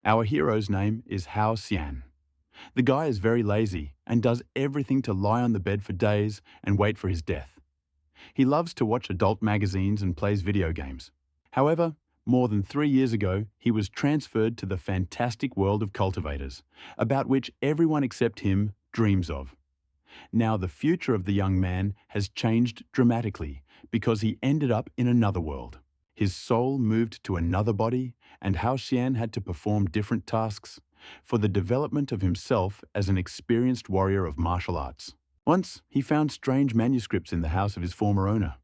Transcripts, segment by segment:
Our hero's name is Hao Xian. The guy is very lazy and does everything to lie on the bed for days and wait for his death. He loves to watch adult magazines and plays video games. However, more than 3 years ago, he was transferred to the fantastic world of cultivators, about which everyone except him dreams of. Now the future of the young man has changed dramatically because he ended up in another world. His soul moved to another body, and Hao Xian had to perform different tasks for the development of himself as an experienced warrior of martial arts. Once, he found strange manuscripts in the house of his former owner.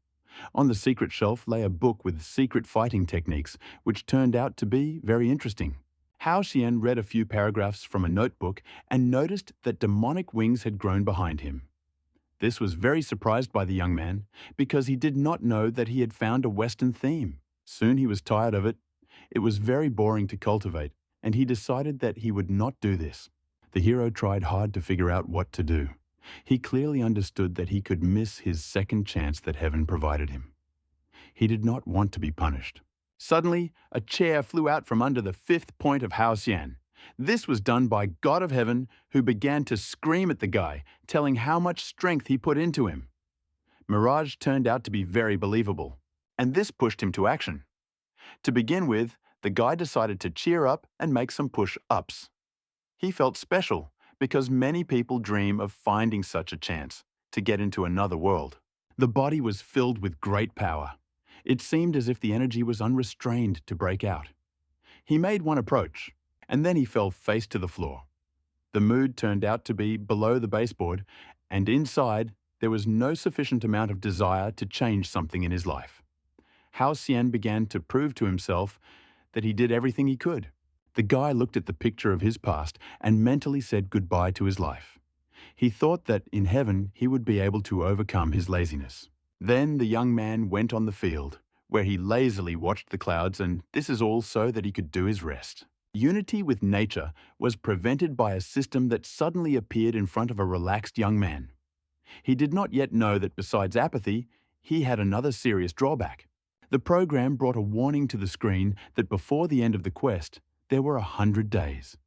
On the secret shelf lay a book with secret fighting techniques, which turned out to be very interesting. Hao Xian read a few paragraphs from a notebook and noticed that demonic wings had grown behind him. This was very surprised by the young man, because he did not know that he had found a Western theme. Soon he was tired of it. It was very boring to cultivate, and he decided that he would not do this. The hero tried hard to figure out what to do. He clearly understood that he could miss his second chance that heaven provided him. He did not want to be punished. Suddenly, a chair flew out from under the fifth point of Hao Xian. This was done by God of Heaven, who began to scream at the guy, telling how much strength he put into him. Mirage turned out to be very believable, and this pushed him to action. To begin with, the guy decided to cheer up and make some push-ups. He felt special, because many people dream of finding such a chance to get into another world. The body was filled with great power. It seemed as if the energy was unrestrained to break out. He made one approach, and then he fell face to the floor. The mood turned out to be below the baseboard, and inside there was no sufficient amount of desire to change something in his life. Hao Xian began to prove to himself that he did everything he could. The guy looked at the picture of his past and mentally said goodbye to his life. He thought that in heaven he would be able to overcome his laziness. Then the young man went on the field, where he lazily watched the clouds, and this is all so that he could do his rest. Unity with nature was prevented by a system that suddenly appeared in front of a relaxed young man. He did not yet know that besides apathy, he had another serious drawback. The program brought a warning to the screen that before the end of the quest, there were 100 days.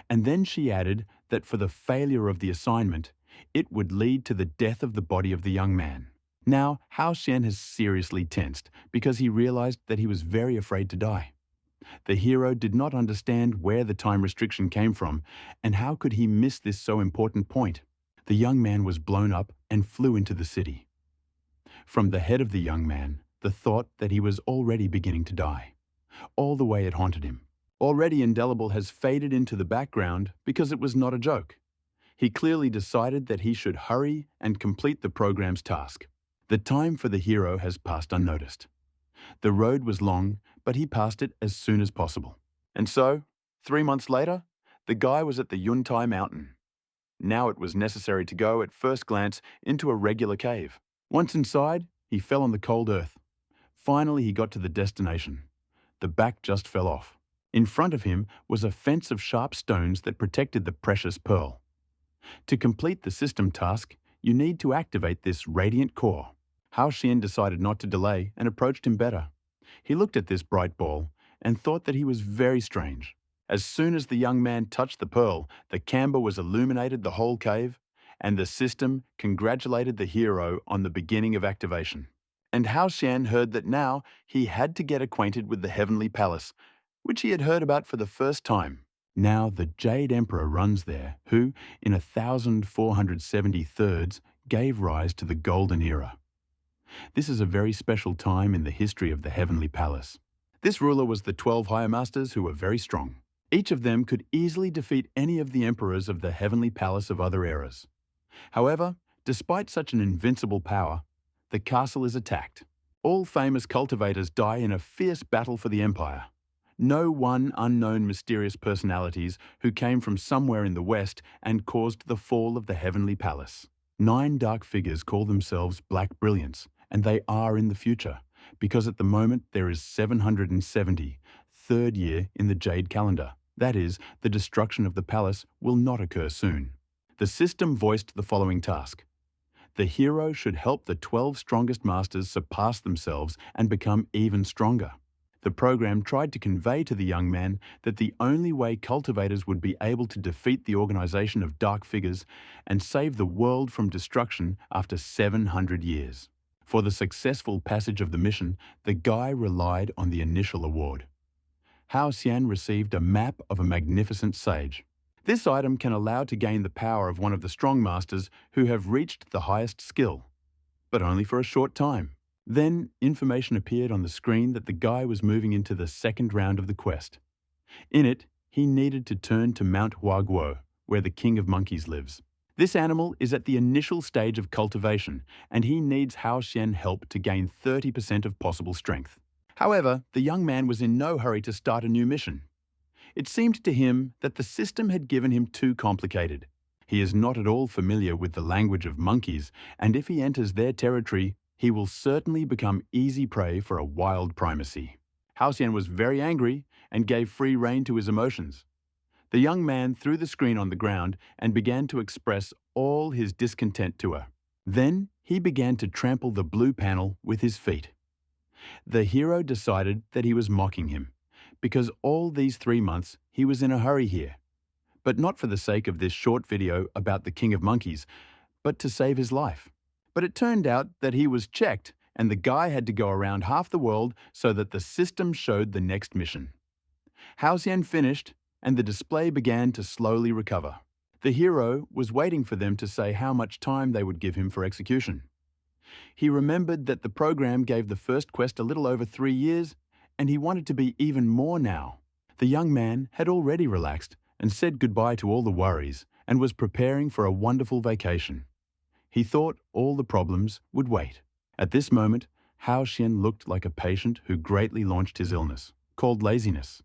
And then she added that for the failure of the assignment, it would lead to the death of the body of the young man. Now, Hao Xian has seriously tensed because he realized that he was very afraid to die. The hero did not understand where the time restriction came from, and how could he miss this so important point? The young man was blown up and flew into the city. From the head of the young man, the thought that he was already beginning to die. All the way it haunted him. Already indelible has faded into the background because it was not a joke. He clearly decided that he should hurry and complete the program's task. The time for the hero has passed unnoticed. The road was long, but he passed it as soon as possible. And so, 3 months later, the guy was at the Yuntai mountain. Now it was necessary to go, at first glance, into a regular cave. Once inside, he fell on the cold earth. Finally, he got to the destination. The back just fell off. In front of him was a fence of sharp stones that protected the precious pearl. To complete the system task, you need to activate this radiant core. Hao Xian decided not to delay and approached him better. He looked at this bright ball and thought that he was very strange. As soon as the young man touched the pearl, the camber was illuminated the whole cave, and the system congratulated the hero on the beginning of activation. And Hao Xian heard that now he had to get acquainted with the heavenly palace, which he had heard about for the first time. Now the Jade Emperor runs there, who, in 1473, gave rise to the Golden Era. This is a very special time in the history of the Heavenly Palace. This ruler was the 12 Higher Masters, who were very strong. Each of them could easily defeat any of the emperors of the Heavenly Palace of other eras. However, despite such an invincible power, the castle is attacked. All famous cultivators die in a fierce battle for the empire. No one unknown mysterious personalities who came from somewhere in the west and caused the fall of the Heavenly Palace. 9 dark figures call themselves Black Brilliance, and they are in the future, because at the moment there is 770, third year in the Jade calendar. That is, the destruction of the palace will not occur soon. The system voiced the following task. The hero should help the 12 strongest masters surpass themselves and become even stronger. The program tried to convey to the young man that the only way cultivators would be able to defeat the organization of dark figures and save the world from destruction after 700 years. For the successful passage of the mission, the guy relied on the initial award. Hao Xian received a map of a magnificent sage. This item can allow to gain the power of one of the strong masters who have reached the highest skill, but only for a short time. Then, information appeared on the screen that the guy was moving into the second round of the quest. In it, he needed to turn to Mount Huaguo, where the king of monkeys lives. This animal is at the initial stage of cultivation, and he needs Hao Xian help to gain 30% of possible strength. However, the young man was in no hurry to start a new mission. It seemed to him that the system had given him too complicated. He is not at all familiar with the language of monkeys, and if he enters their territory, he will certainly become easy prey for a wild primacy. Hao Xian was very angry and gave free rein to his emotions. The young man threw the screen on the ground and began to express all his discontent to her. Then he began to trample the blue panel with his feet. The hero decided that he was mocking him, because all these 3 months he was in a hurry here. But not for the sake of this short video about the king of monkeys, but to save his life. But it turned out that he was checked, and the guy had to go around half the world so that the system showed the next mission. Hao Xian finished, and the display began to slowly recover. The hero was waiting for them to say how much time they would give him for execution. He remembered that the program gave the first quest a little over 3 years, and he wanted to be even more now. The young man had already relaxed and said goodbye to all the worries and was preparing for a wonderful vacation. He thought all the problems would wait. At this moment, Hao Xian looked like a patient who greatly launched his illness, called laziness.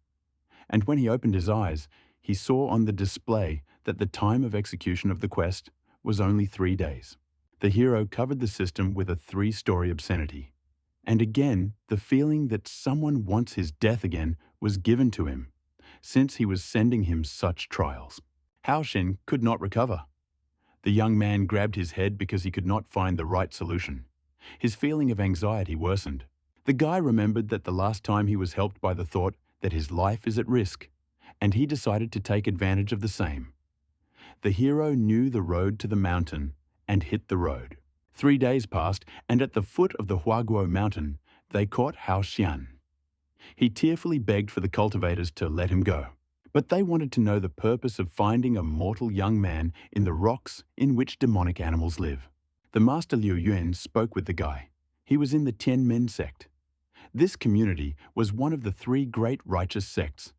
And when he opened his eyes, he saw on the display that the time of execution of the quest was only 3 days. The hero covered the system with a 3-story obscenity. And again, the feeling that someone wants his death again was given to him, since he was sending him such trials. Hao Xian could not recover. The young man grabbed his head because he could not find the right solution. His feeling of anxiety worsened. The guy remembered that the last time he was helped by the thought that his life is at risk, and he decided to take advantage of the same. The hero knew the road to the mountain and hit the road. 3 days passed, and at the foot of the Huaguo mountain, they caught Hao Xian. He tearfully begged for the cultivators to let him go. But they wanted to know the purpose of finding a mortal young man in the rocks in which demonic animals live. The master Liu Yuan spoke with the guy. He was in the Tianmen sect. This community was one of the 3 great righteous sects.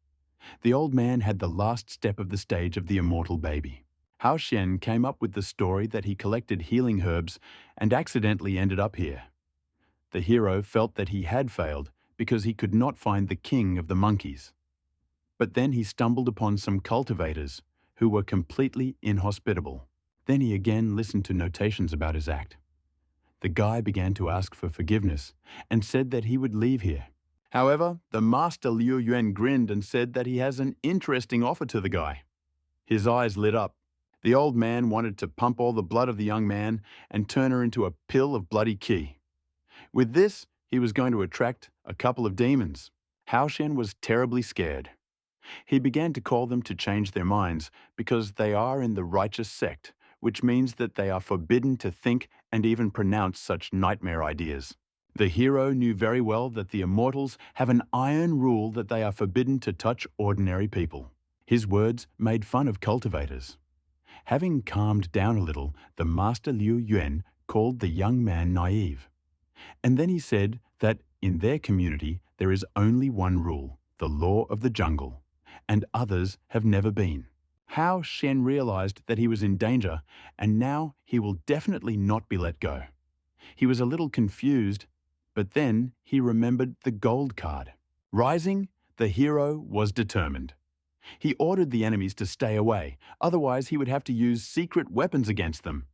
The old man had the last step of the stage of the immortal baby. Hao Xian came up with the story that he collected healing herbs and accidentally ended up here. The hero felt that he had failed because he could not find the king of the monkeys. But then he stumbled upon some cultivators who were completely inhospitable. Then he again listened to notations about his act. The guy began to ask for forgiveness and said that he would leave here. However, the master Liu Yuan grinned and said that he has an interesting offer to the guy. His eyes lit up. The old man wanted to pump all the blood of the young man and turn her into a pill of bloody qi. With this, he was going to attract a couple of demons. Hao Xian was terribly scared. He began to call them to change their minds because they are in the righteous sect, which means that they are forbidden to think and even pronounce such nightmare ideas. The hero knew very well that the immortals have an iron rule that they are forbidden to touch ordinary people. His words made fun of cultivators. Having calmed down a little, the master Liu Yuan called the young man naive. And then he said that in their community there is only one rule, the law of the jungle, and others have never been. Hao Xian realized that he was in danger, and now he will definitely not be let go. He was a little confused, but then he remembered the gold card. Rising, the hero was determined. He ordered the enemies to stay away, otherwise he would have to use secret weapons against them.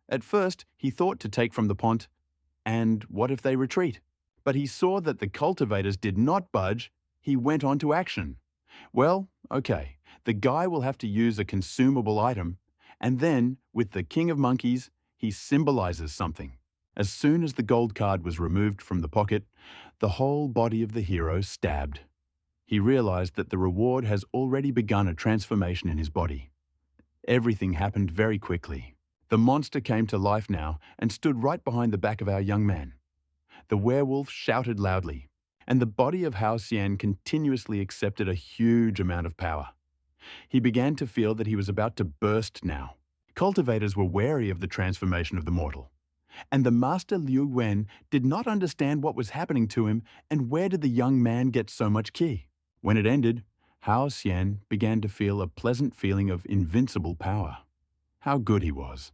At first, he thought to take from the pont, and what if they retreat? But he saw that the cultivators did not budge. He went on to action. Well, okay, the guy will have to use a consumable item, and then, with the king of monkeys, he symbolizes something. As soon as the gold card was removed from the pocket, the whole body of the hero stabbed. He realized that the reward has already begun a transformation in his body. Everything happened very quickly. The monster came to life now and stood right behind the back of our young man. The werewolf shouted loudly, and the body of Hao Xian continuously accepted a huge amount of power. He began to feel that he was about to burst now. Cultivators were wary of the transformation of the mortal, and the master Liu Wen did not understand what was happening to him and where did the young man get so much qi. When it ended, Hao Xian began to feel a pleasant feeling of invincible power. How good he was.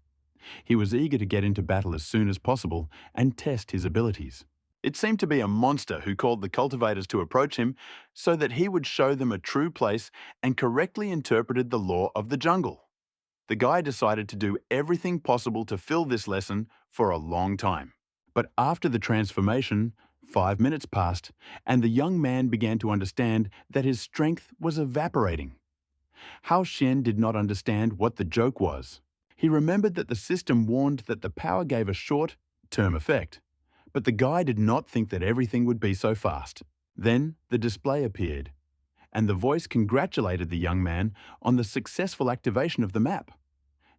He was eager to get into battle as soon as possible and test his abilities. It seemed to be a monster who called the cultivators to approach him so that he would show them a true place and correctly interpreted the law of the jungle. The guy decided to do everything possible to fill this lesson for a long time. But after the transformation, 5 minutes passed, and the young man began to understand that his strength was evaporating. Hao Xian did not understand what the joke was. He remembered that the system warned that the power gave a short-term effect, but the guy did not think that everything would be so fast. Then the display appeared, and the voice congratulated the young man on the successful activation of the map.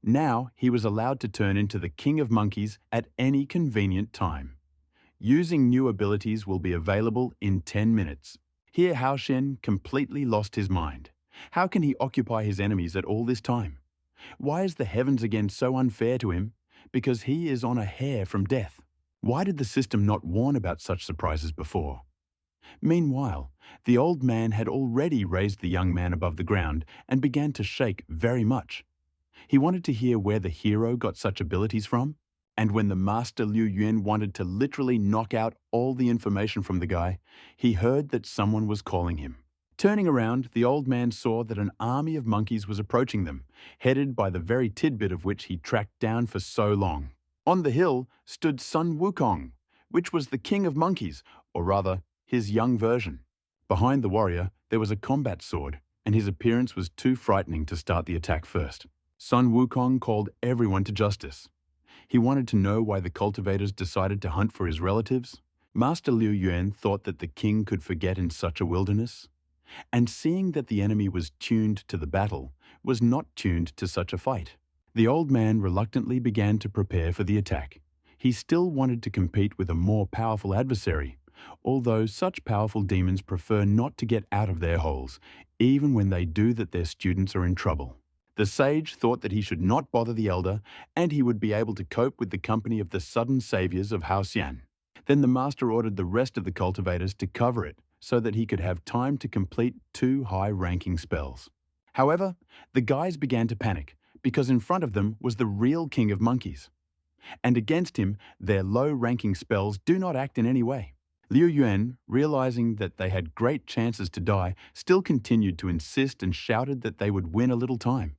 Now he was allowed to turn into the King of Monkeys at any convenient time. Using new abilities will be available in 10 minutes. Here Hao Xian completely lost his mind. How can he occupy his enemies at all this time? Why is the heavens again so unfair to him? Because he is on a hair from death. Why did the system not warn about such surprises before? Meanwhile, the old man had already raised the young man above the ground and began to shake very much. He wanted to hear where the hero got such abilities from, and when the master Liu Yuan wanted to literally knock out all the information from the guy, he heard that someone was calling him. Turning around, the old man saw that an army of monkeys was approaching them, headed by the very tidbit of which he tracked down for so long. On the hill stood Sun Wukong, which was the king of monkeys, or rather, his young version. Behind the warrior, there was a combat sword, and his appearance was too frightening to start the attack first. Sun Wukong called everyone to justice. He wanted to know why the cultivators decided to hunt for his relatives. Master Liu Yuan thought that the king could forget in such a wilderness, and seeing that the enemy was tuned to the battle, was not tuned to such a fight. The old man reluctantly began to prepare for the attack. He still wanted to compete with a more powerful adversary, although such powerful demons prefer not to get out of their holes, even when they do that their students are in trouble. The sage thought that he should not bother the elder, and he would be able to cope with the company of the sudden saviors of Hao Xian. Then the master ordered the rest of the cultivators to cover it, so that he could have time to complete 2 high-ranking spells. However, the guys began to panic, because in front of them was the real king of monkeys. And against him, their low-ranking spells do not act in any way. Liu Yuan, realizing that they had great chances to die, still continued to insist and shouted that they would win a little time.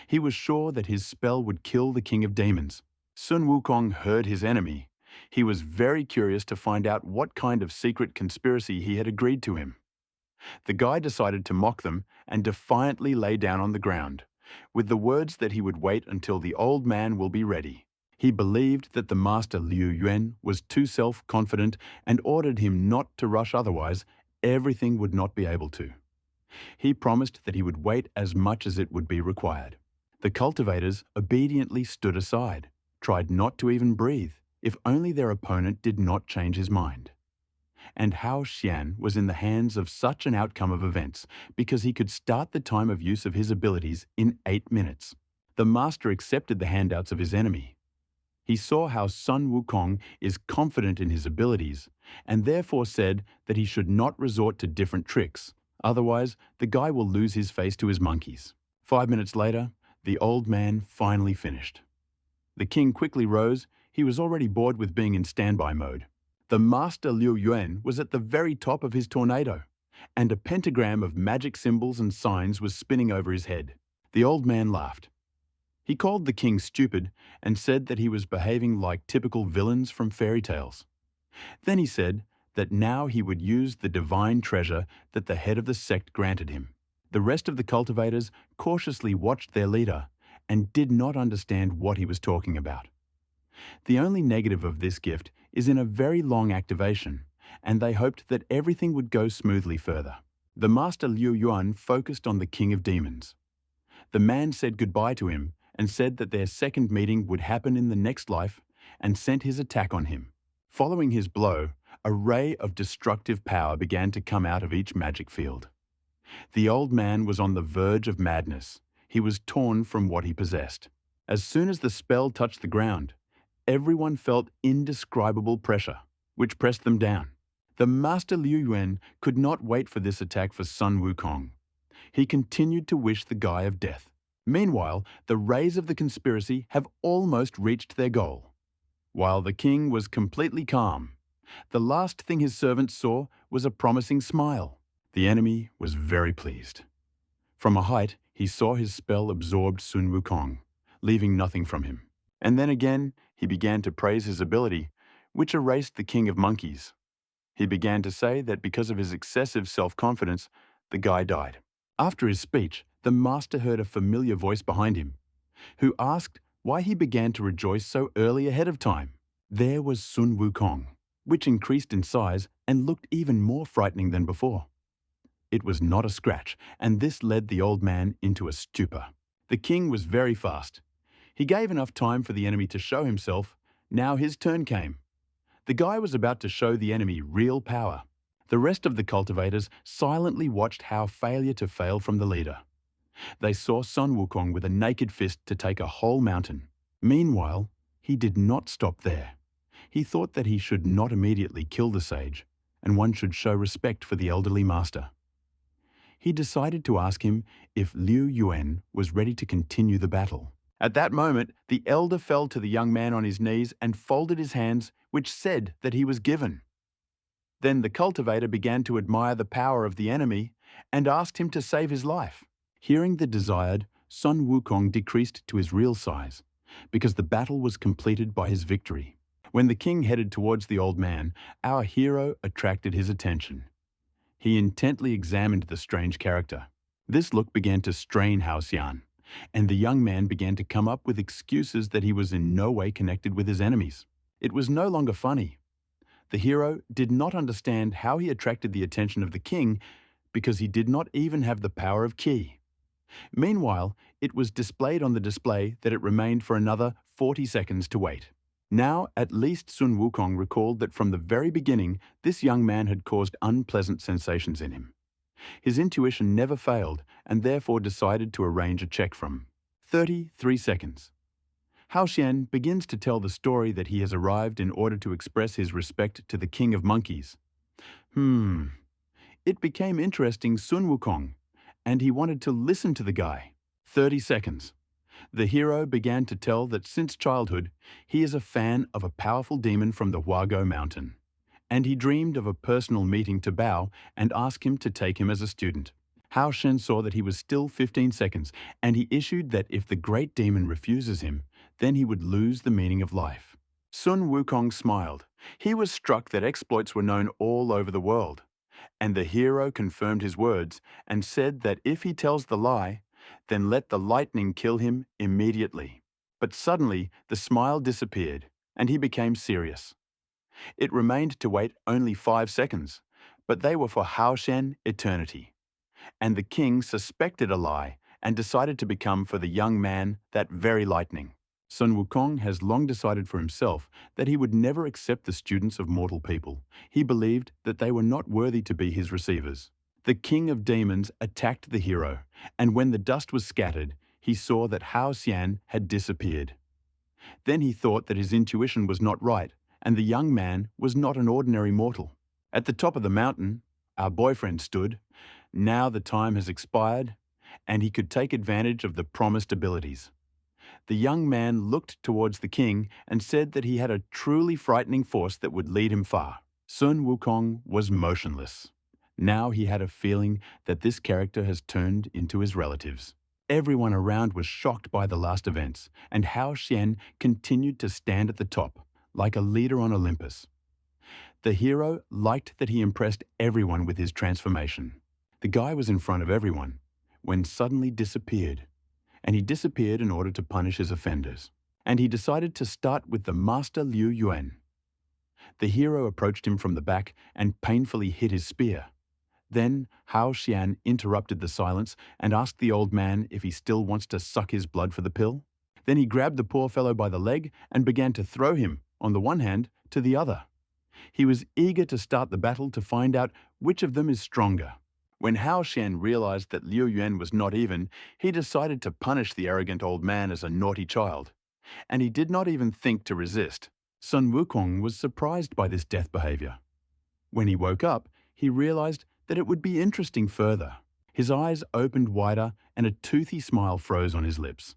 He was sure that his spell would kill the king of demons. Sun Wukong heard his enemy. He was very curious to find out what kind of secret conspiracy he had agreed to him. The guy decided to mock them and defiantly lay down on the ground, with the words that he would wait until the old man will be ready. He believed that the master Liu Yuan was too self-confident and ordered him not to rush, otherwise everything would not be able to. He promised that he would wait as much as it would be required. The cultivators obediently stood aside, tried not to even breathe, if only their opponent did not change his mind. And Hao Xian was in the hands of such an outcome of events because he could start the time of use of his abilities in 8 minutes. The master accepted the handouts of his enemy. He saw how Sun Wukong is confident in his abilities and therefore said that he should not resort to different tricks, otherwise the guy will lose his face to his monkeys. 5 minutes later, the old man finally finished. The king quickly rose. He was already bored with being in standby mode. The master Liu Yuan was at the very top of his tornado, and a pentagram of magic symbols and signs was spinning over his head. The old man laughed. He called the king stupid and said that he was behaving like typical villains from fairy tales. Then he said that now he would use the divine treasure that the head of the sect granted him. The rest of the cultivators cautiously watched their leader and did not understand what he was talking about. The only negative of this gift is in a very long activation, and they hoped that everything would go smoothly further. The Master Liu Yuan focused on the King of Demons. The man said goodbye to him and said that their second meeting would happen in the next life and sent his attack on him. Following his blow, a ray of destructive power began to come out of each magic field. The old man was on the verge of madness. He was torn from what he possessed. As soon as the spell touched the ground, everyone felt indescribable pressure, which pressed them down. The Master Liu Yuan could not wait for this attack for Sun Wukong. He continued to wish the guy of death. Meanwhile, the rays of the conspiracy have almost reached their goal. While the king was completely calm, the last thing his servants saw was a promising smile. The enemy was very pleased. From a height, he saw his spell absorbed Sun Wukong, leaving nothing from him. And then again, he began to praise his ability, which erased the king of monkeys. He began to say that because of his excessive self-confidence, the guy died. After his speech, the master heard a familiar voice behind him, who asked why he began to rejoice so early ahead of time. There was Sun Wukong, which increased in size and looked even more frightening than before. It was not a scratch, and this led the old man into a stupor. The king was very fast. He gave enough time for the enemy to show himself. Now his turn came. The guy was about to show the enemy real power. The rest of the cultivators silently watched how failure to fail from the leader. They saw Sun Wukong with a naked fist to take a whole mountain. Meanwhile, he did not stop there. He thought that he should not immediately kill the sage, and one should show respect for the elderly master. He decided to ask him if Liu Yuan was ready to continue the battle. At that moment, the elder fell to the young man on his knees and folded his hands, which said that he was given. Then the cultivator began to admire the power of the enemy and asked him to save his life. Hearing the desired, Sun Wukong decreased to his real size, because the battle was completed by his victory. When the king headed towards the old man, our hero attracted his attention. He intently examined the strange character. This look began to strain Hao Xian, and the young man began to come up with excuses that he was in no way connected with his enemies. It was no longer funny. The hero did not understand how he attracted the attention of the king because he did not even have the power of Qi. Meanwhile, it was displayed on the display that it remained for another 40 seconds to wait. Now, at least Sun Wukong recalled that from the very beginning, this young man had caused unpleasant sensations in him. His intuition never failed, and therefore decided to arrange a check from 33 seconds. Hao Xian begins to tell the story that he has arrived in order to express his respect to the king of monkeys. It became interesting Sun Wukong, and he wanted to listen to the guy. 30 seconds. The hero began to tell that since childhood, he is a fan of a powerful demon from the Huago mountain, and he dreamed of a personal meeting to Bao and ask him to take him as a student. Hao Xian saw that he was still 15 seconds, and he issued that if the great demon refuses him, then he would lose the meaning of life. Sun Wukong smiled. He was struck that exploits were known all over the world, and the hero confirmed his words and said that if he tells the lie, then let the lightning kill him immediately. But suddenly, the smile disappeared, and he became serious. It remained to wait only 5 seconds, but they were for Hao Xian eternity. And the king suspected a lie and decided to become for the young man that very lightning. Sun Wukong has long decided for himself that he would never accept the students of mortal people. He believed that they were not worthy to be his receivers. The king of demons attacked the hero, and when the dust was scattered, he saw that Hao Xian had disappeared. Then he thought that his intuition was not right, and the young man was not an ordinary mortal. At the top of the mountain, our boyfriend stood. Now the time has expired, and he could take advantage of the promised abilities. The young man looked towards the king and said that he had a truly frightening force that would lead him far. Sun Wukong was motionless. Now he had a feeling that this character has turned into his relatives. Everyone around was shocked by the last events, and Hao Xian continued to stand at the top, like a leader on Olympus. The hero liked that he impressed everyone with his transformation. The guy was in front of everyone, when suddenly disappeared, and he disappeared in order to punish his offenders. and he decided to start with the Master Liu Yuan. The hero approached him from the back and painfully hit his spear. Then Hao Xian interrupted the silence and asked the old man if he still wants to suck his blood for the pill. Then he grabbed the poor fellow by the leg and began to throw him, on the one hand, to the other. He was eager to start the battle to find out which of them is stronger. When Hao Xian realized that Liu Yuan was not even, he decided to punish the arrogant old man as a naughty child. And he did not even think to resist. Sun Wukong was surprised by this death behavior. When he woke up, he realized that it would be interesting further. His eyes opened wider and a toothy smile froze on his lips.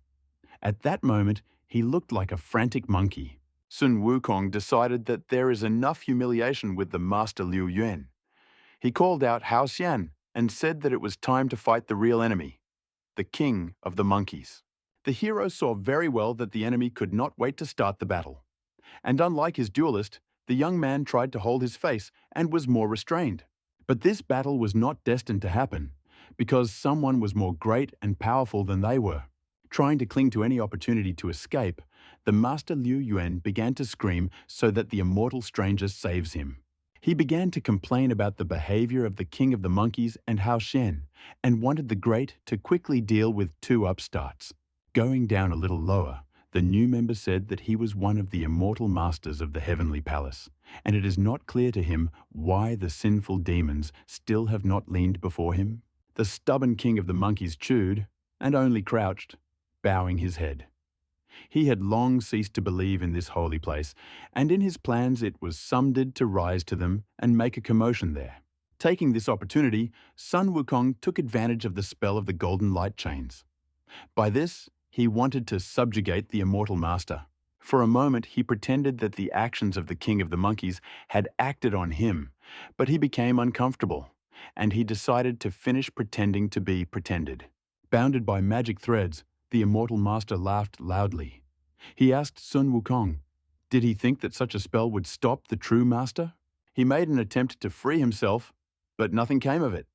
At that moment, he looked like a frantic monkey. Sun Wukong decided that there is enough humiliation with the Master Liu Yuan. He called out Hao Xian and said that it was time to fight the real enemy, the king of the monkeys. The hero saw very well that the enemy could not wait to start the battle. And unlike his duelist, the young man tried to hold his face and was more restrained. But this battle was not destined to happen, because someone was more great and powerful than they were. Trying to cling to any opportunity to escape, the Master Liu Yuan began to scream so that the immortal stranger saves him. He began to complain about the behavior of the king of the monkeys and Hao Xian, and wanted the great to quickly deal with two upstarts. Going down a little lower, the new member said that he was one of the immortal masters of the heavenly palace, and it is not clear to him why the sinful demons still have not leaned before him. The stubborn king of the monkeys chewed, and only crouched, bowing his head. He had long ceased to believe in this holy place, and in his plans it was summed to rise to them and make a commotion there. Taking this opportunity, Sun Wukong took advantage of the spell of the golden light chains. By this, he wanted to subjugate the immortal master. For a moment, he pretended that the actions of the king of the monkeys had acted on him, but he became uncomfortable, and he decided to finish pretending to be pretended. Bounded by magic threads, the immortal master laughed loudly. He asked Sun Wukong, did he think that such a spell would stop the true master? He made an attempt to free himself, but nothing came of it.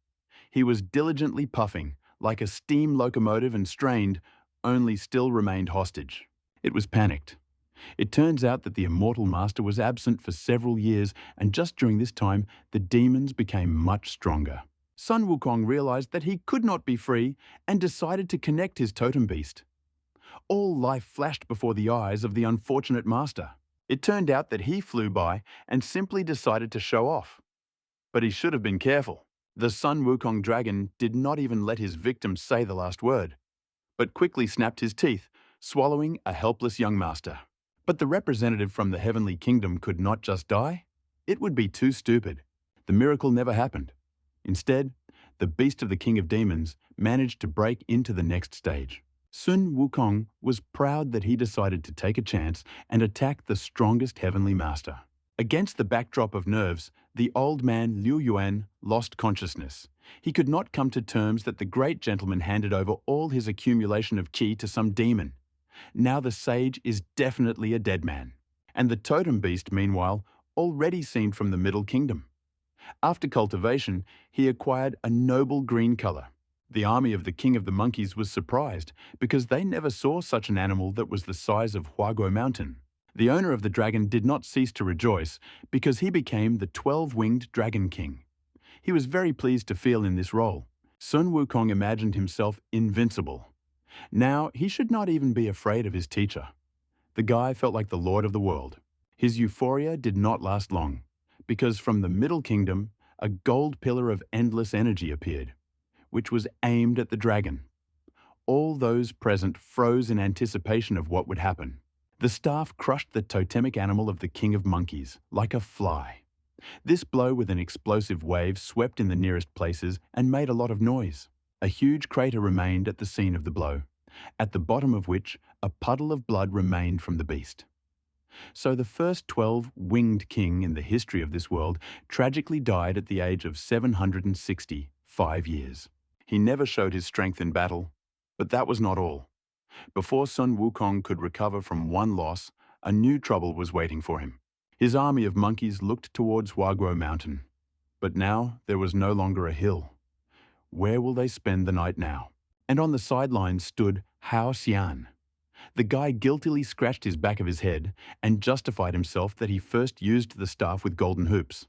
He was diligently puffing, like a steam locomotive, and strained, only still remained hostage. It was panicked. It turns out that the immortal master was absent for several years, and just during this time, the demons became much stronger. Sun Wukong realized that he could not be free and decided to connect his totem beast. All life flashed before the eyes of the unfortunate master. It turned out that he flew by and simply decided to show off. But he should have been careful. The Sun Wukong dragon did not even let his victim say the last word, but quickly snapped his teeth, swallowing a helpless young master. But the representative from the heavenly kingdom could not just die. It would be too stupid. The miracle never happened. Instead, the beast of the king of demons managed to break into the next stage. Sun Wukong was proud that he decided to take a chance and attack the strongest heavenly master. Against the backdrop of nerves, the old man Liu Yuan lost consciousness. He could not come to terms that the great gentleman handed over all his accumulation of qi to some demon. Now the sage is definitely a dead man. And the totem beast, meanwhile, already seemed from the Middle Kingdom. After cultivation, he acquired a noble green color. The army of the king of the monkeys was surprised because they never saw such an animal that was the size of Huaguo Mountain. The owner of the dragon did not cease to rejoice because he became the 12-winged dragon king. He was very pleased to feel in this role. Sun Wukong imagined himself invincible. Now, he should not even be afraid of his teacher. The guy felt like the lord of the world. His euphoria did not last long, because from the Middle Kingdom, a gold pillar of endless energy appeared, which was aimed at the dragon. All those present froze in anticipation of what would happen. The staff crushed the totemic animal of the king of monkeys, like a fly. This blow with an explosive wave swept in the nearest places and made a lot of noise. A huge crater remained at the scene of the blow, at the bottom of which a puddle of blood remained from the beast. So the first 12-winged king in the history of this world tragically died at the age of 765 years. He never showed his strength in battle, but that was not all. Before Sun Wukong could recover from one loss, a new trouble was waiting for him. His army of monkeys looked towards Huaguo Mountain, but now there was no longer a hill. Where will they spend the night now? And on the sidelines stood Hao Xian. The guy guiltily scratched his back of his head and justified himself that he first used the staff with golden hoops.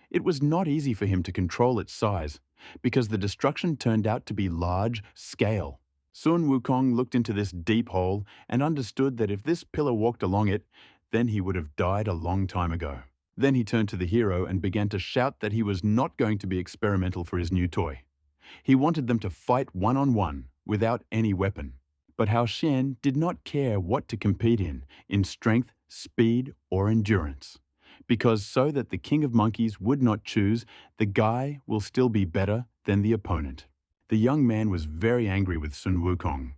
It was not easy for him to control its size, because the destruction turned out to be large-scale. Sun Wukong looked into this deep hole and understood that if this pillar walked along it, then he would have died a long time ago. Then he turned to the hero and began to shout that he was not going to be experimental for his new toy. He wanted them to fight one-on-one, without any weapon. But Hao Xian did not care what to compete in strength, speed, or endurance. Because so that the King of Monkeys would not choose, the guy will still be better than the opponent. The young man was very angry with Sun Wukong,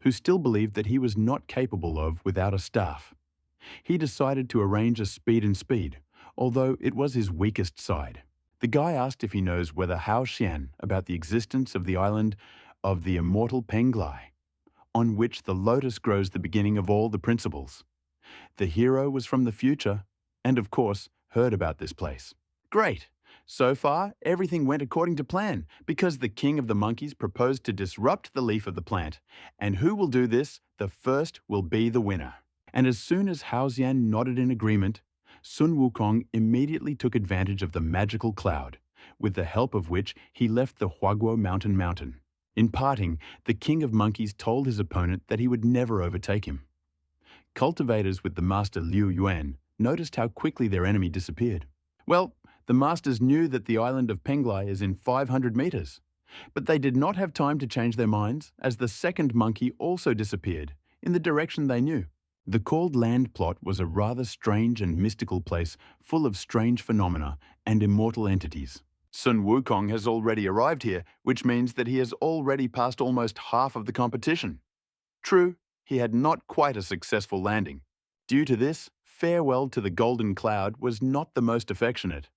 who still believed that he was not capable of without a staff. He decided to arrange a speed and speed, although it was his weakest side. The guy asked if he knows whether Hao Xian about the existence of the island of the immortal Penglai, on which the lotus grows the beginning of all the principles. The hero was from the future, and of course, heard about this place. Great! So far, everything went according to plan, because the king of the monkeys proposed to disrupt the leaf of the plant, and who will do this, the first will be the winner. And as soon as Hao Xian nodded in agreement, Sun Wukong immediately took advantage of the magical cloud, with the help of which he left the Huaguo mountain. In parting, the king of monkeys told his opponent that he would never overtake him. Cultivators with the master Liu Yuan noticed how quickly their enemy disappeared. Well, the masters knew that the island of Penglai is in 500 meters, but they did not have time to change their minds, as the second monkey also disappeared, in the direction they knew. The called land plot was a rather strange and mystical place full of strange phenomena and immortal entities. Sun Wukong has already arrived here, which means that he has already passed almost half of the competition. True, he had not quite a successful landing. Due to this, farewell to the golden cloud was not the most affectionate.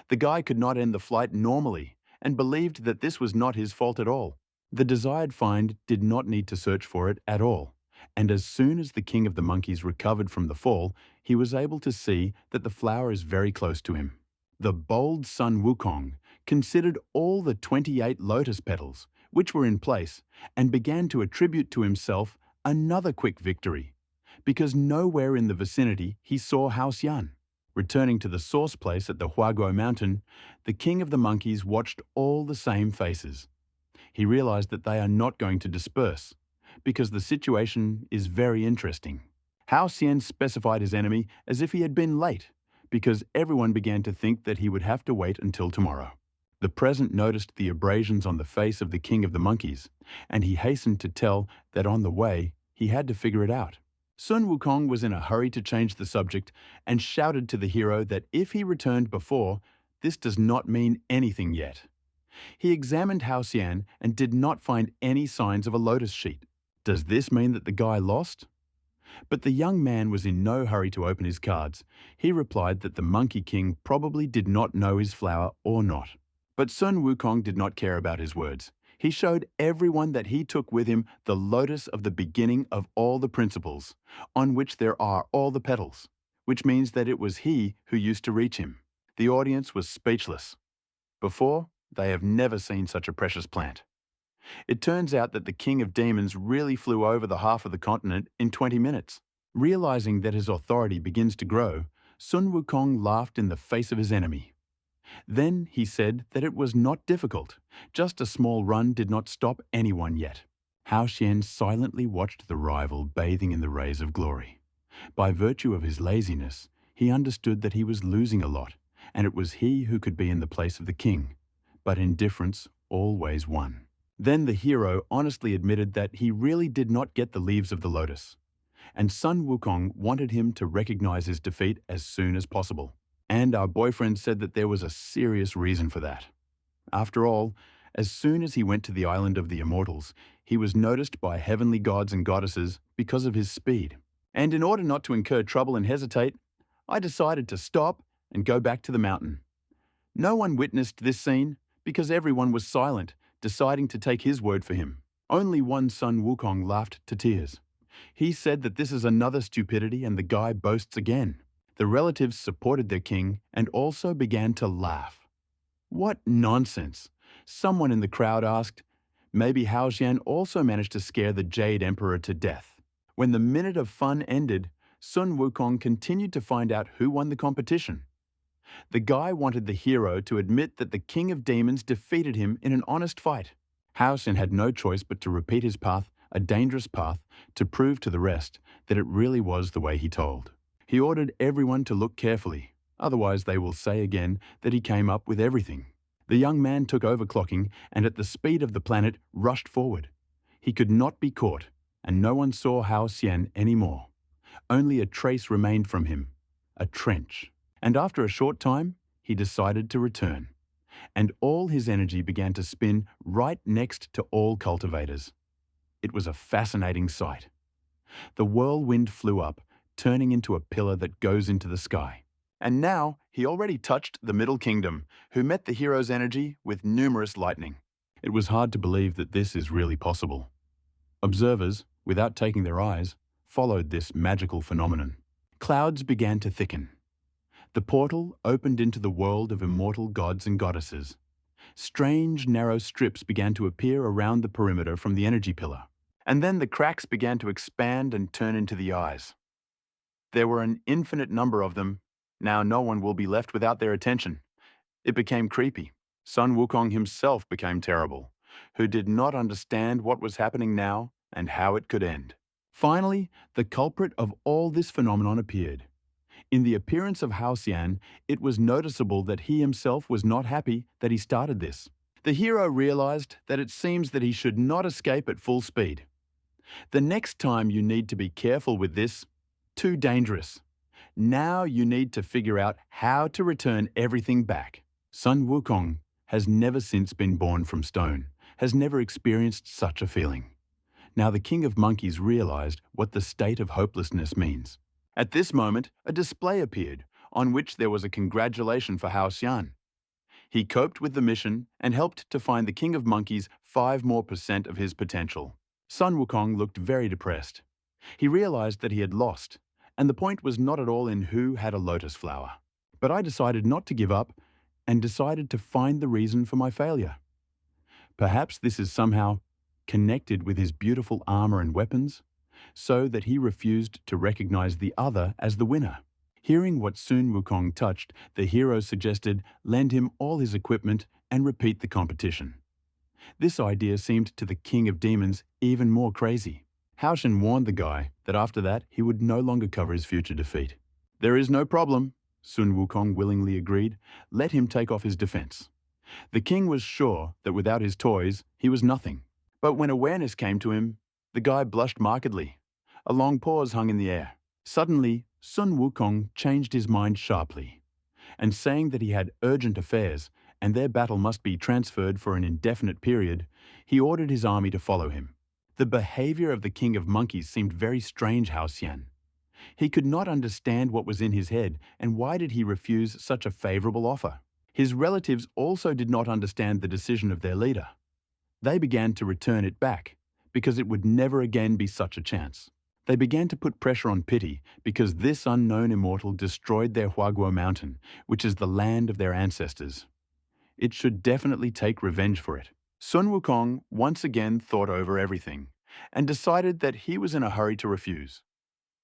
The guy could not end the flight normally and believed that this was not his fault at all. The desired find did not need to search for it at all, and as soon as the king of the monkeys recovered from the fall, he was able to see that the flower is very close to him. The bold Sun Wukong considered all the 28 lotus petals, which were in place, and began to attribute to himself another quick victory, because nowhere in the vicinity he saw Hao Xian. Returning to the source place at the Huaguo mountain, the king of the monkeys watched all the same faces. He realized that they are not going to disperse, because the situation is very interesting. Hao Xian specified his enemy as if he had been late, because everyone began to think that he would have to wait until tomorrow. The present noticed the abrasions on the face of the king of the monkeys, and he hastened to tell that on the way he had to figure it out. Sun Wukong was in a hurry to change the subject and shouted to the hero that if he returned before, this does not mean anything yet. He examined Hao Xian and did not find any signs of a lotus sheet. Does this mean that the guy lost? But the young man was in no hurry to open his cards. He replied that the Monkey King probably did not know his flower or not. But Sun Wukong did not care about his words. He showed everyone that he took with him the lotus of the beginning of all the principles, on which there are all the petals, which means that it was he who used to reach him. The audience was speechless. Before, they have never seen such a precious plant. It turns out that the king of demons really flew over the half of the continent in 20 minutes. Realizing that his authority begins to grow, Sun Wukong laughed in the face of his enemy. Then he said that it was not difficult. Just a small run did not stop anyone yet. Hao Xian silently watched the rival bathing in the rays of glory. By virtue of his laziness, he understood that he was losing a lot, and it was he who could be in the place of the king. But indifference always won. Then the hero honestly admitted that he really did not get the leaves of the lotus, and Sun Wukong wanted him to recognize his defeat as soon as possible. And our boyfriend said that there was a serious reason for that. After all, as soon as he went to the island of the immortals, he was noticed by heavenly gods and goddesses because of his speed. And in order not to incur trouble and hesitate, I decided to stop and go back to the mountain. No one witnessed this scene because everyone was silent, deciding to take his word for him. Only one Sun Wukong laughed to tears. He said that this is another stupidity and the guy boasts again. The relatives supported their king and also began to laugh. What nonsense! Someone in the crowd asked, maybe Hao Xian also managed to scare the Jade Emperor to death. When the minute of fun ended, Sun Wukong continued to find out who won the competition. The guy wanted the hero to admit that the king of demons defeated him in an honest fight. Hao Xin had no choice but to repeat his path, a dangerous path, to prove to the rest that it really was the way he told. He ordered everyone to look carefully, otherwise they will say again that he came up with everything. The young man took overclocking and at the speed of the planet rushed forward. He could not be caught, and no one saw Hao Xian anymore. Only a trace remained from him, a trench. And after a short time, he decided to return. And all his energy began to spin right next to all cultivators. It was a fascinating sight. The whirlwind flew up, turning into a pillar that goes into the sky. And now he already touched the Middle Kingdom, who met the hero's energy with numerous lightning. It was hard to believe that this is really possible. Observers, without taking their eyes, followed this magical phenomenon. Clouds began to thicken. The portal opened into the world of immortal gods and goddesses. Strange, narrow strips began to appear around the perimeter from the energy pillar. And then the cracks began to expand and turn into the eyes. There were an infinite number of them. Now no one will be left without their attention. It became creepy. Sun Wukong himself became terrible, who did not understand what was happening now and how it could end. Finally, the culprit of all this phenomenon appeared. In the appearance of Hao Xian, it was noticeable that he himself was not happy that he started this. The hero realized that it seems that he should not escape at full speed. The next time you need to be careful with this, too dangerous. Now you need to figure out how to return everything back. Sun Wukong has never since been born from stone, has never experienced such a feeling. Now the king of monkeys realized what the state of hopelessness means. At this moment, a display appeared, on which there was a congratulation for Hao Xian. He coped with the mission and helped to find the king of monkeys 5% more of his potential. Sun Wukong looked very depressed. He realized that he had lost, and the point was not at all in who had a lotus flower. But I decided not to give up and decided to find the reason for my failure. Perhaps this is somehow connected with his beautiful armor and weapons, so that he refused to recognize the other as the winner. Hearing what Sun Wukong touched, the hero suggested lend him all his equipment and repeat the competition. This idea seemed to the king of demons even more crazy. Hao Xian warned the guy that after that he would no longer cover his future defeat. There is no problem, Sun Wukong willingly agreed. Let him take off his defense. The king was sure that without his toys, he was nothing. But when awareness came to him, the guy blushed markedly. A long pause hung in the air. Suddenly, Sun Wukong changed his mind sharply, and saying that he had urgent affairs and their battle must be transferred for an indefinite period, he ordered his army to follow him. The behavior of the king of monkeys seemed very strange, Hao Xian. He could not understand what was in his head and why did he refuse such a favorable offer. His relatives also did not understand the decision of their leader. They began to return it back, because it would never again be such a chance. They began to put pressure on Pity because this unknown immortal destroyed their Huaguo mountain, which is the land of their ancestors. It should definitely take revenge for it. Sun Wukong once again thought over everything and decided that he was in a hurry to refuse.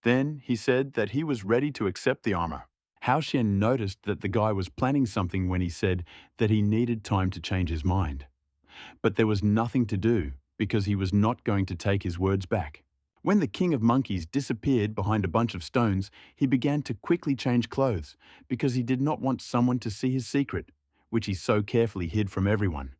Then he said that he was ready to accept the armor. Hao Xian noticed that the guy was planning something when he said that he needed time to change his mind. But there was nothing to do because he was not going to take his words back. When the king of monkeys disappeared behind a bunch of stones, he began to quickly change clothes because he did not want someone to see his secret, which he so carefully hid from everyone.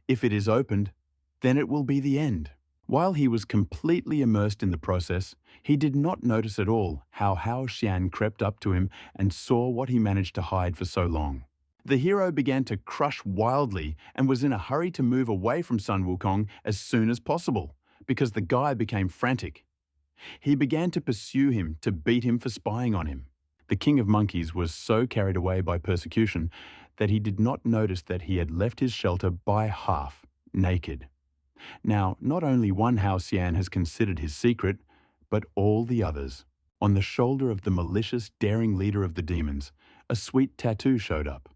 If it is opened, then it will be the end. While he was completely immersed in the process, he did not notice at all how Hao Xian crept up to him and saw what he managed to hide for so long. The hero began to crush wildly and was in a hurry to move away from Sun Wukong as soon as possible, because the guy became frantic. He began to pursue him to beat him for spying on him. The king of monkeys was so carried away by persecution that he did not notice that he had left his shelter by half, naked. Now, not only one Hao Xian has considered his secret, but all the others. On the shoulder of the malicious, daring leader of the demons, a sweet tattoo showed up.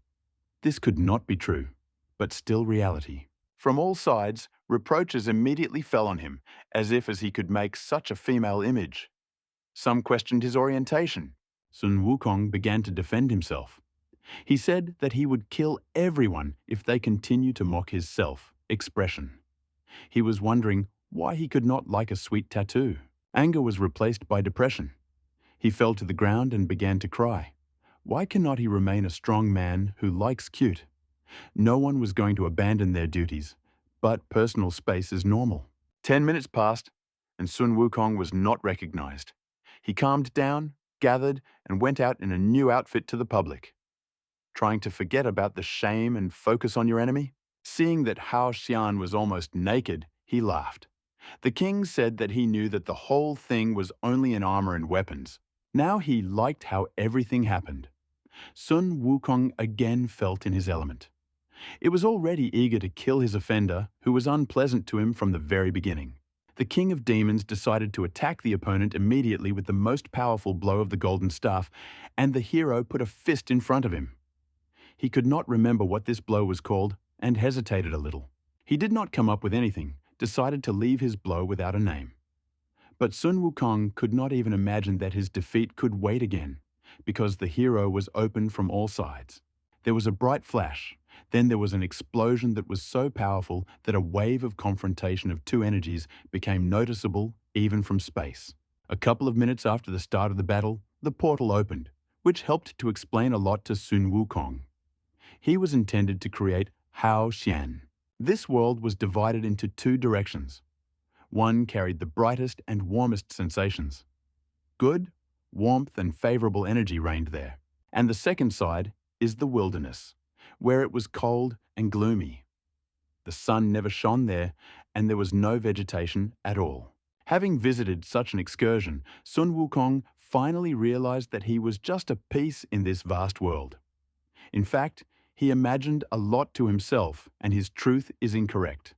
This could not be true, but still reality. From all sides, Reproaches immediately fell on him, as he could make such a female image. Some questioned his orientation. Sun Wukong began to defend himself. He said that he would kill everyone if they continued to mock his self-expression. He was wondering why he could not like a sweet tattoo. Anger was replaced by depression. He fell to the ground and began to cry. Why cannot he remain a strong man who likes cute? No one was going to abandon their duties, but personal space is normal. 10 minutes passed, and Sun Wukong was not recognized. He calmed down, gathered, and went out in a new outfit to the public. Trying to forget about the shame and focus on your enemy? Seeing that Hao Xian was almost naked, he laughed. The king said that he knew that the whole thing was only in armor and weapons. Now he liked how everything happened. Sun Wukong again felt in his element. It was already eager to kill his offender, who was unpleasant to him from the very beginning. The king of demons decided to attack the opponent immediately with the most powerful blow of the golden staff, and the hero put a fist in front of him. He could not remember what this blow was called and hesitated a little. He did not come up with anything, decided to leave his blow without a name. But Sun Wukong could not even imagine that his defeat could wait again, because the hero was open from all sides. There was a bright flash, then there was an explosion that was so powerful that a wave of confrontation of two energies became noticeable even from space. A couple of minutes after the start of the battle, the portal opened, which helped to explain a lot to Sun Wukong. He was intended to create Hao Xian. This world was divided into two directions. One carried the brightest and warmest sensations. Good, warmth, and favorable energy reigned there. And the second side is the wilderness, where it was cold and gloomy. The sun never shone there, and there was no vegetation at all. Having visited such an excursion, Sun Wukong finally realized that he was just a piece in this vast world. In fact, he imagined a lot to himself, and his truth is incorrect.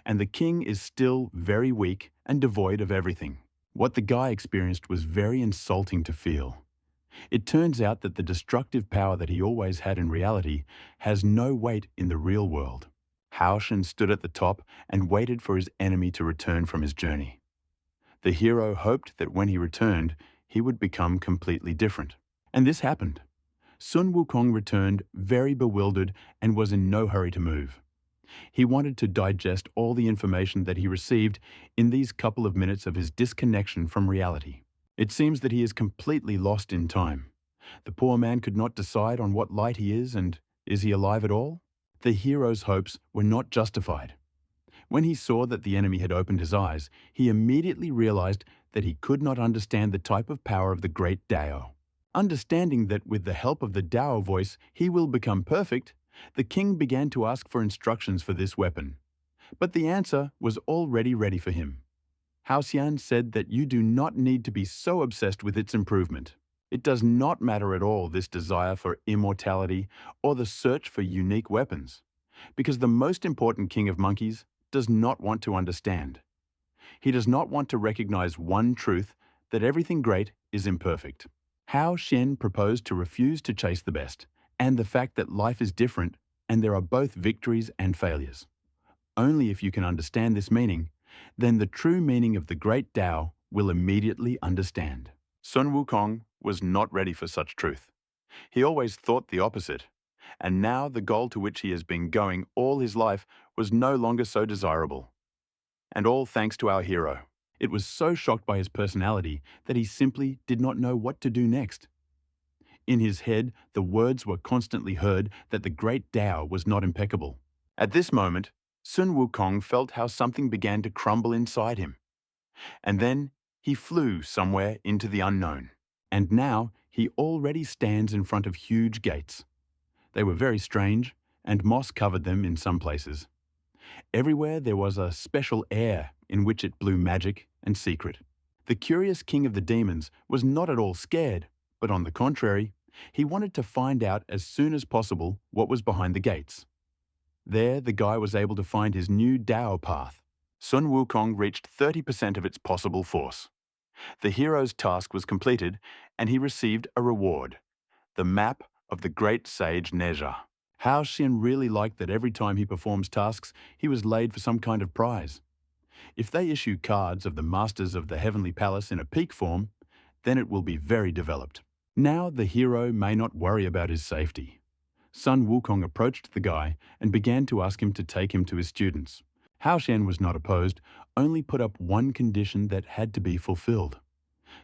And the king is still very weak and devoid of everything. What the guy experienced was very insulting to feel. It turns out that the destructive power that he always had in reality has no weight in the real world. Hao Xian stood at the top and waited for his enemy to return from his journey. The hero hoped that when he returned, he would become completely different. And this happened. Sun Wukong returned very bewildered and was in no hurry to move. He wanted to digest all the information that he received in these couple of minutes of his disconnection from reality. It seems that he is completely lost in time. The poor man could not decide on what light he is, and is he alive at all? The hero's hopes were not justified. When he saw that the enemy had opened his eyes, he immediately realized that he could not understand the type of power of the great Tao. Understanding that with the help of the Tao voice he will become perfect, the king began to ask for instructions for this weapon. But the answer was already ready for him. Hao Xian said that you do not need to be so obsessed with its improvement. It does not matter at all, this desire for immortality or the search for unique weapons, because the most important king of monkeys does not want to understand. He does not want to recognize one truth, that everything great is imperfect. Hao Xian proposed to refuse to chase the best, and the fact that life is different and there are both victories and failures. Only if you can understand this meaning, then the true meaning of the great Tao will immediately understand. Sun Wukong was not ready for such truth. He always thought the opposite, and now the goal to which he has been going all his life was no longer so desirable. And all thanks to our hero. It was so shocked by his personality that he simply did not know what to do next. In his head, the words were constantly heard that the great Tao was not impeccable. At this moment, Sun Wukong felt how something began to crumble inside him. And then he flew somewhere into the unknown. And now he already stands in front of huge gates. They were very strange, and moss covered them in some places. Everywhere there was a special air in which it blew magic and secret. The curious king of the demons was not at all scared, but on the contrary, he wanted to find out as soon as possible what was behind the gates. There, the guy was able to find his new Tao path. Sun Wukong reached 30% of its possible force. The hero's task was completed, and he received a reward, the map of the great sage Neja. Hao Xian really liked that every time he performs tasks, he was laid for some kind of prize. If they issue cards of the Masters of the Heavenly Palace in a peak form, then it will be very developed. Now the hero may not worry about his safety. Sun Wukong approached the guy and began to ask him to take him to his students. Hao Xian was not opposed, only put up one condition that had to be fulfilled.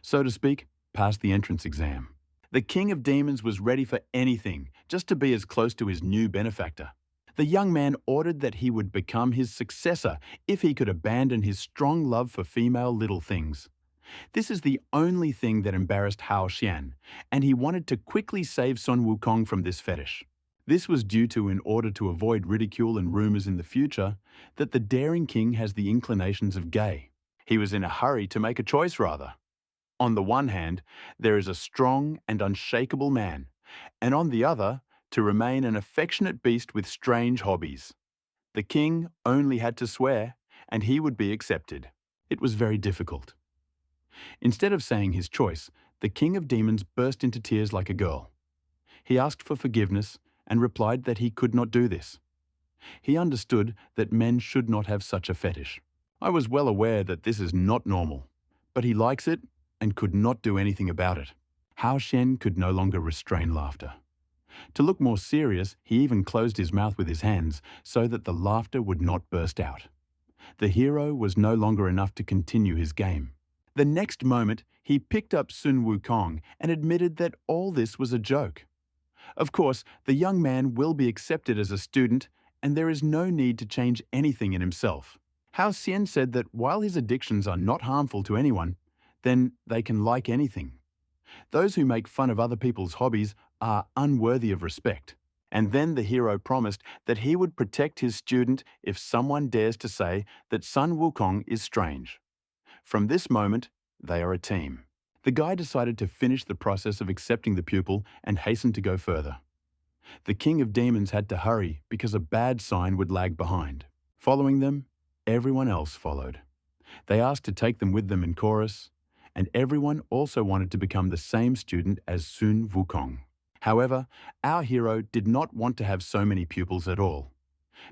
So to speak, pass the entrance exam. The King of Demons was ready for anything, just to be as close to his new benefactor. The young man ordered that he would become his successor if he could abandon his strong love for female little things. This is the only thing that embarrassed Hao Xian, and he wanted to quickly save Sun Wukong from this fetish. This was due to, in order to avoid ridicule and rumors in the future, that the daring king has the inclinations of gay. He was in a hurry to make a choice, rather. On the one hand, there is a strong and unshakable man, and on the other, to remain an affectionate beast with strange hobbies. The king only had to swear, and he would be accepted. It was very difficult. Instead of saying his choice, the King of Demons burst into tears like a girl. He asked for forgiveness and replied that he could not do this. He understood that men should not have such a fetish. I was well aware that this is not normal, but he likes it and could not do anything about it. Hao Xian could no longer restrain laughter. To look more serious, he even closed his mouth with his hands so that the laughter would not burst out. The hero was no longer enough to continue his game. The next moment, he picked up Sun Wukong and admitted that all this was a joke. Of course, the young man will be accepted as a student, and there is no need to change anything in himself. Hao Xian said that while his addictions are not harmful to anyone, then they can like anything. Those who make fun of other people's hobbies are unworthy of respect. And then the hero promised that he would protect his student if someone dares to say that Sun Wukong is strange. From this moment, they are a team. The guy decided to finish the process of accepting the pupil and hastened to go further. The King of Demons had to hurry because a bad sign would lag behind. Following them, everyone else followed. They asked to take them with them in chorus, and everyone also wanted to become the same student as Sun Wukong. However, our hero did not want to have so many pupils at all,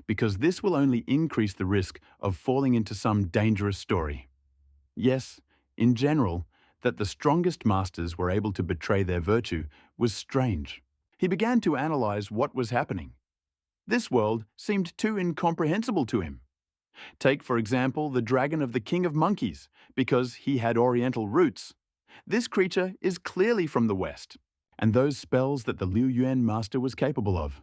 because this will only increase the risk of falling into some dangerous story. Yes, in general, that the strongest masters were able to betray their virtue was strange. He began to analyze what was happening. This world seemed too incomprehensible to him. Take, for example, the dragon of the king of monkeys, because he had oriental roots. This creature is clearly from the West, and those spells that the Liu Yuan master was capable of.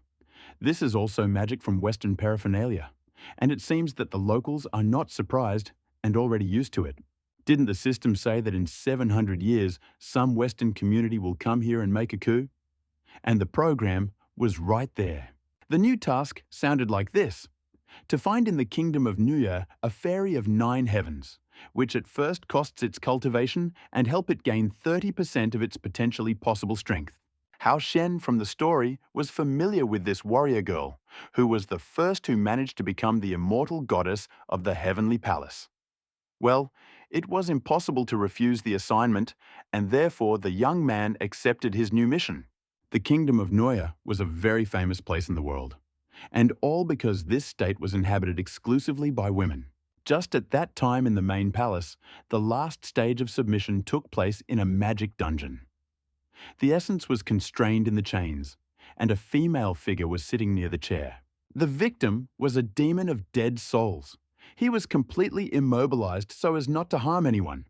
This is also magic from Western paraphernalia, and it seems that the locals are not surprised and already used to it. Didn't the system say that in 700 years, some Western community will come here and make a coup? And the program was right there. The new task sounded like this: to find in the kingdom of Nuya a fairy of 9 heavens, which at first costs its cultivation and help it gain 30% of its potentially possible strength. Hao Xian from the story was familiar with this warrior girl, who was the first who managed to become the immortal goddess of the heavenly palace. Well, it was impossible to refuse the assignment, and therefore the young man accepted his new mission. The kingdom of Nuya was a very famous place in the world, and all because this state was inhabited exclusively by women. Just at that time in the main palace, the last stage of submission took place in a magic dungeon. The essence was constrained in the chains, and a female figure was sitting near the chair. The victim was a demon of dead souls. He was completely immobilized so as not to harm anyone,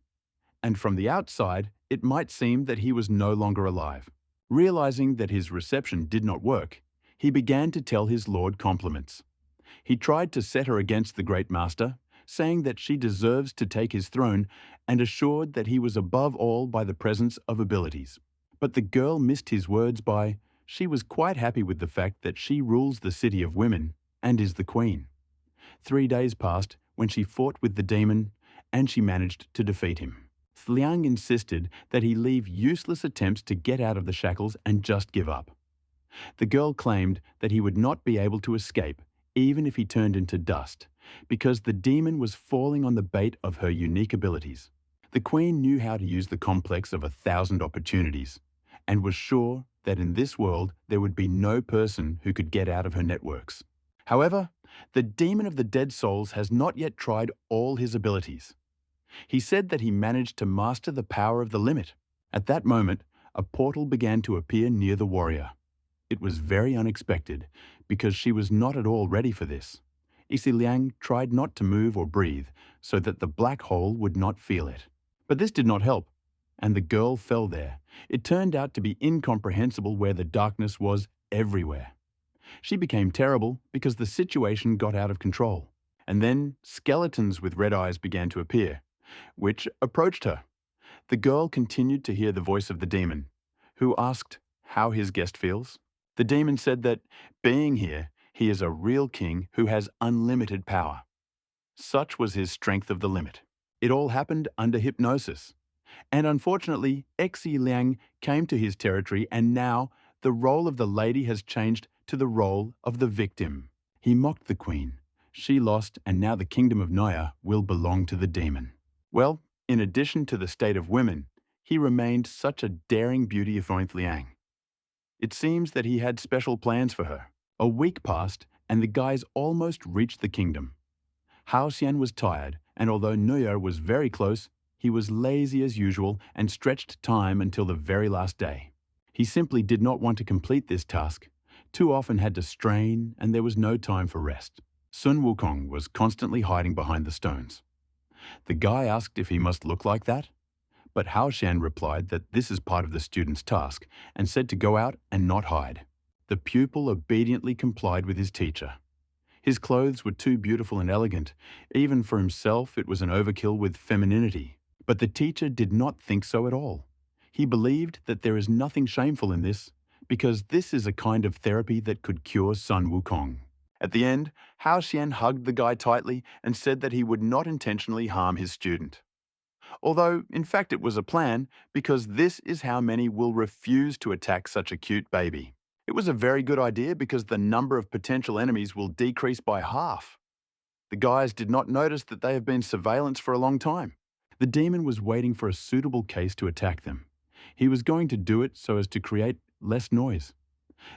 and from the outside, it might seem that he was no longer alive. Realizing that his reception did not work, he began to tell his lord compliments. He tried to set her against the great master, saying that she deserves to take his throne, and assured that he was above all by the presence of abilities. But the girl missed his words by, she was quite happy with the fact that she rules the city of women and is the queen. 3 days passed when she fought with the demon, and she managed to defeat him. Liang insisted that he leave useless attempts to get out of the shackles and just give up. The girl claimed that he would not be able to escape, even if he turned into dust, because the demon was falling on the bait of her unique abilities. The queen knew how to use the complex of 1,000 opportunities, and was sure that in this world there would be no person who could get out of her networks. However, the demon of the dead souls has not yet tried all his abilities. He said that he managed to master the power of the limit. At that moment, a portal began to appear near the warrior. It was very unexpected because she was not at all ready for this. Isi Liang tried not to move or breathe so that the black hole would not feel it. But this did not help, and the girl fell there. It turned out to be incomprehensible where the darkness was everywhere. She became terrible because the situation got out of control. And then skeletons with red eyes began to appear, which approached her. The girl continued to hear the voice of the demon, who asked how his guest feels. The demon said that, being here, he is a real king who has unlimited power. Such was his strength of the limit. It all happened under hypnosis. And unfortunately, Xi Liang came to his territory, and now the role of the lady has changed to the role of the victim. He mocked the queen. She lost, and now the kingdom of Naya will belong to the demon. Well, in addition to the state of women, he remained such a daring beauty of Liang. It seems that he had special plans for her. A week passed, and the guys almost reached the kingdom. Hao Xian was tired, and although Nuya was very close, he was lazy as usual and stretched time until the very last day. He simply did not want to complete this task. Too often had to strain, and there was no time for rest. Sun Wukong was constantly hiding behind the stones. The guy asked if he must look like that, but Hao Xian replied that this is part of the student's task and said to go out and not hide. The pupil obediently complied with his teacher. His clothes were too beautiful and elegant. Even for himself, it was an overkill with femininity. But the teacher did not think so at all. He believed that there is nothing shameful in this, because this is a kind of therapy that could cure Sun Wukong. At the end, Hao Xian hugged the guy tightly and said that he would not intentionally harm his student. Although, in fact, it was a plan, because this is how many will refuse to attack such a cute baby. It was a very good idea because the number of potential enemies will decrease by half. The guys did not notice that they have been surveillance for a long time. The demon was waiting for a suitable case to attack them. He was going to do it so as to create less noise.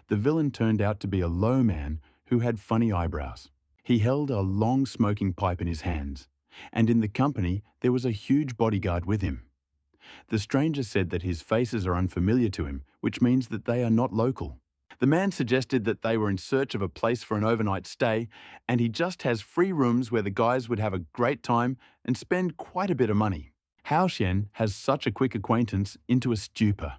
The villain turned out to be a low man who had funny eyebrows. He held a long smoking pipe in his hands, and in the company there was a huge bodyguard with him. The stranger said that his faces are unfamiliar to him, which means that they are not local. The man suggested that they were in search of a place for an overnight stay, and he just has free rooms where the guys would have a great time and spend quite a bit of money. Hao Xian has such a quick acquaintance into a stupor.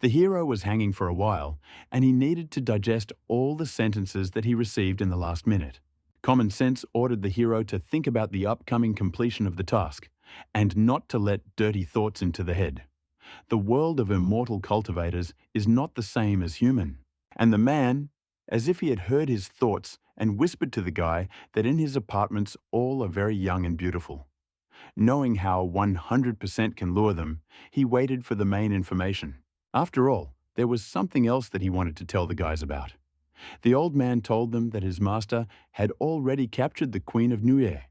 The hero was hanging for a while, and he needed to digest all the sentences that he received in the last minute. Common sense ordered the hero to think about the upcoming completion of the task, and not to let dirty thoughts into the head. The world of immortal cultivators is not the same as human. And the man, as if he had heard his thoughts, and whispered to the guy that in his apartments all are very young and beautiful. Knowing how 100% can lure them, he waited for the main information. After all, there was something else that he wanted to tell the guys about. The old man told them that his master had already captured the Queen of Nuye,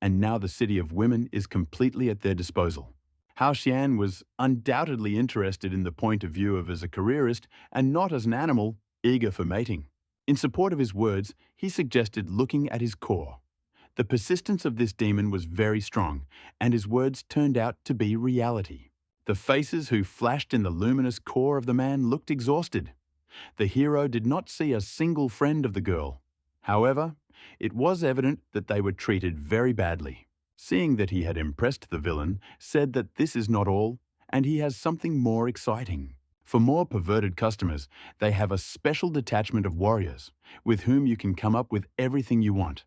and now the city of women is completely at their disposal. Hao Xian was undoubtedly interested in the point of view of as a careerist and not as an animal eager for mating. In support of his words, he suggested looking at his core. The persistence of this demon was very strong, and his words turned out to be reality. The faces who flashed in the luminous core of the man looked exhausted. The hero did not see a single friend of the girl. However, it was evident that they were treated very badly. Seeing that he had impressed the villain, said that this is not all, and he has something more exciting. For more perverted customers, they have a special detachment of warriors, with whom you can come up with everything you want.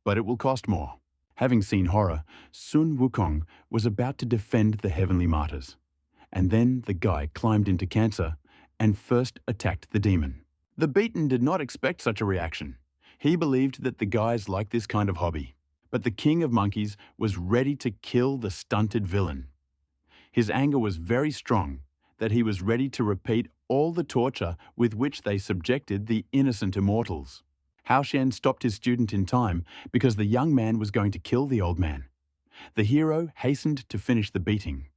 But it will cost more. Having seen horror, Sun Wukong was about to defend the heavenly martyrs. And then the guy climbed into cancer and first attacked the demon. The beaten did not expect such a reaction. He believed that the guys liked this kind of hobby. But the king of monkeys was ready to kill the stunted villain. His anger was very strong, that he was ready to repeat all the torture with which they subjected the innocent immortals. Hao Xian stopped his student in time because the young man was going to kill the old man. The hero hastened to finish the beating.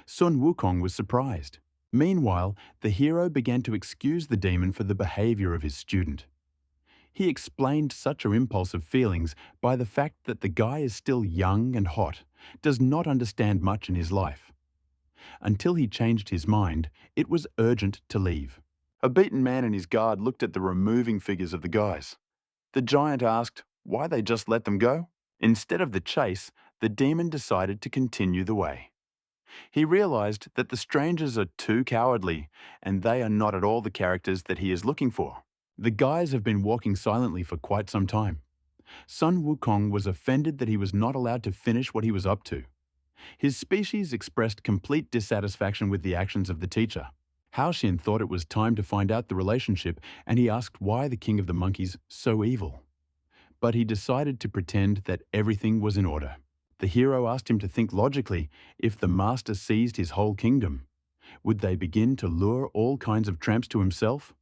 Sun Wukong was surprised. Meanwhile, the hero began to excuse the demon for the behavior of his student. He explained such impulsive feelings by the fact that the guy is still young and hot, does not understand much in his life. Until he changed his mind, it was urgent to leave. A beaten man and his guard looked at the removing figures of the guys. The giant asked why they just let them go. Instead of the chase, the demon decided to continue the way. He realized that the strangers are too cowardly, and they are not at all the characters that he is looking for. The guys have been walking silently for quite some time. Sun Wukong was offended that he was not allowed to finish what he was up to. His species expressed complete dissatisfaction with the actions of the teacher. Hao Xian thought it was time to find out the relationship, and he asked why the king of the monkeys so evil. But he decided to pretend that everything was in order. The hero asked him to think logically. If the master seized his whole kingdom, would they begin to lure all kinds of tramps to himself?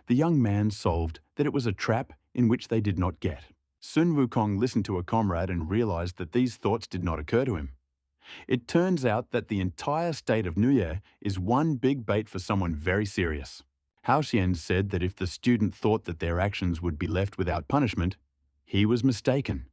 The young man solved that it was a trap in which they did not get. Sun Wukong listened to a comrade and realized that these thoughts did not occur to him. It turns out that the entire state of Nuye is one big bait for someone very serious. Hao Xian said that if the student thought that their actions would be left without punishment, he was mistaken.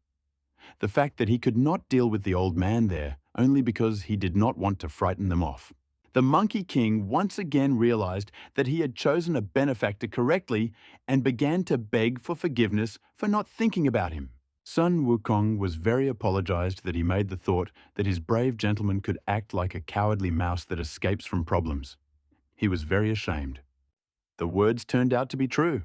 The fact that he could not deal with the old man there only because he did not want to frighten them off. The Monkey King once again realized that he had chosen a benefactor correctly and began to beg for forgiveness for not thinking about him. Sun Wukong was very apologized that he made the thought that his brave gentleman could act like a cowardly mouse that escapes from problems. He was very ashamed. The words turned out to be true.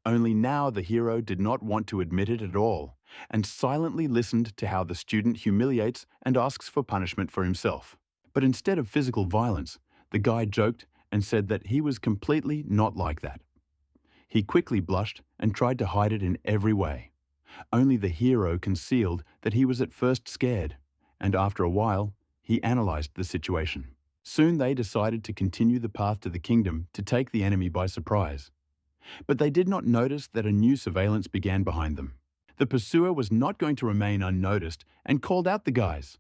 Only now the hero did not want to admit it at all, and silently listened to how the student humiliates and asks for punishment for himself. But instead of physical violence, the guy joked and said that he was completely not like that. He quickly blushed and tried to hide it in every way. Only the hero concealed that he was at first scared, and after a while, he analyzed the situation. Soon they decided to continue the path to the kingdom to take the enemy by surprise. But they did not notice that a new surveillance began behind them. The pursuer was not going to remain unnoticed and called out the guys.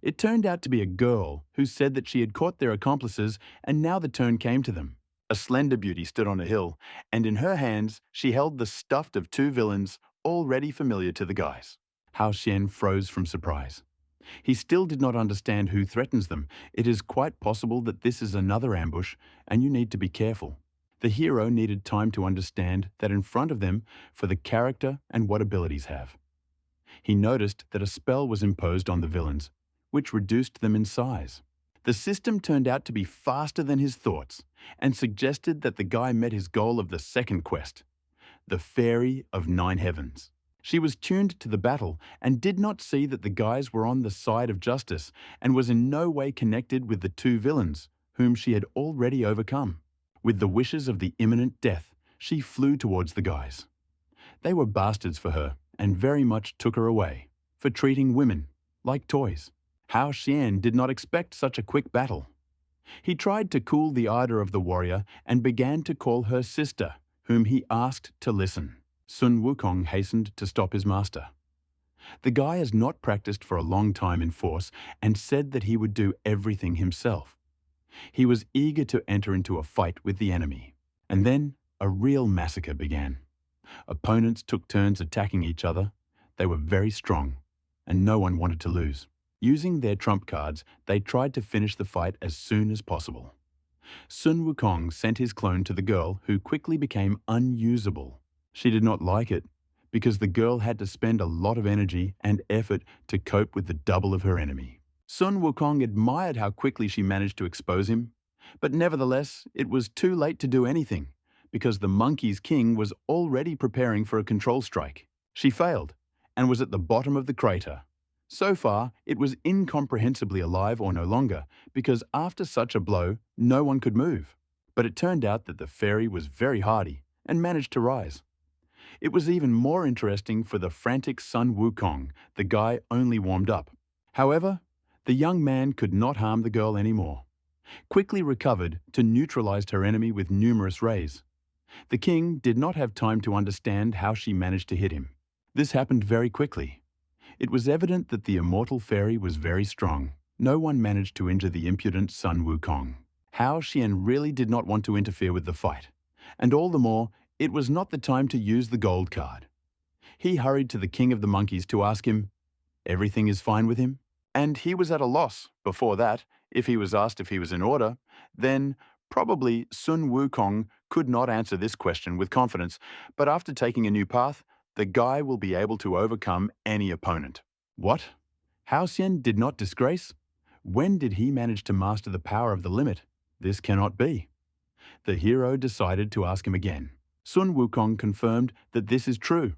It turned out to be a girl who said that she had caught their accomplices, and now the turn came to them. A slender beauty stood on a hill, and in her hands she held the stuffed of two villains already familiar to the guys. Hao Xian froze from surprise. He still did not understand who threatens them. It is quite possible that this is another ambush, and you need to be careful. The hero needed time to understand that in front of them for the character and what abilities have. He noticed that a spell was imposed on the villains, which reduced them in size. The system turned out to be faster than his thoughts, and suggested that the guy met his goal of the second quest, the Fairy of Nine Heavens. She was tuned to the battle and did not see that the guys were on the side of justice and was in no way connected with the two villains, whom she had already overcome. With the wishes of the imminent death, she flew towards the guys. They were bastards for her and very much took her away, for treating women like toys. Hao Xian did not expect such a quick battle. He tried to cool the ardor of the warrior and began to call her sister, whom he asked to listen. Sun Wukong hastened to stop his master. The guy has not practiced for a long time in force and said that he would do everything himself. He was eager to enter into a fight with the enemy. And then a real massacre began. Opponents took turns attacking each other. They were very strong, and no one wanted to lose. Using their trump cards, they tried to finish the fight as soon as possible. Sun Wukong sent his clone to the girl, who quickly became unusable. She did not like it, because the girl had to spend a lot of energy and effort to cope with the double of her enemy. Sun Wukong admired how quickly she managed to expose him, but nevertheless, it was too late to do anything, because the monkey's king was already preparing for a control strike. She failed, and was at the bottom of the crater. So far, it was incomprehensibly alive or no longer, because after such a blow, no one could move. But it turned out that the fairy was very hardy and managed to rise. It was even more interesting for the frantic Sun Wukong. The guy only warmed up. However, the young man could not harm the girl anymore. Quickly recovered to neutralize her enemy with numerous rays. The king did not have time to understand how she managed to hit him. This happened very quickly. It was evident that the immortal fairy was very strong. No one managed to injure the impudent Sun Wukong. Hao Xian really did not want to interfere with the fight, and all the more, it was not the time to use the gold card. He hurried to the king of the monkeys to ask him, everything is fine with him? And he was at a loss, before that, if he was asked if he was in order, then probably Sun Wukong could not answer this question with confidence, but after taking a new path, the guy will be able to overcome any opponent. What? Hao Xian did not disgrace? When did he manage to master the power of the limit? This cannot be. The hero decided to ask him again. Sun Wukong confirmed that this is true.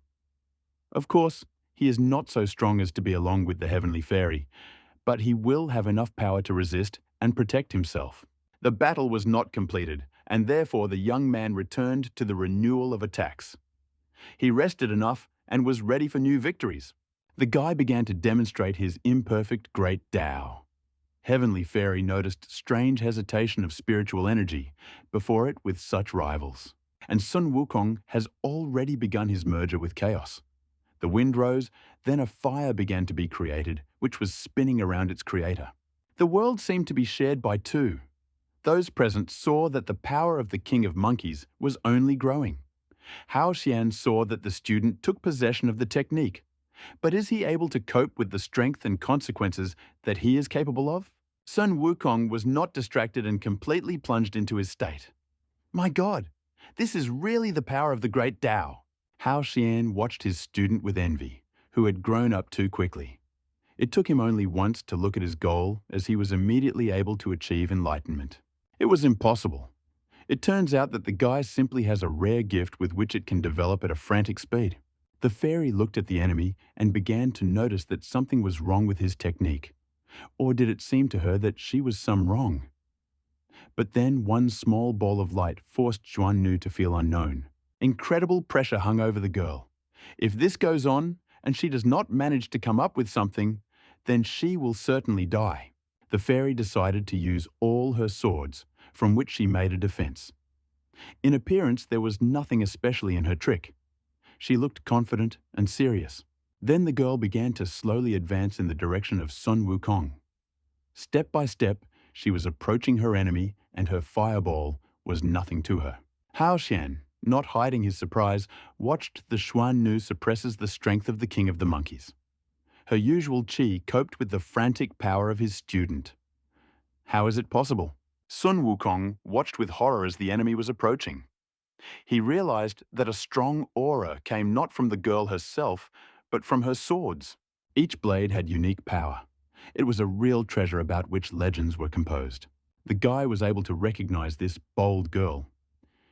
Of course, he is not so strong as to be along with the heavenly fairy, but he will have enough power to resist and protect himself. The battle was not completed, and therefore the young man returned to the renewal of attacks. He rested enough and was ready for new victories. The guy began to demonstrate his imperfect great Tao. Heavenly Fairy noticed strange hesitation of spiritual energy before it with such rivals. And Sun Wukong has already begun his merger with chaos. The wind rose, then a fire began to be created, which was spinning around its creator. The world seemed to be shared by two. Those present saw that the power of the King of Monkeys was only growing. Hao Xian saw that the student took possession of the technique. But is he able to cope with the strength and consequences that he is capable of? Sun Wukong was not distracted and completely plunged into his state. My God, this is really the power of the great Tao. Hao Xian watched his student with envy, who had grown up too quickly. It took him only once to look at his goal as he was immediately able to achieve enlightenment. It was impossible. It turns out that the guy simply has a rare gift with which it can develop at a frantic speed. The fairy looked at the enemy and began to notice that something was wrong with his technique. Or did it seem to her that she was some wrong? But then one small ball of light forced Xuan to feel unknown. Incredible pressure hung over the girl. If this goes on and she does not manage to come up with something, then she will certainly die. The fairy decided to use all her swords, from which she made a defense. In appearance, there was nothing especially in her trick. She looked confident and serious. Then the girl began to slowly advance in the direction of Sun Wukong. Step by step, she was approaching her enemy, and her fireball was nothing to her. Hao Xian, not hiding his surprise, watched the Xuan suppresses the strength of the King of the Monkeys. Her usual qi coped with the frantic power of his student. How is it possible? Sun Wukong watched with horror as the enemy was approaching. He realized that a strong aura came not from the girl herself, but from her swords. Each blade had unique power. It was a real treasure about which legends were composed. The guy was able to recognize this bold girl.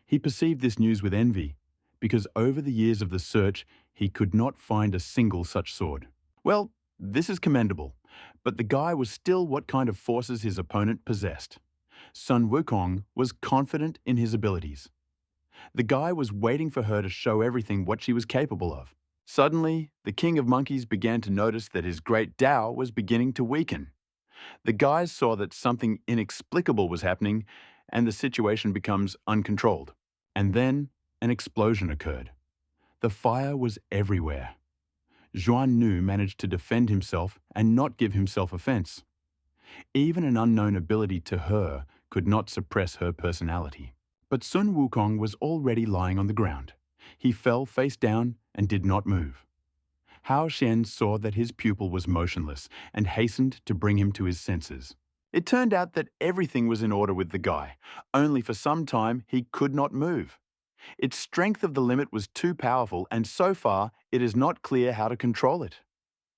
He perceived this news with envy, because over the years of the search, he could not find a single such sword. Well, this is commendable, but the guy was still what kind of forces his opponent possessed. Sun Wukong was confident in his abilities. The guy was waiting for her to show everything what she was capable of. Suddenly, the King of Monkeys began to notice that his great Tao was beginning to weaken. The guys saw that something inexplicable was happening, and the situation becomes uncontrolled. And then, an explosion occurred. The fire was everywhere. Xuan managed to defend himself and not give himself offense. Even an unknown ability to her could not suppress her personality. But Sun Wukong was already lying on the ground. He fell face down and did not move. Hao Xian saw that his pupil was motionless and hastened to bring him to his senses. It turned out that everything was in order with the guy, only for some time he could not move. Its strength of the limit was too powerful, and so far it is not clear how to control it.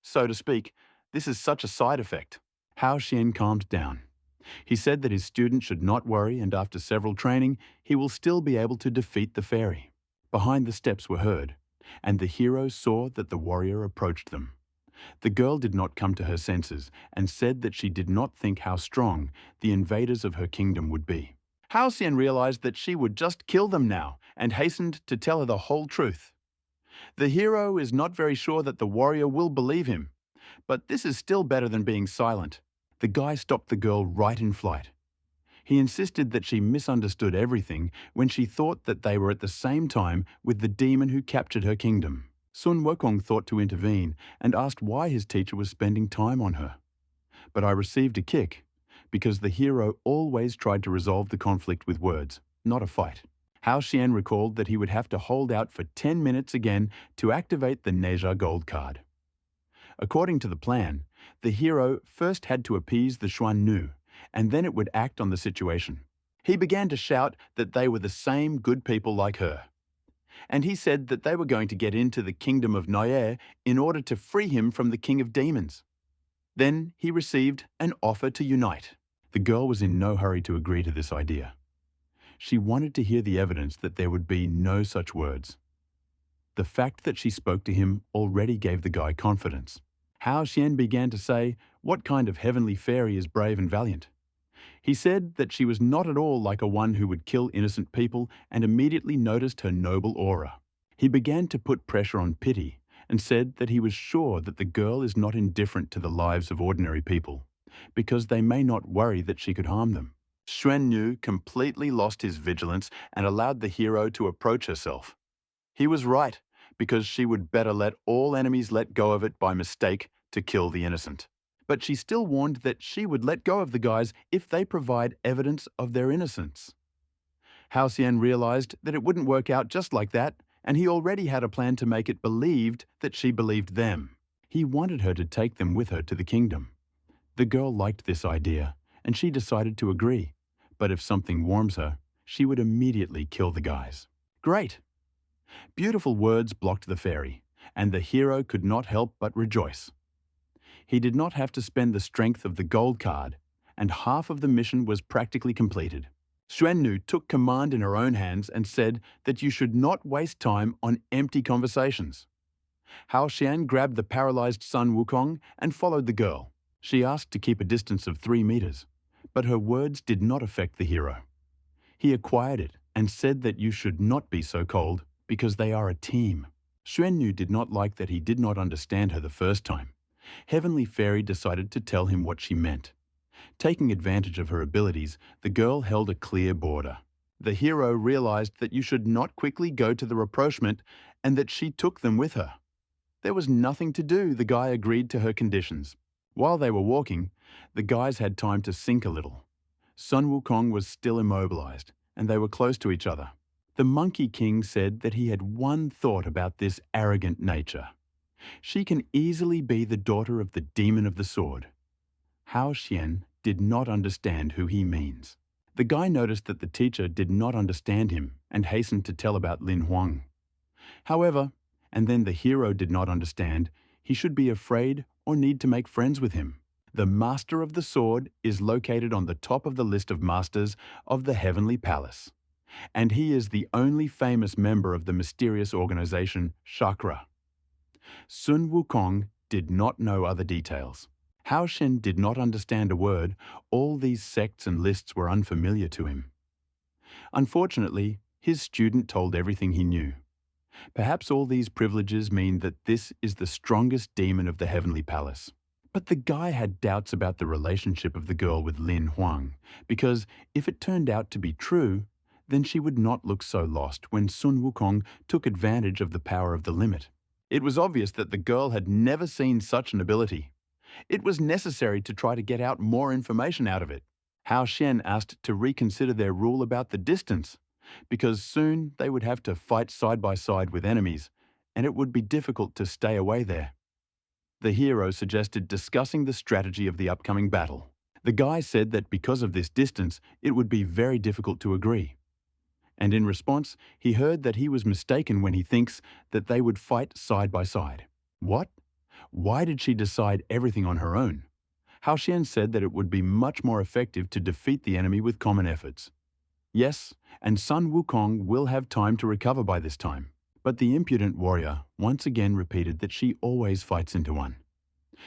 So to speak, this is such a side effect. Hao Xian calmed down. He said that his student should not worry, and after several training, he will still be able to defeat the fairy. Behind the steps were heard, and the hero saw that the warrior approached them. The girl did not come to her senses and said that she did not think how strong the invaders of her kingdom would be. Hao Xian realized that she would just kill them now and hastened to tell her the whole truth. The hero is not very sure that the warrior will believe him, but this is still better than being silent. The guy stopped the girl right in flight. He insisted that she misunderstood everything when she thought that they were at the same time with the demon who captured her kingdom. Sun Wukong thought to intervene and asked why his teacher was spending time on her. But I received a kick, because the hero always tried to resolve the conflict with words, not a fight. Hao Xian recalled that he would have to hold out for 10 minutes again to activate the Neja gold card. According to the plan, the hero first had to appease the Xuan Nu, and then it would act on the situation. He began to shout that they were the same good people like her. And he said that they were going to get into the kingdom of Noye in order to free him from the king of demons. Then he received an offer to unite. The girl was in no hurry to agree to this idea. She wanted to hear the evidence that there would be no such words. The fact that she spoke to him already gave the guy confidence. Hao Xian began to say what kind of heavenly fairy is brave and valiant. He said that she was not at all like a one who would kill innocent people and immediately noticed her noble aura. He began to put pressure on Pity and said that he was sure that the girl is not indifferent to the lives of ordinary people, because they may not worry that she could harm them. Xuan Nu completely lost his vigilance and allowed the hero to approach herself. He was right, because she would better let all enemies let go of it by mistake to kill the innocent. But she still warned that she would let go of the guys if they provide evidence of their innocence. Hao Xian realized that it wouldn't work out just like that, and he already had a plan to make it believed that she believed them. He wanted her to take them with her to the kingdom. The girl liked this idea, and she decided to agree. But if something warms her, she would immediately kill the guys. Great! Beautiful words blocked the fairy, and the hero could not help but rejoice. He did not have to spend the strength of the gold card, and half of the mission was practically completed. Xuan Nu took command in her own hands and said that you should not waste time on empty conversations. Hao Xian grabbed the paralyzed Sun Wukong and followed the girl. She asked to keep a distance of 3 meters, but her words did not affect the hero. He acquired it and said that you should not be so cold because they are a team. Xuan Nu did not like that he did not understand her the first time. Heavenly Fairy decided to tell him what she meant. Taking advantage of her abilities, the girl held a clear border. The hero realized that you should not quickly go to the rapprochement and that she took them with her. There was nothing to do, the guy agreed to her conditions. While they were walking, the guys had time to think a little. Sun Wukong was still immobilized, and they were close to each other. The Monkey King said that he had one thought about this arrogant nature. She can easily be the daughter of the demon of the sword. Hao Xian did not understand who he means. The guy noticed that the teacher did not understand him and hastened to tell about Lin Huang. However, and then the hero did not understand, he should be afraid or need to make friends with him. The Master of the Sword is located on the top of the list of masters of the Heavenly Palace, and he is the only famous member of the mysterious organization Chakra. Sun Wukong did not know other details. Hao Xian did not understand a word. All these sects and lists were unfamiliar to him. Unfortunately, his student told everything he knew. Perhaps all these privileges mean that this is the strongest demon of the Heavenly Palace. But the guy had doubts about the relationship of the girl with Lin Huang, because if it turned out to be true, then she would not look so lost when Sun Wukong took advantage of the power of the limit. It was obvious that the girl had never seen such an ability. It was necessary to try to get out more information out of it. Hao Xian asked to reconsider their rule about the distance, because soon they would have to fight side by side with enemies, and it would be difficult to stay away there. The hero suggested discussing the strategy of the upcoming battle. The guy said that because of this distance, it would be very difficult to agree. And in response, he heard that he was mistaken when he thinks that they would fight side by side. What? Why did she decide everything on her own? Hao Xian said that it would be much more effective to defeat the enemy with common efforts. Yes, and Sun Wukong will have time to recover by this time. But the impudent warrior once again repeated that she always fights into one.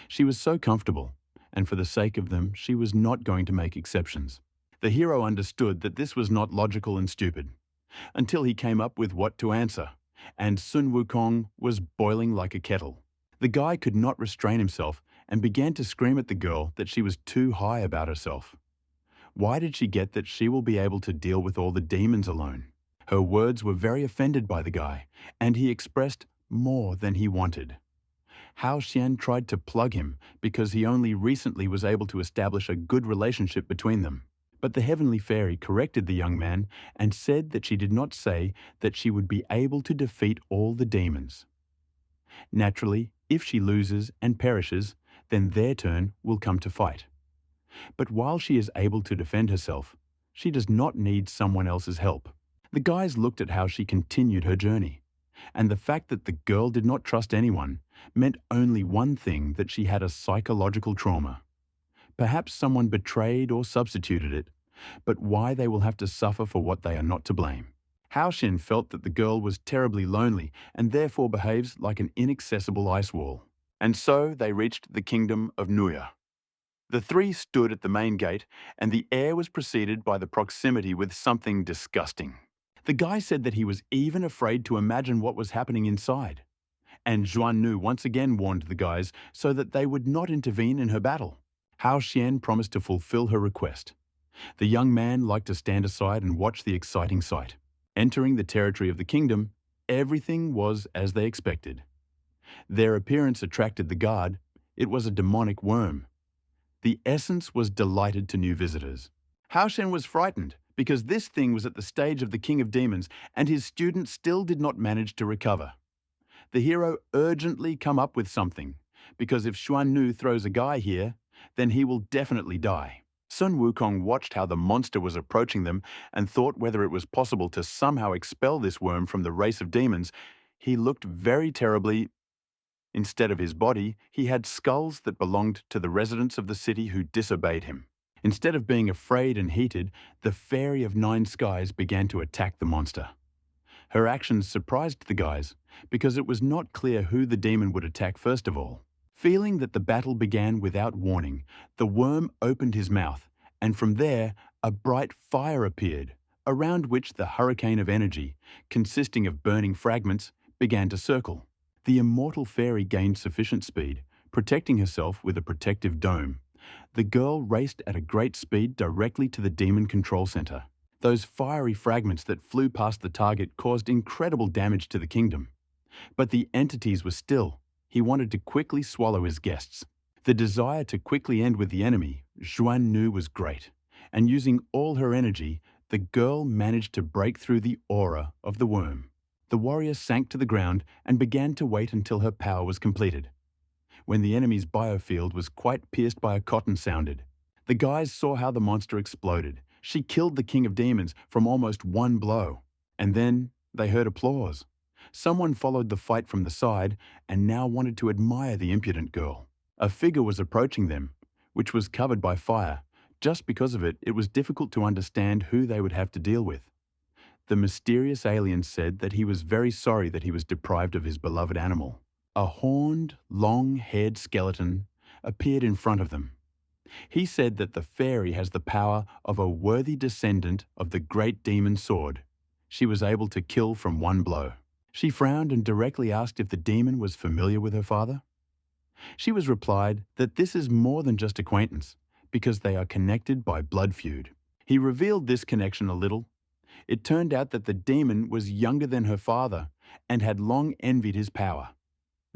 She was so comfortable, and for the sake of them, she was not going to make exceptions. The hero understood that this was not logical and stupid, until he came up with what to answer, and Sun Wukong was boiling like a kettle. The guy could not restrain himself and began to scream at the girl that she was too high about herself. Why did she get that she will be able to deal with all the demons alone? Her words were very offended by the guy, and he expressed more than he wanted. Hao Xian tried to plug him because he only recently was able to establish a good relationship between them. But the heavenly fairy corrected the young man and said that she did not say that she would be able to defeat all the demons. Naturally, if she loses and perishes, then their turn will come to fight. But while she is able to defend herself, she does not need someone else's help. The guys looked at how she continued her journey, and the fact that the girl did not trust anyone meant only one thing: that she had a psychological trauma. Perhaps someone betrayed or substituted it, but why they will have to suffer for what they are not to blame. Hao Xin felt that the girl was terribly lonely and therefore behaves like an inaccessible ice wall. And so they reached the kingdom of Nuya. The three stood at the main gate, and the air was preceded by the proximity with something disgusting. The guy said that he was even afraid to imagine what was happening inside. And Zhuan Nu once again warned the guys so that they would not intervene in her battle. Hao Xian promised to fulfill her request. The young man liked to stand aside and watch the exciting sight. Entering the territory of the kingdom, everything was as they expected. Their appearance attracted the guard. It was a demonic worm. The essence was delighted to new visitors. Hao Xian was frightened because this thing was at the stage of the king of demons and his student still did not manage to recover. The hero urgently come up with something, because if Xuan Nu throws a guy here, then he will definitely die. Sun Wukong watched how the monster was approaching them and thought whether it was possible to somehow expel this worm from the race of demons. He looked very terribly. Instead of his body, he had skulls that belonged to the residents of the city who disobeyed him. Instead of being afraid and heated, the Fairy of Nine Skies began to attack the monster. Her actions surprised the guys because it was not clear who the demon would attack first of all. Feeling that the battle began without warning, the worm opened his mouth, and from there a bright fire appeared, around which the hurricane of energy, consisting of burning fragments, began to circle. The immortal fairy gained sufficient speed, protecting herself with a protective dome. The girl raced at a great speed directly to the demon control center. Those fiery fragments that flew past the target caused incredible damage to the kingdom. But the entities were still. He wanted to quickly swallow his guests. The desire to quickly end with the enemy, Zhuan Nu, was great, and using all her energy, the girl managed to break through the aura of the worm. The warrior sank to the ground and began to wait until her power was completed. When the enemy's biofield was quite pierced by a cotton sounded, the guys saw how the monster exploded. She killed the king of demons from almost one blow. And then they heard applause. Someone followed the fight from the side and now wanted to admire the impudent girl. A figure was approaching them, which was covered by fire. Just because of it, it was difficult to understand who they would have to deal with. The mysterious alien said that he was very sorry that he was deprived of his beloved animal. A horned, long-haired skeleton appeared in front of them. He said that the fairy has the power of a worthy descendant of the great demon sword. She was able to kill from one blow. She frowned and directly asked if the demon was familiar with her father. She was replied that this is more than just acquaintance, because they are connected by blood feud. He revealed this connection a little. It turned out that the demon was younger than her father and had long envied his power.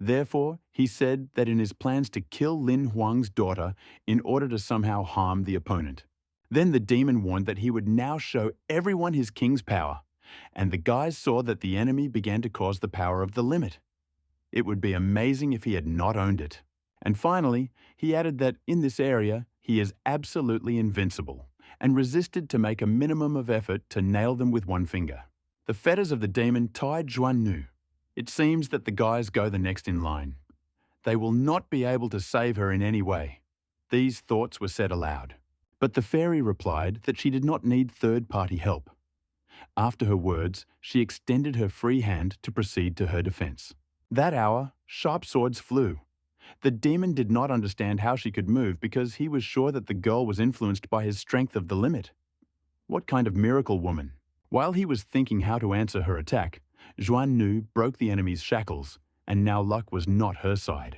Therefore, he said that in his plans to kill Lin Huang's daughter in order to somehow harm the opponent. Then the demon warned that he would now show everyone his king's power, and the guys saw that the enemy began to cause the power of the limit. It would be amazing if he had not owned it. And finally, he added that in this area, he is absolutely invincible, and resisted to make a minimum of effort to nail them with one finger. The fetters of the demon tied Zhuan Nu. It seems that the guys go the next in line. They will not be able to save her in any way. These thoughts were said aloud. But the fairy replied that she did not need third-party help. After her words, she extended her free hand to proceed to her defense. That hour, sharp swords flew. The demon did not understand how she could move because he was sure that the girl was influenced by his strength of the limit. What kind of miracle woman? While he was thinking how to answer her attack, Zhuan Nu broke the enemy's shackles, and now luck was not her side.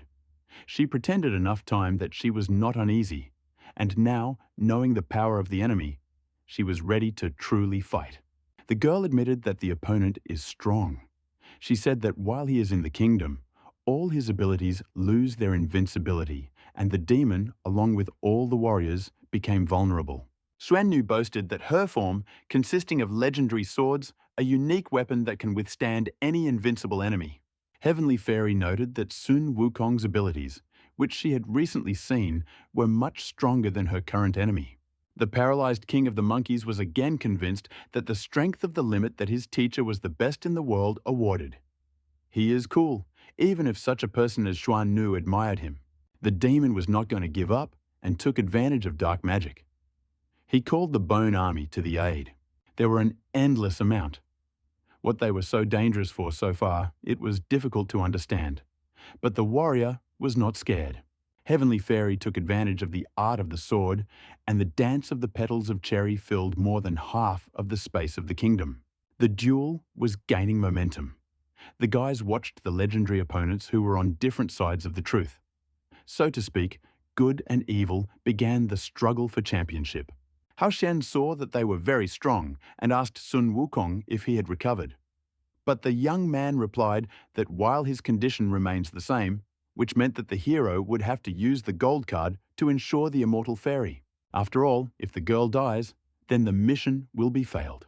She pretended enough time that she was not uneasy, and now, knowing the power of the enemy, she was ready to truly fight. The girl admitted that the opponent is strong. She said that while he is in the kingdom, all his abilities lose their invincibility, and the demon, along with all the warriors, became vulnerable. Xuannu boasted that her form, consisting of legendary swords, a unique weapon that can withstand any invincible enemy. Heavenly Fairy noted that Sun Wukong's abilities, which she had recently seen, were much stronger than her current enemy. The paralyzed king of the monkeys was again convinced that the strength of the limit that his teacher was the best in the world awarded. He is cool, even if such a person as Xuan Nu admired him. The demon was not going to give up and took advantage of dark magic. He called the Bone Army to the aid. There were an endless amount. What they were so dangerous for so far, it was difficult to understand. But the warrior was not scared. Heavenly Fairy took advantage of the art of the sword, and the dance of the petals of cherry filled more than half of the space of the kingdom. The duel was gaining momentum. The guys watched the legendary opponents who were on different sides of the truth. So to speak, good and evil began the struggle for championship. Hao Xian saw that they were very strong and asked Sun Wukong if he had recovered. But the young man replied that while his condition remains the same, which meant that the hero would have to use the gold card to ensure the immortal fairy. After all, if the girl dies, then the mission will be failed.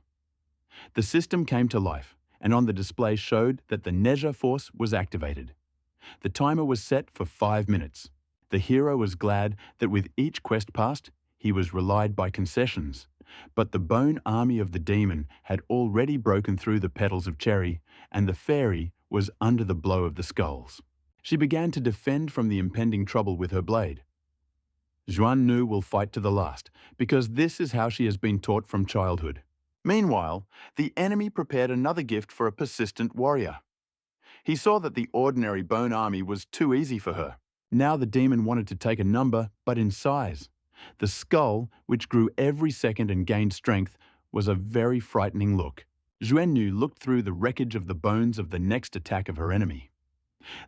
The system came to life, and on the display showed that the Neja force was activated. The timer was set for 5 minutes. The hero was glad that with each quest passed, he was relied by concessions. But the bone army of the demon had already broken through the petals of cherry, and the fairy was under the blow of the skulls. She began to defend from the impending trouble with her blade. Xuan Nu will fight to the last, because this is how she has been taught from childhood. Meanwhile, the enemy prepared another gift for a persistent warrior. He saw that the ordinary bone army was too easy for her. Now the demon wanted to take a number, but in size. The skull, which grew every second and gained strength, was a very frightening look. Xuannu looked through the wreckage of the bones of the next attack of her enemy.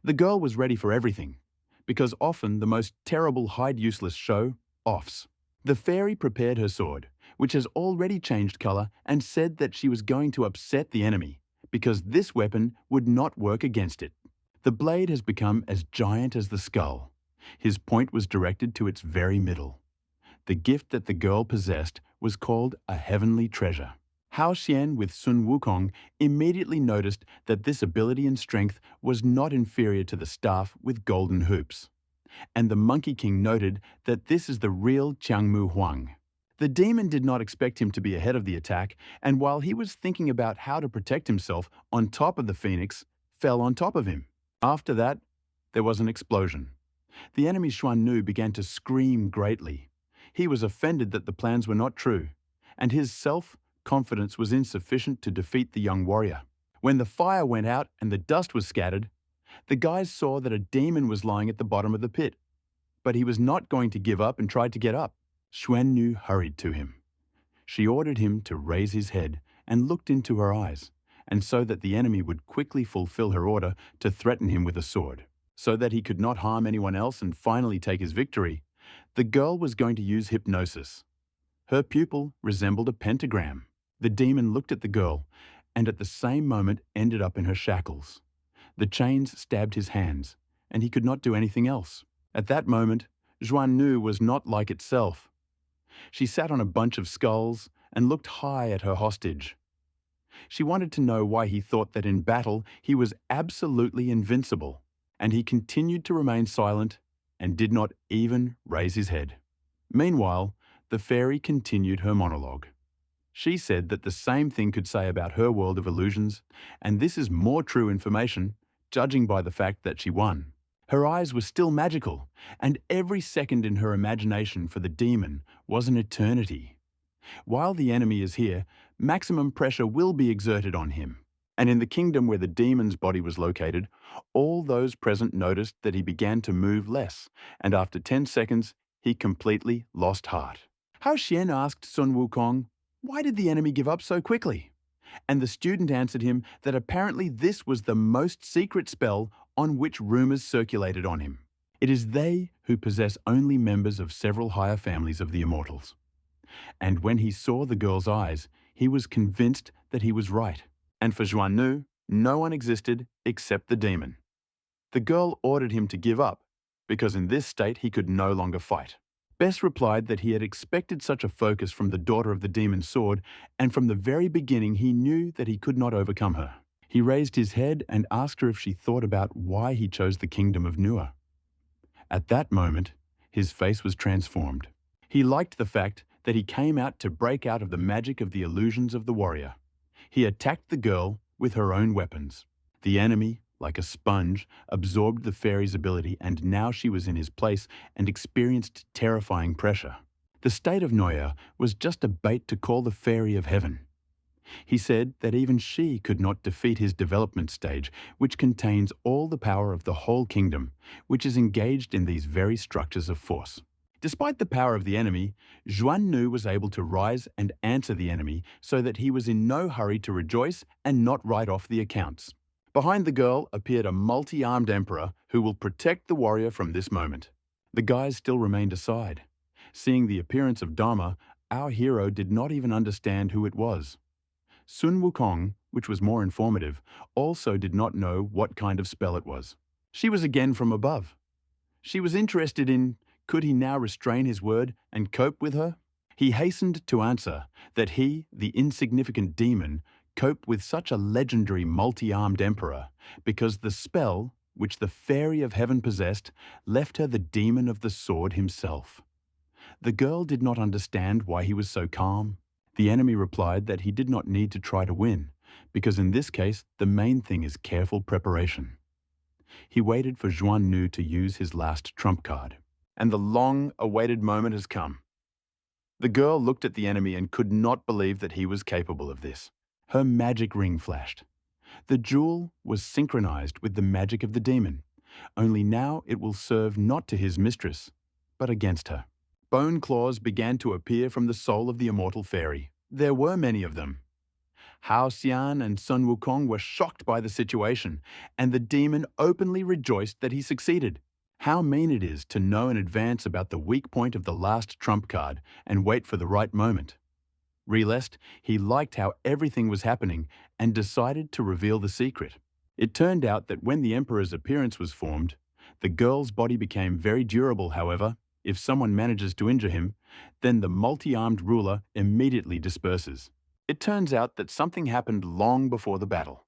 The girl was ready for everything, because often the most terrible hide-useless show offs. The fairy prepared her sword, which has already changed color, and said that she was going to upset the enemy, because this weapon would not work against it. The blade has become as giant as the skull. His point was directed to its very middle. The gift that the girl possessed was called a heavenly treasure. Hao Xian with Sun Wukong immediately noticed that this ability and strength was not inferior to the staff with golden hoops. And the Monkey King noted that this is the real Qiangmu Huang. The demon did not expect him to be ahead of the attack, and while he was thinking about how to protect himself on top of the phoenix, fell on top of him. After that, there was an explosion. The enemy Xuan Nu began to scream greatly. He was offended that the plans were not true, and his self-confidence was insufficient to defeat the young warrior. When the fire went out and the dust was scattered, the guys saw that a demon was lying at the bottom of the pit. But he was not going to give up and tried to get up. Xuan Nu hurried to him. She ordered him to raise his head and looked into her eyes, and so that the enemy would quickly fulfill her order to threaten him with a sword. So that he could not harm anyone else and finally take his victory, the girl was going to use hypnosis. Her pupil resembled a pentagram. The demon looked at the girl and at the same moment ended up in her shackles. The chains stabbed his hands, and he could not do anything else. At that moment, Xuan Nu was not like itself. She sat on a bunch of skulls and looked high at her hostage. She wanted to know why he thought that in battle he was absolutely invincible, and he continued to remain silent and did not even raise his head. Meanwhile, the fairy continued her monologue. She said that the same thing could say about her world of illusions, and this is more true information, judging by the fact that she won. Her eyes were still magical, and every second in her imagination for the demon was an eternity. While the enemy is here, maximum pressure will be exerted on him. And in the kingdom where the demon's body was located, all those present noticed that he began to move less, and after 10 seconds, he completely lost heart. Hao Xian asked Sun Wukong, why did the enemy give up so quickly? And the student answered him that apparently this was the most secret spell on which rumors circulated on him. It is they who possess only members of several higher families of the immortals. And when he saw the girl's eyes, he was convinced that he was right. And for Xuan Nu, no one existed except the demon. The girl ordered him to give up, because in this state he could no longer fight. Bess replied that he had expected such a focus from the daughter of the demon sword, and from the very beginning he knew that he could not overcome her. He raised his head and asked her if she thought about why he chose the kingdom of Nua. At that moment, his face was transformed. He liked the fact that he came out to break out of the magic of the illusions of the warrior. He attacked the girl with her own weapons. The enemy, like a sponge, absorbed the fairy's ability, and now she was in his place and experienced terrifying pressure. The state of Noya was just a bait to call the fairy of heaven. He said that even she could not defeat his development stage, which contains all the power of the whole kingdom, which is engaged in these very structures of force. Despite the power of the enemy, Xuan Nu was able to rise and answer the enemy so that he was in no hurry to rejoice and not write off the accounts. Behind the girl appeared a multi-armed emperor who will protect the warrior from this moment. The guys still remained aside. Seeing the appearance of Dharma, our hero did not even understand who it was. Sun Wukong, which was more informative, also did not know what kind of spell it was. She was again from above. She was interested in, could he now restrain his word and cope with her? He hastened to answer that he, the insignificant demon, coped with such a legendary multi-armed emperor because the spell, which the fairy of heaven possessed, left her the demon of the sword himself. The girl did not understand why he was so calm. The enemy replied that he did not need to try to win, because in this case, the main thing is careful preparation. He waited for Xuan Nu to use his last trump card. And the long-awaited moment has come. The girl looked at the enemy and could not believe that he was capable of this. Her magic ring flashed. The jewel was synchronized with the magic of the demon, only now it will serve not to his mistress, but against her. Bone claws began to appear from the soul of the immortal fairy. There were many of them. Hao Xian and Sun Wukong were shocked by the situation, and the demon openly rejoiced that he succeeded. How mean it is to know in advance about the weak point of the last trump card and wait for the right moment. Relest, he liked how everything was happening and decided to reveal the secret. It turned out that when the Emperor's appearance was formed, the girl's body became very durable. However, if someone manages to injure him, then the multi-armed ruler immediately disperses. It turns out that something happened long before the battle,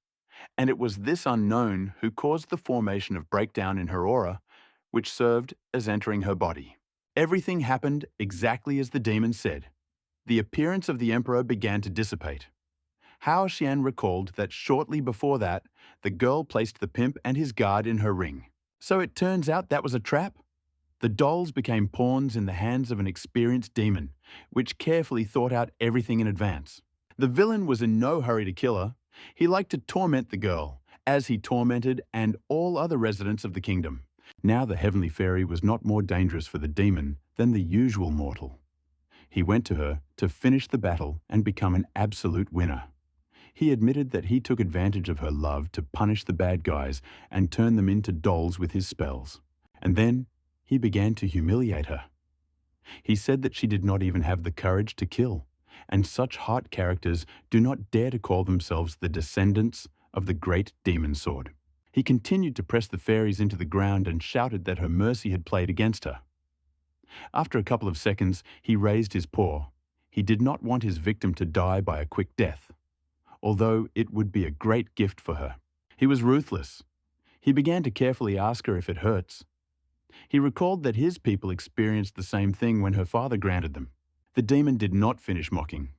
and it was this unknown who caused the formation of breakdown in her aura, which served as entering her body. Everything happened exactly as the demon said. The appearance of the emperor began to dissipate. Hao Xian recalled that shortly before that, the girl placed the pimp and his guard in her ring. So it turns out that was a trap? The dolls became pawns in the hands of an experienced demon, which carefully thought out everything in advance. The villain was in no hurry to kill her. He liked to torment the girl, as he tormented and all other residents of the kingdom. Now the heavenly fairy was not more dangerous for the demon than the usual mortal. He went to her to finish the battle and become an absolute winner. He admitted that he took advantage of her love to punish the bad guys and turn them into dolls with his spells. And then he began to humiliate her. He said that she did not even have the courage to kill, and such hot characters do not dare to call themselves the descendants of the great demon sword. He continued to press the fairies into the ground and shouted that her mercy had played against her. After a couple of seconds, he raised his paw. He did not want his victim to die by a quick death, although it would be a great gift for her. He was ruthless. He began to carefully ask her if it hurts. He recalled that his people experienced the same thing when her father granted them. The demon did not finish mocking.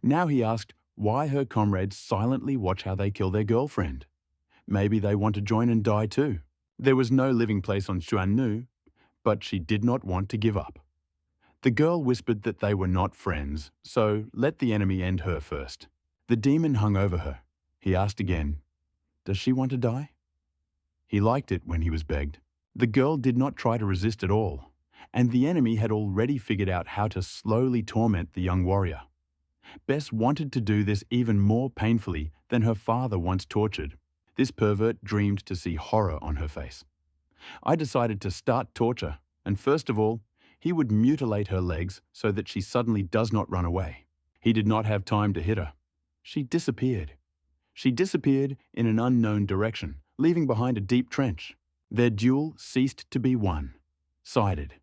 Now he asked why her comrades silently watch how they kill their girlfriend. Maybe they want to join and die too. There was no living place on Xuan Nu, but she did not want to give up. The girl whispered that they were not friends, so let the enemy end her first. The demon hung over her. He asked again, "Does she want to die?" He liked it when he was begged. The girl did not try to resist at all, and the enemy had already figured out how to slowly torment the young warrior. Bess wanted to do this even more painfully than her father once tortured. This pervert dreamed to see horror on her face. I decided to start torture, and first of all, he would mutilate her legs so that she suddenly does not run away. He did not have time to hit her. She disappeared. She disappeared in an unknown direction, leaving behind a deep trench. Their duel ceased to be one-sided.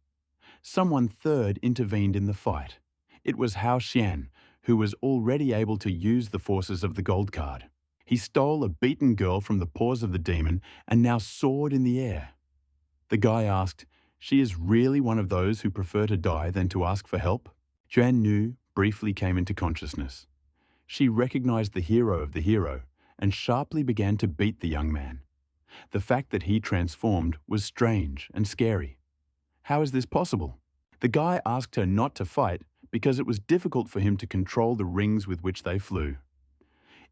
Someone third intervened in the fight. It was Hao Xian, who was already able to use the forces of the gold card. He stole a beaten girl from the paws of the demon and now soared in the air. The guy asked, "She is really one of those who prefer to die than to ask for help?" Xuan Nu briefly came into consciousness. She recognized the hero of the hero and sharply began to beat the young man. The fact that he transformed was strange and scary. How is this possible? The guy asked her not to fight because it was difficult for him to control the rings with which they flew.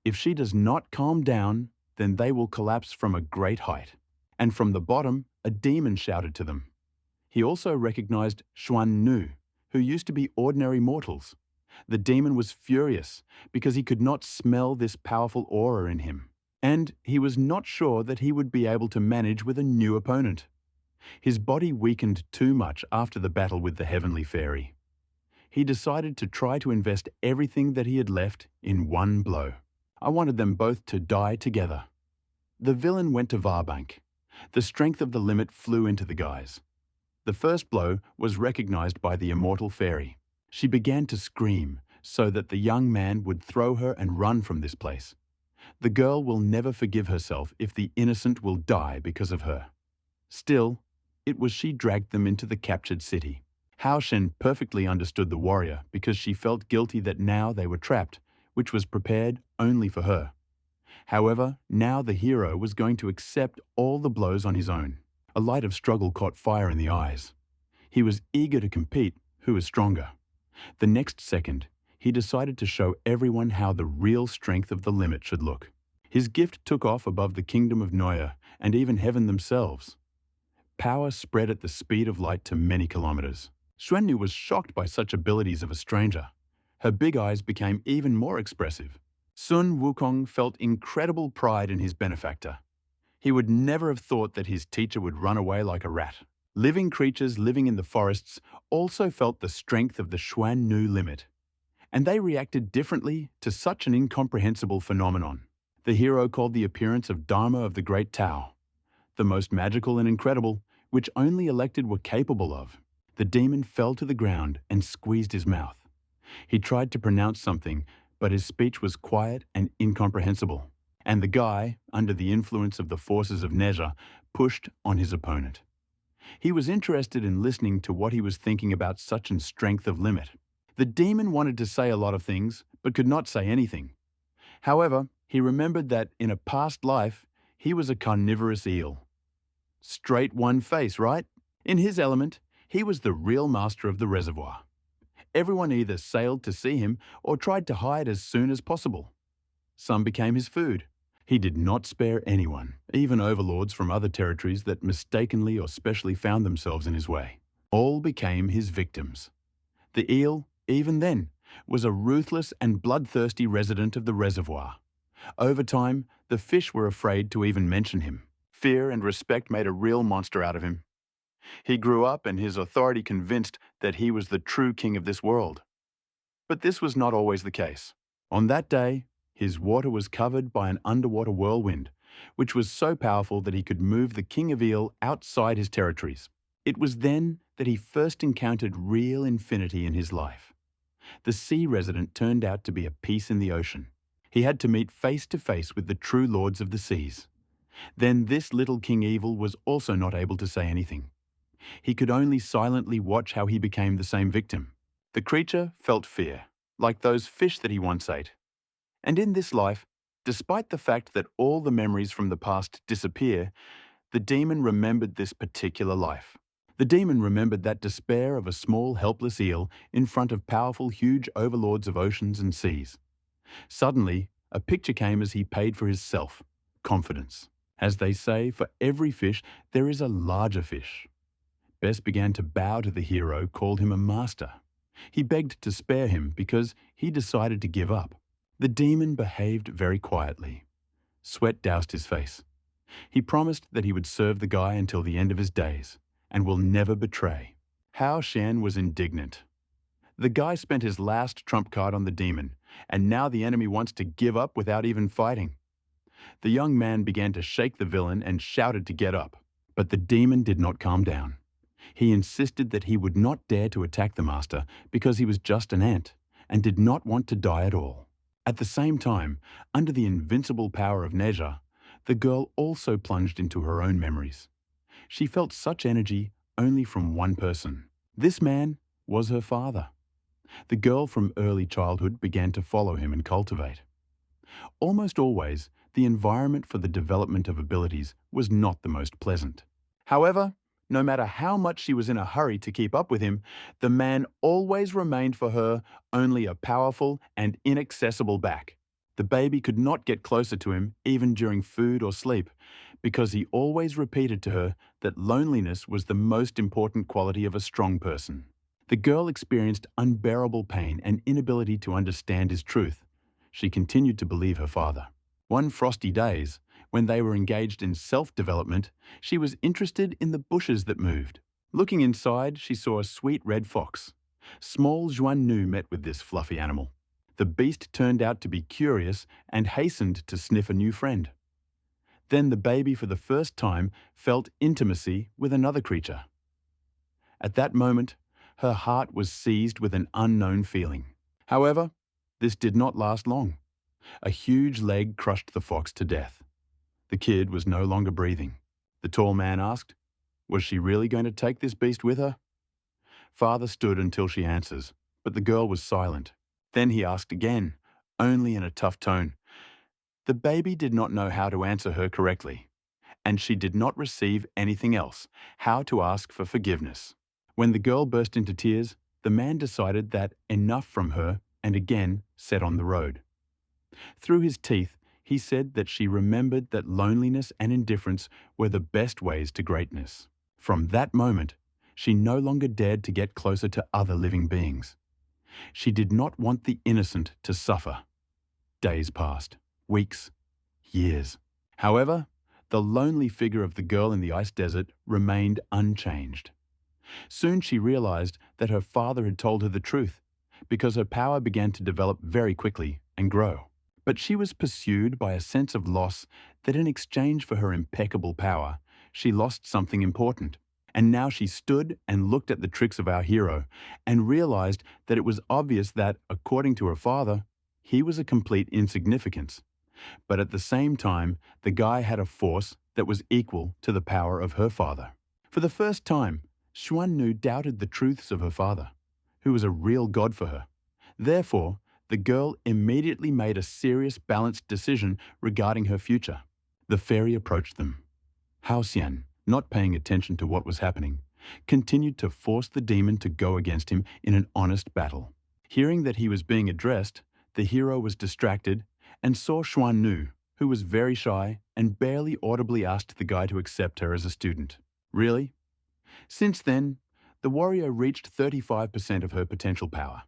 If she does not calm down, then they will collapse from a great height. And from the bottom, a demon shouted to them. He also recognized Xuan Nu, who used to be ordinary mortals. The demon was furious because he could not smell this powerful aura in him, and he was not sure that he would be able to manage with a new opponent. His body weakened too much after the battle with the heavenly fairy. He decided to try to invest everything that he had left in one blow. I wanted them both to die together. The villain went to Varbank. The strength of the limit flew into the guys. The first blow was recognized by the immortal fairy. She began to scream so that the young man would throw her and run from this place. The girl will never forgive herself if the innocent will die because of her. Still, it was she dragged them into the captured city. Hao Shen perfectly understood the warrior because she felt guilty that now they were trapped, which was prepared only for her. However, now the hero was going to accept all the blows on his own. A light of struggle caught fire in the eyes. He was eager to compete who was stronger. The next second, he decided to show everyone how the real strength of the limit should look. His gift took off above the kingdom of Noya and even heaven themselves. Power spread at the speed of light to many kilometers. Xuanyu was shocked by such abilities of a stranger. Her big eyes became even more expressive. Sun Wukong felt incredible pride in his benefactor. He would never have thought that his teacher would run away like a rat. Living creatures living in the forests also felt the strength of the Xuan Nu limit, and they reacted differently to such an incomprehensible phenomenon. The hero called the appearance of Dharma of the Great Tao, the most magical and incredible, which only elected were capable of. The demon fell to the ground and squeezed his mouth. He tried to pronounce something, but his speech was quiet and incomprehensible. And the guy, under the influence of the forces of Neja, pushed on his opponent. He was interested in listening to what he was thinking about such a strength of limit. The demon wanted to say a lot of things, but could not say anything. However, he remembered that in a past life, he was a carnivorous eel. Straight one face, right? In his element, he was the real master of the reservoir. Everyone either sailed to see him or tried to hide as soon as possible. Some became his food. He did not spare anyone, even overlords from other territories that mistakenly or specially found themselves in his way. All became his victims. The eel, even then, was a ruthless and bloodthirsty resident of the reservoir. Over time, the fish were afraid to even mention him. Fear and respect made a real monster out of him. He grew up and his authority convinced that he was the true king of this world. But this was not always the case. On that day, his water was covered by an underwater whirlwind, which was so powerful that he could move the king of eel outside his territories. It was then that he first encountered real infinity in his life. The sea resident turned out to be a piece in the ocean. He had to meet face to face with the true lords of the seas. Then this little King Evil was also not able to say anything. He could only silently watch how he became the same victim. The creature felt fear, like those fish that he once ate. And in this life, despite the fact that all the memories from the past disappear, the demon remembered this particular life. The demon remembered that despair of a small, helpless eel in front of powerful, huge overlords of oceans and seas. Suddenly, a picture came as he paid for his self, confidence. As they say, for every fish, there is a larger fish. Bess began to bow to the hero, called him a master. He begged to spare him because he decided to give up. The demon behaved very quietly. Sweat doused his face. He promised that he would serve the guy until the end of his days and will never betray. Hao Shan was indignant. The guy spent his last trump card on the demon, and now the enemy wants to give up without even fighting. The young man began to shake the villain and shouted to get up, But the demon did not calm down. He insisted that he would not dare to attack the master because he was just an ant and did not want to die at all. At the same time, under the invincible power of Neja, the girl also plunged into her own memories. She felt such energy only from one person. This man was her father. The girl from early childhood began to follow him and cultivate. Almost always, the environment for the development of abilities was not the most pleasant. However, no matter how much she was in a hurry to keep up with him, the man always remained for her only a powerful and inaccessible back. The baby could not get closer to him even during food or sleep, because he always repeated to her that loneliness was the most important quality of a strong person. The girl experienced unbearable pain and inability to understand his truth. She continued to believe her father. One frosty days, when they were engaged in self-development, she was interested in the bushes that moved. Looking inside, she saw a sweet red fox. Small Juan Nu met with this fluffy animal. The beast turned out to be curious and hastened to sniff a new friend. Then the baby for the first time felt intimacy with another creature. At that moment, her heart was seized with an unknown feeling. However, this did not last long. A huge leg crushed the fox to death. The kid was no longer breathing. The tall man asked, was she really going to take this beast with her? Father stood until she answers, but the girl was silent. Then he asked again, only in a tough tone. The baby did not know how to answer her correctly, and she did not receive anything else, how to ask for forgiveness. When the girl burst into tears, the man decided that enough from her and again set on the road. Through his teeth, he said that she remembered that loneliness and indifference were the best ways to greatness. From that moment, she no longer dared to get closer to other living beings. She did not want the innocent to suffer. Days passed, weeks, years. However, the lonely figure of the girl in the ice desert remained unchanged. Soon she realized that her father had told her the truth, because her power began to develop very quickly and grow. But she was pursued by a sense of loss that in exchange for her impeccable power, she lost something important. And now she stood and looked at the tricks of our hero and realized that it was obvious that, according to her father, he was a complete insignificance. But at the same time, the guy had a force that was equal to the power of her father. For the first time, Xuan Nu doubted the truths of her father, who was a real god for her. Therefore, the girl immediately made a serious, balanced decision regarding her future. The fairy approached them. Hao Xian, not paying attention to what was happening, continued to force the demon to go against him in an honest battle. Hearing that he was being addressed, the hero was distracted and saw Xuan Nu, who was very shy and barely audibly asked the guy to accept her as a student. Really? Since then, the warrior reached 35% of her potential power.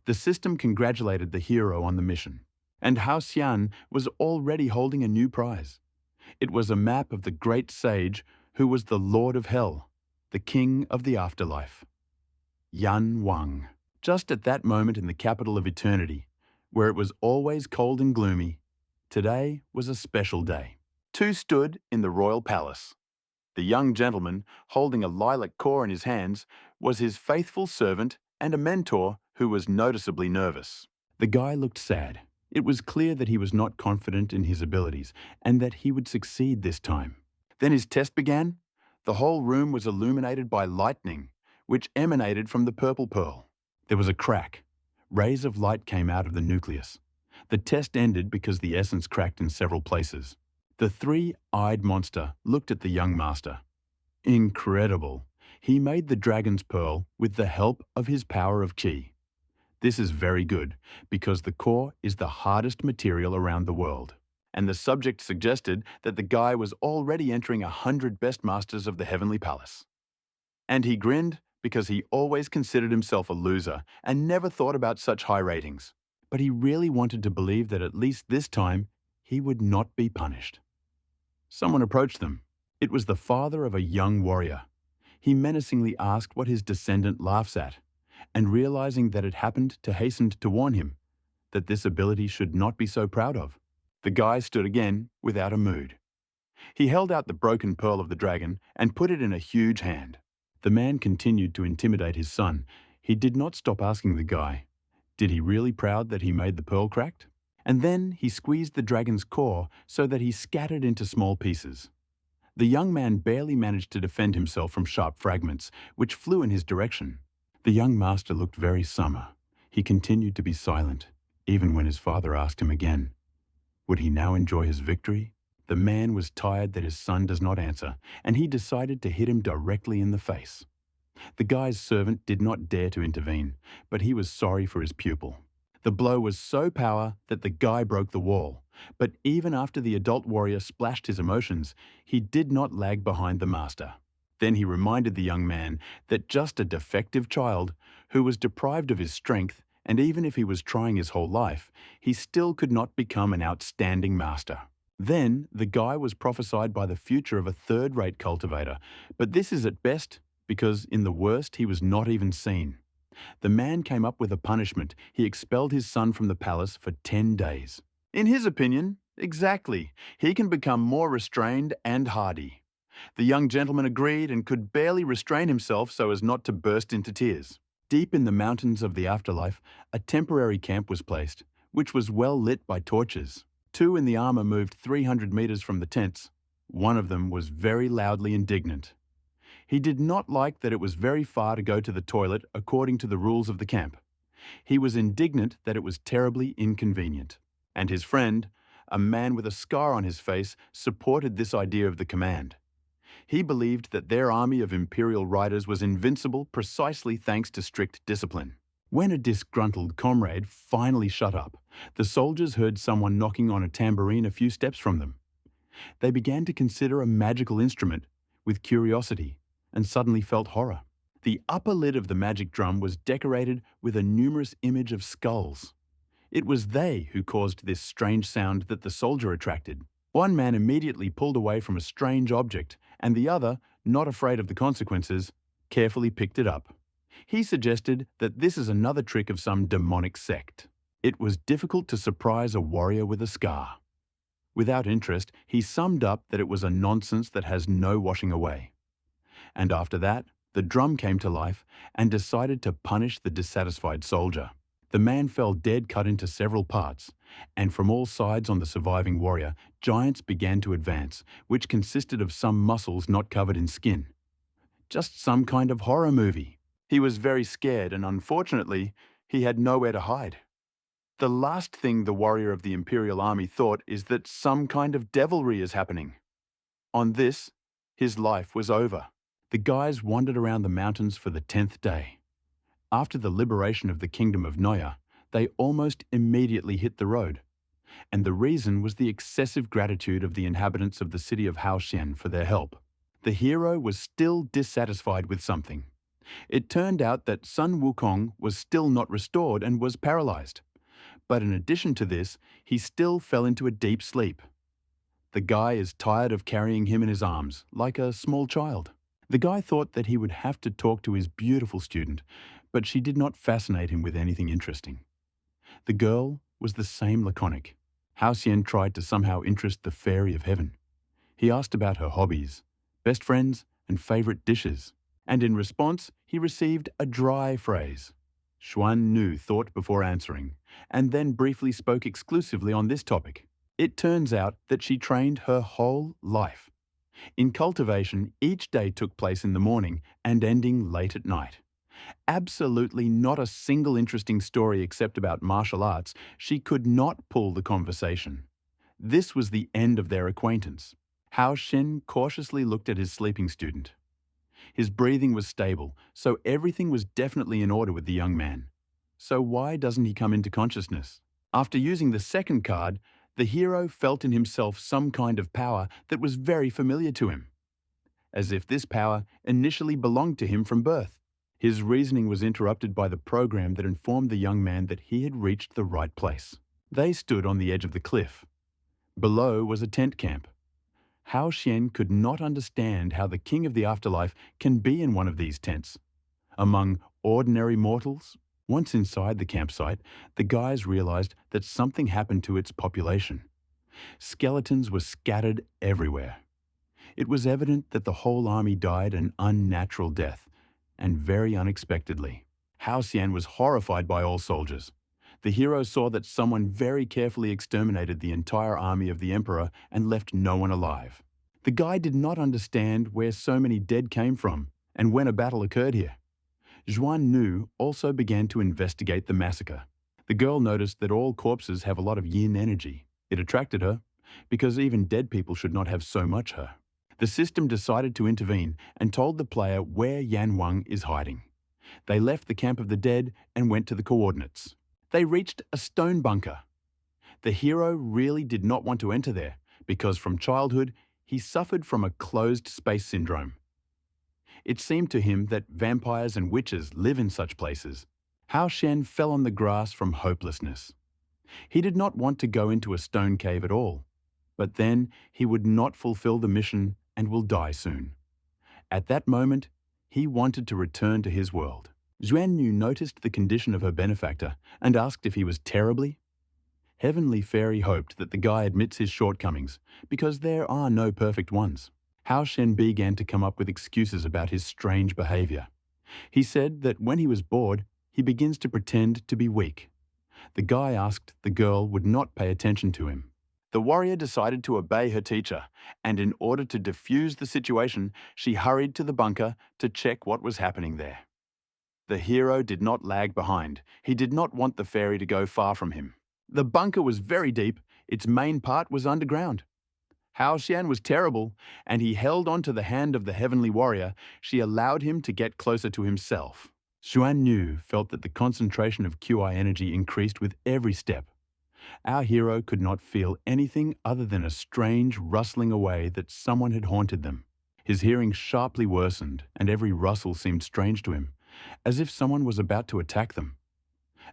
The system congratulated the hero on the mission, and Hao Xian was already holding a new prize. It was a map of the great sage who was the Lord of Hell, the King of the Afterlife. Yan Wang. Just at that moment in the capital of eternity, where it was always cold and gloomy, today was a special day. Two stood in the royal palace. The young gentleman, holding a lilac core in his hands, was his faithful servant and a mentor who was noticeably nervous. The guy looked sad. It was clear that he was not confident in his abilities and that he would succeed this time. Then his test began. The whole room was illuminated by lightning, which emanated from the purple pearl. There was a crack. Rays of light came out of the nucleus. The test ended because the essence cracked in several places. The three-eyed monster looked at the young master. Incredible. He made the dragon's pearl with the help of his power of qi. This is very good, because the core is the hardest material around the world. And the subject suggested that the guy was already entering 100 best masters of the Heavenly Palace. And he grinned because he always considered himself a loser and never thought about such high ratings. But he really wanted to believe that at least this time he would not be punished. Someone approached them. It was the father of a young warrior. He menacingly asked what his descendant laughs at, and realizing that it happened to hasten to warn him that this ability should not be so proud of. The guy stood again without a mood. He held out the broken pearl of the dragon and put it in a huge hand. The man continued to intimidate his son. He did not stop asking the guy, did he really proud that he made the pearl cracked? And then he squeezed the dragon's core so that he scattered into small pieces. The young man barely managed to defend himself from sharp fragments, which flew in his direction. The young master looked very summer. He continued to be silent, even when his father asked him again. Would he now enjoy his victory? The man was tired that his son does not answer, and he decided to hit him directly in the face. The guy's servant did not dare to intervene, but he was sorry for his pupil. The blow was so powerful that the guy broke the wall. But even after the adult warrior splashed his emotions, he did not lag behind the master. Then he reminded the young man that just a defective child, who was deprived of his strength, and even if he was trying his whole life, he still could not become an outstanding master. Then the guy was prophesied by the future of a third-rate cultivator, but this is at best because in the worst he was not even seen. The man came up with a punishment. He expelled his son from the palace for 10 days. In his opinion, exactly, he can become more restrained and hardy. The young gentleman agreed and could barely restrain himself so as not to burst into tears. Deep in the mountains of the afterlife, a temporary camp was placed, which was well lit by torches. 2 in the armor moved 300 meters from the tents. One of them was very loudly indignant. He did not like that it was very far to go to the toilet according to the rules of the camp. He was indignant that it was terribly inconvenient. And his friend, a man with a scar on his face, supported this idea of the command. He believed that their army of imperial riders was invincible precisely thanks to strict discipline. When a disgruntled comrade finally shut up, the soldiers heard someone knocking on a tambourine a few steps from them. They began to consider a magical instrument with curiosity and suddenly felt horror. The upper lid of the magic drum was decorated with a numerous image of skulls. It was they who caused this strange sound that the soldier attracted. One man immediately pulled away from a strange object, and the other, not afraid of the consequences, carefully picked it up. He suggested that this is another trick of some demonic sect. It was difficult to surprise a warrior with a scar. Without interest, he summed up that it was a nonsense that has no washing away. And after that, the drum came to life and decided to punish the dissatisfied soldier. The man fell dead, cut into several parts, and from all sides on the surviving warrior, giants began to advance, which consisted of some muscles not covered in skin. Just some kind of horror movie. He was very scared, and unfortunately, he had nowhere to hide. The last thing the warrior of the imperial army thought is that some kind of devilry is happening. On this, his life was over. The guys wandered around the mountains for the 10th day. After the liberation of the kingdom of Noya, they almost immediately hit the road. And the reason was the excessive gratitude of the inhabitants of the city of Haoxian for their help. The hero was still dissatisfied with something. It turned out that Sun Wukong was still not restored and was paralyzed. But in addition to this, he still fell into a deep sleep. The guy is tired of carrying him in his arms, like a small child. The guy thought that he would have to talk to his beautiful student, but she did not fascinate him with anything interesting. The girl was the same laconic. Haoxian tried to somehow interest the fairy of heaven. He asked about her hobbies, best friends, and favorite dishes. And in response, he received a dry phrase. Xuan Nu thought before answering, and then briefly spoke exclusively on this topic. It turns out that she trained her whole life. In cultivation, each day took place in the morning and ending late at night. Absolutely not a single interesting story except about martial arts. She could not pull the conversation. This was the end of their acquaintance. Hao Xin cautiously looked at his sleeping student. His breathing was stable, so everything was definitely in order with the young man. So why doesn't he come into consciousness? After using the second card, the hero felt in himself some kind of power that was very familiar to him, as if this power initially belonged to him from birth. His reasoning was interrupted by the program that informed the young man that he had reached the right place. They stood on the edge of the cliff. Below was a tent camp. Hao Xian could not understand how the king of the afterlife can be in one of these tents. Among ordinary mortals, once inside the campsite, the guys realized that something happened to its population. Skeletons were scattered everywhere. It was evident that the whole army died an unnatural death, and very unexpectedly. Hao Xian was horrified by all soldiers. The hero saw that someone very carefully exterminated the entire army of the emperor and left no one alive. The guy did not understand where so many dead came from and when a battle occurred here. Zhuan Nu also began to investigate the massacre. The girl noticed that all corpses have a lot of yin energy. It attracted her, because even dead people should not have so much her. The system decided to intervene and told the player where Yan Wang is hiding. They left the camp of the dead and went to the coordinates. They reached a stone bunker. The hero really did not want to enter there, because from childhood, he suffered from a closed space syndrome. It seemed to him that vampires and witches live in such places. Hao Shen fell on the grass from hopelessness. He did not want to go into a stone cave at all, but then he would not fulfill the mission and will die soon. At that moment, he wanted to return to his world. Xuanyu noticed the condition of her benefactor and asked if he was terribly. Heavenly Fairy hoped that the guy admits his shortcomings, because there are no perfect ones. Hao Shen began to come up with excuses about his strange behavior. He said that when he was bored, he begins to pretend to be weak. The guy asked the girl would not pay attention to him. The warrior decided to obey her teacher, and in order to defuse the situation, she hurried to the bunker to check what was happening there. The hero did not lag behind. He did not want the fairy to go far from him. The bunker was very deep. Its main part was underground. Hao Xian was terrible, and he held on to the hand of the heavenly warrior. She allowed him to get closer to himself. Xuan Nu felt that the concentration of QI energy increased with every step. Our hero could not feel anything other than a strange rustling away that someone had haunted them. His hearing sharply worsened, and every rustle seemed strange to him, as if someone was about to attack them.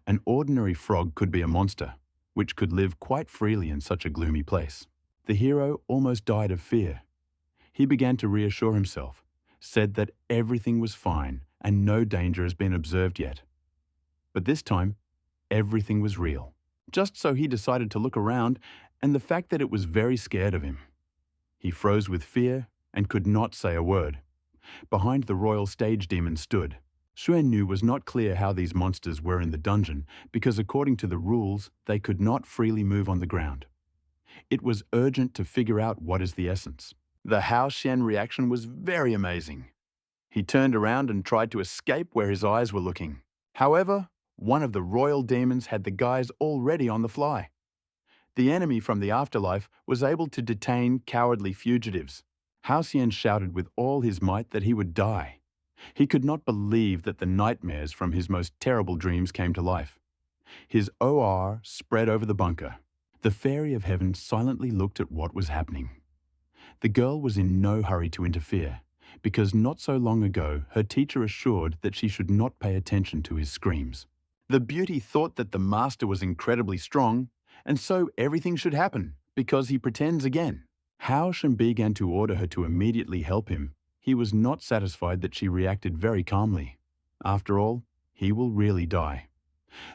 An ordinary frog could be a monster, which could live quite freely in such a gloomy place. The hero almost died of fear. He began to reassure himself, said that everything was fine and no danger has been observed yet. But this time, everything was real. Just so he decided to look around, and the fact that it was very scared of him. He froze with fear and could not say a word. Behind the royal stage demon stood. Xuanyu was not clear how these monsters were in the dungeon, because according to the rules, they could not freely move on the ground. It was urgent to figure out what is the essence. The Hao Xian reaction was very amazing. He turned around and tried to escape where his eyes were looking. However, one of the royal demons had the guys already on the fly. The enemy from the afterlife was able to detain cowardly fugitives. Hao Xian shouted with all his might that he would die. He could not believe that the nightmares from his most terrible dreams came to life. His OR spread over the bunker. The fairy of heaven silently looked at what was happening. The girl was in no hurry to interfere, because not so long ago her teacher assured that she should not pay attention to his screams. The beauty thought that the master was incredibly strong, and so everything should happen, because he pretends again. Hao Shen began to order her to immediately help him. He was not satisfied that she reacted very calmly. After all, he will really die.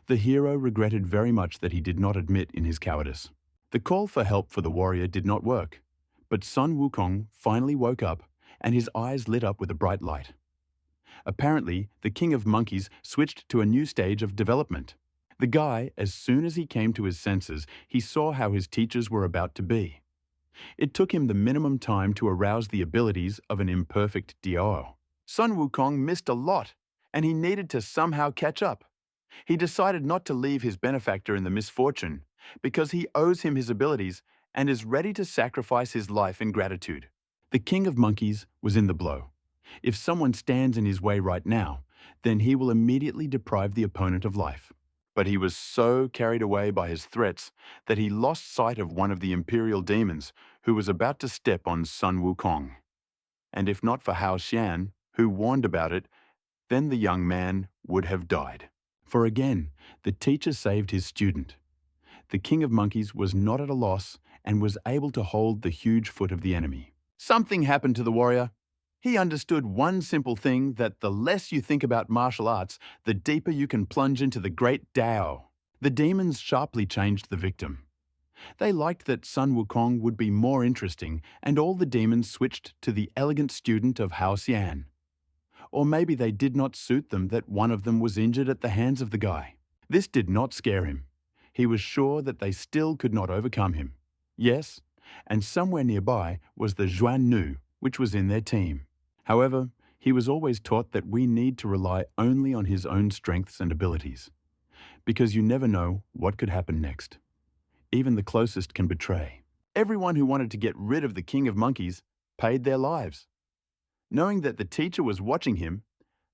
The hero regretted very much that he did not admit in his cowardice. The call for help for the warrior did not work, but Sun Wukong finally woke up, and his eyes lit up with a bright light. Apparently, the king of monkeys switched to a new stage of development. The guy, as soon as he came to his senses, he saw how his teachers were about to be. It took him the minimum time to arouse the abilities of an imperfect devour. Sun Wukong missed a lot, and he needed to somehow catch up. He decided not to leave his benefactor in the misfortune, because he owes him his abilities and is ready to sacrifice his life in gratitude. The king of monkeys was in the blow. If someone stands in his way right now, then he will immediately deprive the opponent of life. But he was so carried away by his threats that he lost sight of one of the imperial demons who was about to step on Sun Wukong. And if not for Hao Xian, who warned about it, then the young man would have died. For again, the teacher saved his student. The king of monkeys was not at a loss and was able to hold the huge foot of the enemy. Something happened to the warrior. He understood one simple thing, that the less you think about martial arts, the deeper you can plunge into the great Tao. The demons sharply changed the victim. They liked that Sun Wukong would be more interesting, and all the demons switched to the elegant student of Hao Xian. Or maybe they did not suit them that one of them was injured at the hands of the guy. This did not scare him. He was sure that they still could not overcome him. Yes, and somewhere nearby was the Zhuan Nu, which was in their team. However, he was always taught that we need to rely only on his own strengths and abilities, because you never know what could happen next. Even the closest can betray. Everyone who wanted to get rid of the king of monkeys paid their lives. Knowing that the teacher was watching him,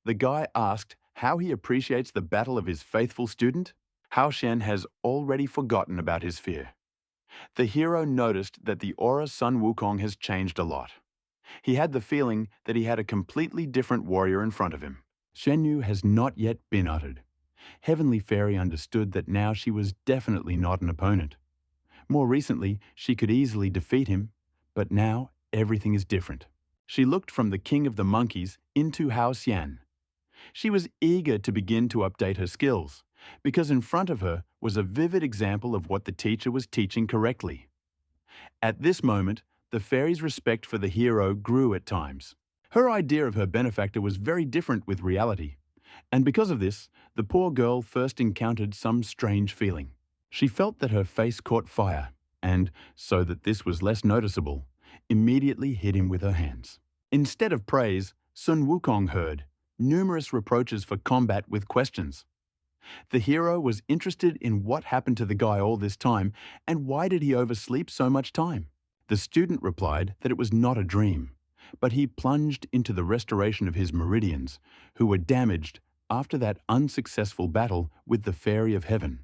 the guy asked how he appreciates the battle of his faithful student. Hao Xian has already forgotten about his fear. The hero noticed that the aura Sun Wukong has changed a lot. He had the feeling that he had a completely different warrior in front of him. Shen Yu has not yet been uttered. Heavenly Fairy understood that now she was definitely not an opponent. More recently, she could easily defeat him, but now everything is different. She looked from the king of the monkeys into Hao Xian. She was eager to begin to update her skills, because in front of her was a vivid example of what the teacher was teaching correctly. At this moment, the fairy's respect for the hero grew at times. Her idea of her benefactor was very different with reality, and because of this, the poor girl first encountered some strange feeling. She felt that her face caught fire, and, so that this was less noticeable, immediately hid him with her hands. Instead of praise, Sun Wukong heard numerous reproaches for combat with questions. The hero was interested in what happened to the guy all this time and why did he oversleep so much time. The student replied that it was not a dream, but he plunged into the restoration of his meridians, who were damaged after that unsuccessful battle with the Fairy of Heaven,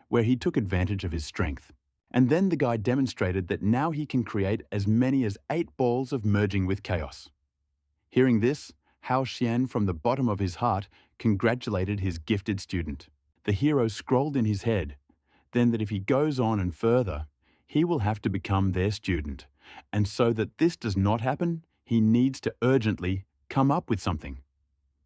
where he took advantage of his strength. And then the guy demonstrated that now he can create as many as 8 balls of merging with chaos. Hearing this, Hao Xian from the bottom of his heart congratulated his gifted student. The hero scrolled in his head, then that if he goes on and further, he will have to become their student, and so that this does not happen, he needs to urgently come up with something.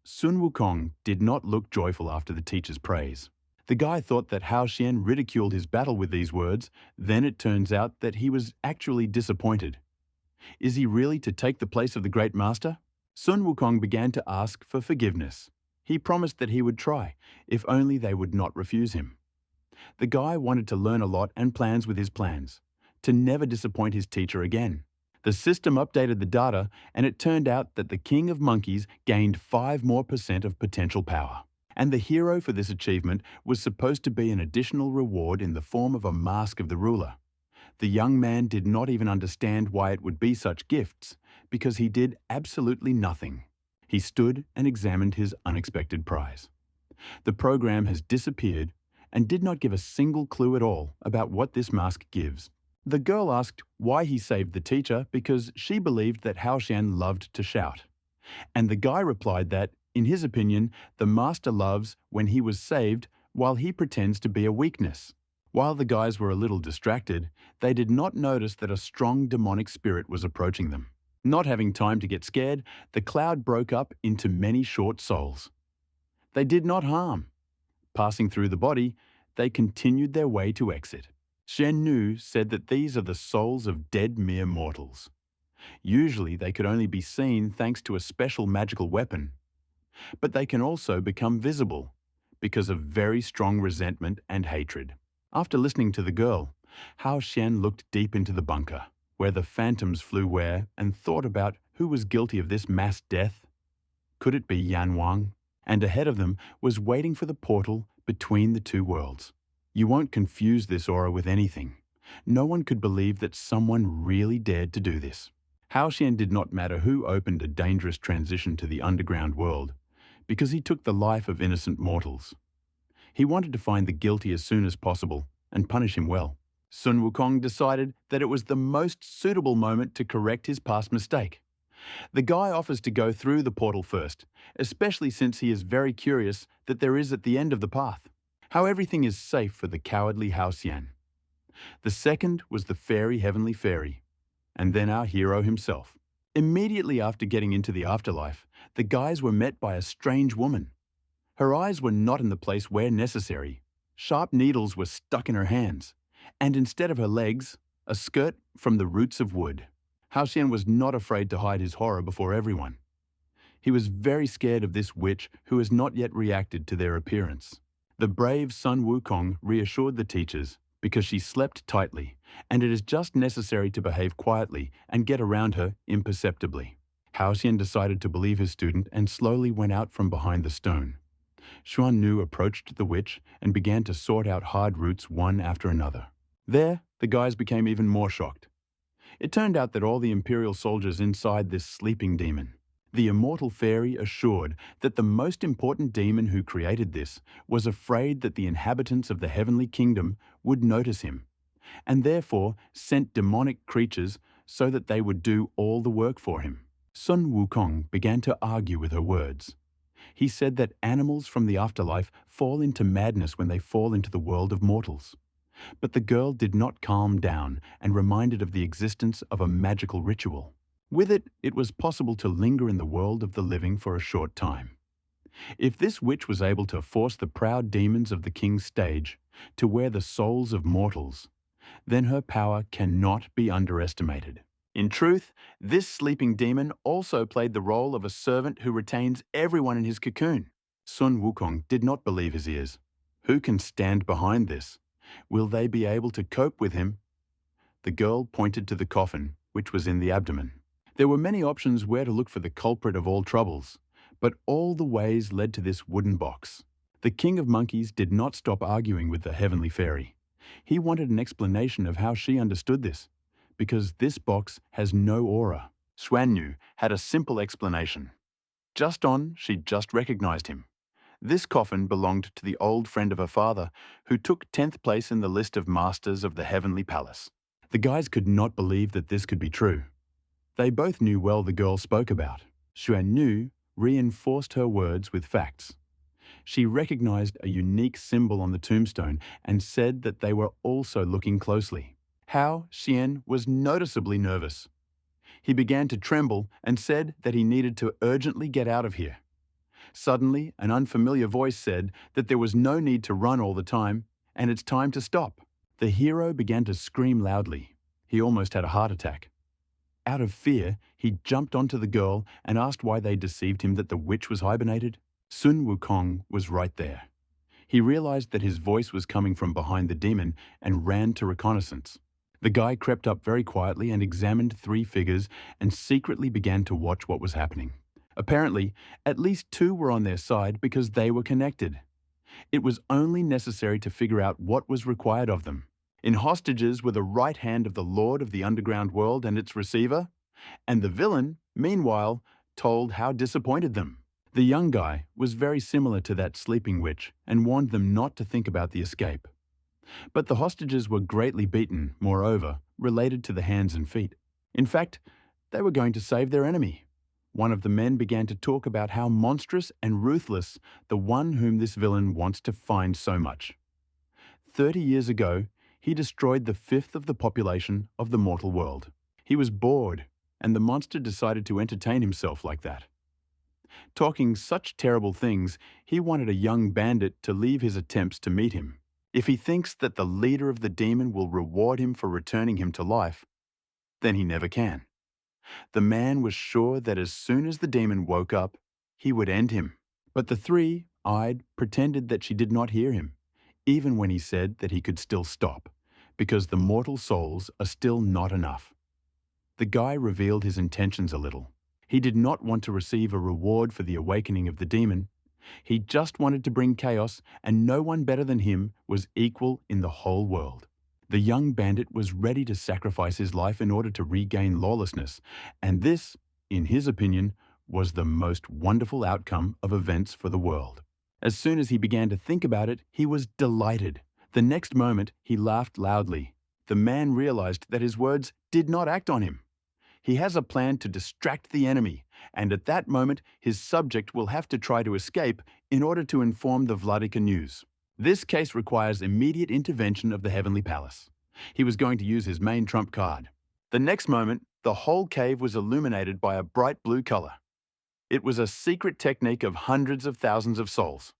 Sun Wukong did not look joyful after the teacher's praise. The guy thought that Hao Xian ridiculed his battle with these words, then it turns out that he was actually disappointed. Is he really to take the place of the great master? Sun Wukong began to ask for forgiveness. He promised that he would try, if only they would not refuse him. The guy wanted to learn a lot and plans with his plans, to never disappoint his teacher again. The system updated the data, and it turned out that the king of monkeys gained 5% more of potential power. And the hero for this achievement was supposed to be an additional reward in the form of a mask of the ruler. The young man did not even understand why it would be such gifts, because he did absolutely nothing. He stood and examined his unexpected prize. The program has disappeared and did not give a single clue at all about what this mask gives. The girl asked why he saved the teacher because she believed that Hao Xian loved to shout. And the guy replied that, in his opinion, the master loves when he was saved while he pretends to be a weakness. While the guys were a little distracted, they did not notice that a strong demonic spirit was approaching them. Not having time to get scared, the cloud broke up into many short souls. They did not harm. Passing through the body, they continued their way to exit. Shen Nu said that these are the souls of dead mere mortals. Usually they could only be seen thanks to a special magical weapon. But they can also become visible because of very strong resentment and hatred. After listening to the girl, Hao Xian looked deep into the bunker, where the phantoms flew where, and thought about who was guilty of this mass death. Could it be Yan Wang? And ahead of them was waiting for the portal between the two worlds. You won't confuse this aura with anything. No one could believe that someone really dared to do this. Hao Xian did not matter who opened a dangerous transition to the underground world, because he took the life of innocent mortals. He wanted to find the guilty as soon as possible and punish him well. Sun Wukong decided that it was the most suitable moment to correct his past mistake. The guy offers to go through the portal first, especially since he is very curious that there is at the end of the path. How everything is safe for the cowardly Hao Xian. The second was the Heavenly Fairy, and then our hero himself. Immediately after getting into the afterlife, the guys were met by a strange woman. Her eyes were not in the place where necessary. Sharp needles were stuck in her hands, and instead of her legs, a skirt from the roots of wood. Hao Xian was not afraid to hide his horror before everyone. He was very scared of this witch who has not yet reacted to their appearance. The brave Sun Wukong reassured the teachers because she slept tightly, and it is just necessary to behave quietly and get around her imperceptibly. Hao Xian decided to believe his student and slowly went out from behind the stone. Xuan Nu approached the witch and began to sort out hard roots one after another. There, the guys became even more shocked. It turned out that all the imperial soldiers inside this sleeping demon. The immortal fairy assured that the most important demon who created this was afraid that the inhabitants of the heavenly kingdom would notice him, and therefore sent demonic creatures so that they would do all the work for him. Sun Wukong began to argue with her words. He said that animals from the afterlife fall into madness when they fall into the world of mortals. But the girl did not calm down and reminded of the existence of a magical ritual. With it, it was possible to linger in the world of the living for a short time. If this witch was able to force the proud demons of the king's stage to wear the souls of mortals, then her power cannot be underestimated. In truth, this sleeping demon also played the role of a servant who retains everyone in his cocoon. Sun Wukong did not believe his ears. Who can stand behind this? Will they be able to cope with him? The girl pointed to the coffin, which was in the abdomen. There were many options where to look for the culprit of all troubles, but all the ways led to this wooden box. The king of monkeys did not stop arguing with the heavenly fairy. He wanted an explanation of how she understood this, because this box has no aura. Xuan Nu had a simple explanation. She just recognized him. This coffin belonged to the old friend of her father, who took 10th place in the list of masters of the heavenly palace. The guys could not believe that this could be true. They both knew well the girl spoke about. Xuan Nu reinforced her words with facts. She recognized a unique symbol on the tombstone and said that they were also looking closely. Hao Xian was noticeably nervous. He began to tremble and said that he needed to urgently get out of here. Suddenly, an unfamiliar voice said that there was no need to run all the time, and it's time to stop. The hero began to scream loudly. He almost had a heart attack. Out of fear, he jumped onto the girl and asked why they deceived him that the witch was hibernated. Sun Wukong was right there. He realized that his voice was coming from behind the demon and ran to reconnaissance. The guy crept up very quietly and examined 3 figures and secretly began to watch what was happening. Apparently, at least 2 were on their side because they were connected. It was only necessary to figure out what was required of them. In hostages were the right hand of the Lord of the Underground World and its receiver, and the villain, meanwhile, told how disappointed them. The young guy was very similar to that sleeping witch and warned them not to think about the escape. But the hostages were greatly beaten, moreover, related to the hands and feet. In fact, they were going to save their enemy. One of the men began to talk about how monstrous and ruthless the one whom this villain wants to find so much. 30 years ago, he destroyed the 1/5 of the population of the mortal world. He was bored, and the monster decided to entertain himself like that. Talking such terrible things, he wanted a young bandit to leave his attempts to meet him. If he thinks that the leader of the demon will reward him for returning him to life, then he never can. The man was sure that as soon as the demon woke up, he would end him. But the 3 pretended that she did not hear him, even when he said that he could still stop, because the mortal souls are still not enough. The guy revealed his intentions a little. He did not want to receive a reward for the awakening of the demon. He just wanted to bring chaos, and no one better than him was equal in the whole world. The young bandit was ready to sacrifice his life in order to regain lawlessness, and this, in his opinion, was the most wonderful outcome of events for the world. As soon as he began to think about it, he was delighted. The next moment, he laughed loudly. The man realized that his words did not act on him. He has a plan to distract the enemy, and at that moment, his subject will have to try to escape in order to inform the Vladika news. This case requires immediate intervention of the Heavenly Palace. He was going to use his main trump card. The next moment, the whole cave was illuminated by a bright blue color. It was a secret technique of hundreds of thousands of souls.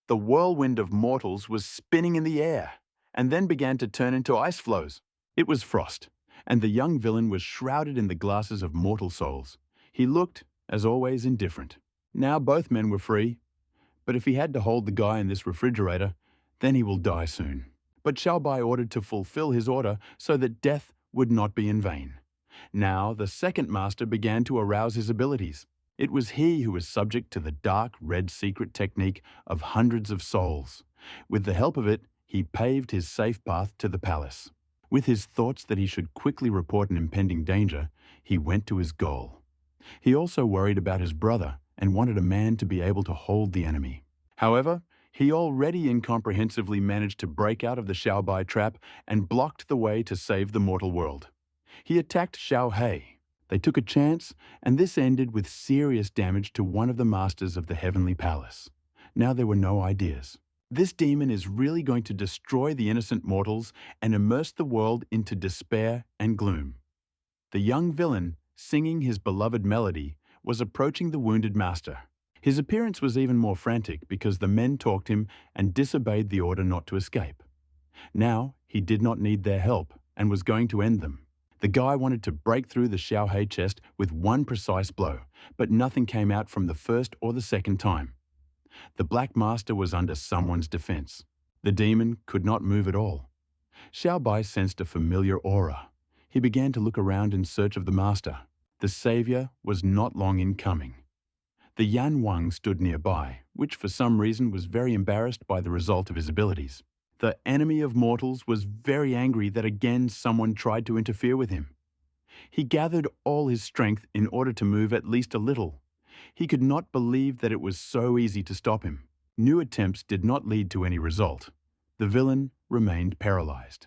The whirlwind of mortals was spinning in the air, and then began to turn into ice floes. It was frost, and the young villain was shrouded in the glasses of mortal souls. He looked, as always, indifferent. Now both men were free, but if he had to hold the guy in this refrigerator, then he will die soon. But Xiaobai ordered to fulfill his order so that death would not be in vain. Now the second master began to arouse his abilities. It was he who was subject to the dark red secret technique of hundreds of souls. With the help of it, he paved his safe path to the palace. With his thoughts that he should quickly report an impending danger, he went to his goal. He also worried about his brother and wanted a man to be able to hold the enemy. However, he already incomprehensively managed to break out of the Xiaobai trap and blocked the way to save the mortal world. He attacked Xiao Hei. They took a chance, and this ended with serious damage to one of the masters of the Heavenly Palace. Now there were no ideas. This demon is really going to destroy the innocent mortals and immerse the world into despair and gloom. The young villain, singing his beloved melody, was approaching the wounded master. His appearance was even more frantic because the men talked him and disobeyed the order not to escape. Now he did not need their help and was going to end them. The guy wanted to break through the Xiao Hei chest with one precise blow, but nothing came out from the first or the second time. The Black Master was under someone's defense. The demon could not move at all. Xiao Bai sensed a familiar aura. He began to look around in search of the master. The savior was not long in coming. The Yan Wang stood nearby, which for some reason was very embarrassed by the result of his abilities. The enemy of mortals was very angry that again someone tried to interfere with him. He gathered all his strength in order to move at least a little. He could not believe that it was so easy to stop him. New attempts did not lead to any result. The villain remained paralyzed.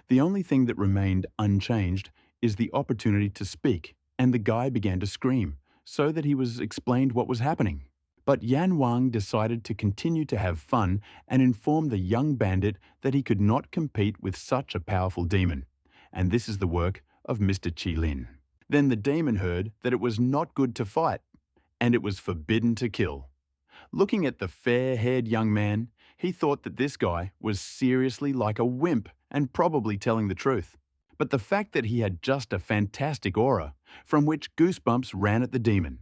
The only thing that remained unchanged is the opportunity to speak, and the guy began to scream, so that he was explained what was happening. But Yan Wang decided to continue to have fun and inform the young bandit that he could not compete with such a powerful demon, and this is the work of Mr. Qi Lin. Then the demon heard that it was not good to fight, and it was forbidden to kill. Looking at the fair-haired young man, he thought that this guy was seriously like a wimp and probably telling the truth. But the fact that he had just a fantastic aura, from which goosebumps ran at the demon.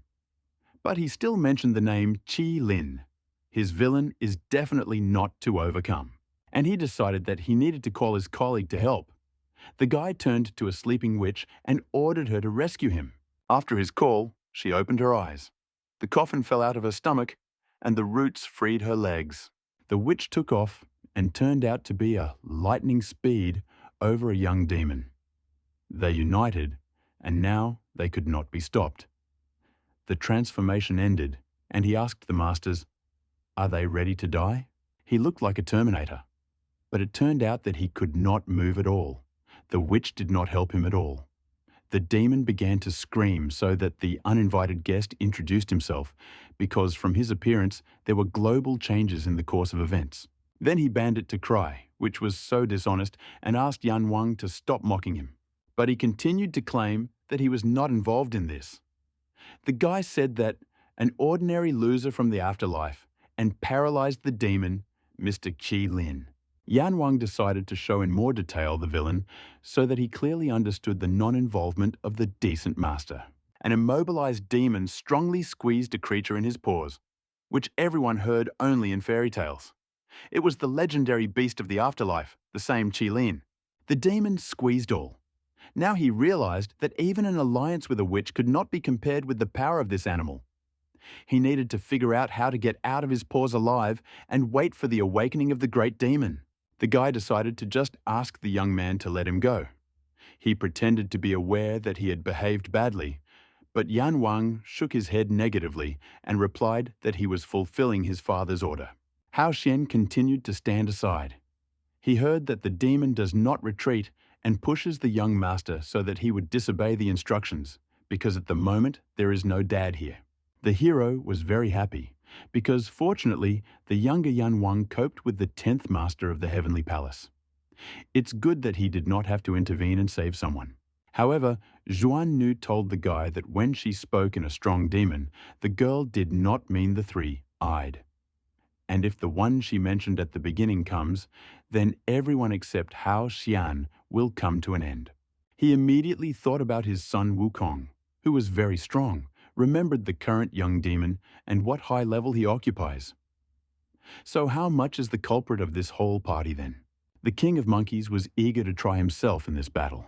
But he still mentioned the name Qi Lin. His villain is definitely not to overcome. And he decided that he needed to call his colleague to help. The guy turned to a sleeping witch and ordered her to rescue him. After his call, she opened her eyes. The coffin fell out of her stomach, and the roots freed her legs. The witch took off and turned out to be a lightning speed over a young demon. They united, and now they could not be stopped. The transformation ended, and he asked the masters, "Are they ready to die?" He looked like a Terminator, but it turned out that he could not move at all. The witch did not help him at all. The demon began to scream so that the uninvited guest introduced himself, because from his appearance there were global changes in the course of events. Then he banned it to cry, which was so dishonest, and asked Yan Wang to stop mocking him. But he continued to claim that he was not involved in this. The guy said that an ordinary loser from the afterlife and paralyzed the demon, Mr. Qi Lin. Yan Wang decided to show in more detail the villain so that he clearly understood the non-involvement of the decent master. An immobilized demon strongly squeezed a creature in his paws, which everyone heard only in fairy tales. It was the legendary beast of the afterlife, the same Qi Lin. The demon squeezed all. Now he realized that even an alliance with a witch could not be compared with the power of this animal. He needed to figure out how to get out of his paws alive and wait for the awakening of the great demon. The guy decided to just ask the young man to let him go. He pretended to be aware that he had behaved badly, but Yan Wang shook his head negatively and replied that he was fulfilling his father's order. Hao Xian continued to stand aside. He heard that the demon does not retreat and pushes the young master so that he would disobey the instructions, because at the moment there is no dad here. The hero was very happy, because fortunately the younger Yan Wang coped with the 10th master of the Heavenly Palace. It's good that he did not have to intervene and save someone. However, Zhuan Nu told the guy that when she spoke in a strong demon, the girl did not mean the three-eyed. And if the one she mentioned at the beginning comes, then everyone except Hao Xian will come to an end. He immediately thought about his son Wukong, who was very strong, remembered the current young demon and what high level he occupies. So how much is the culprit of this whole party then? The king of monkeys was eager to try himself in this battle.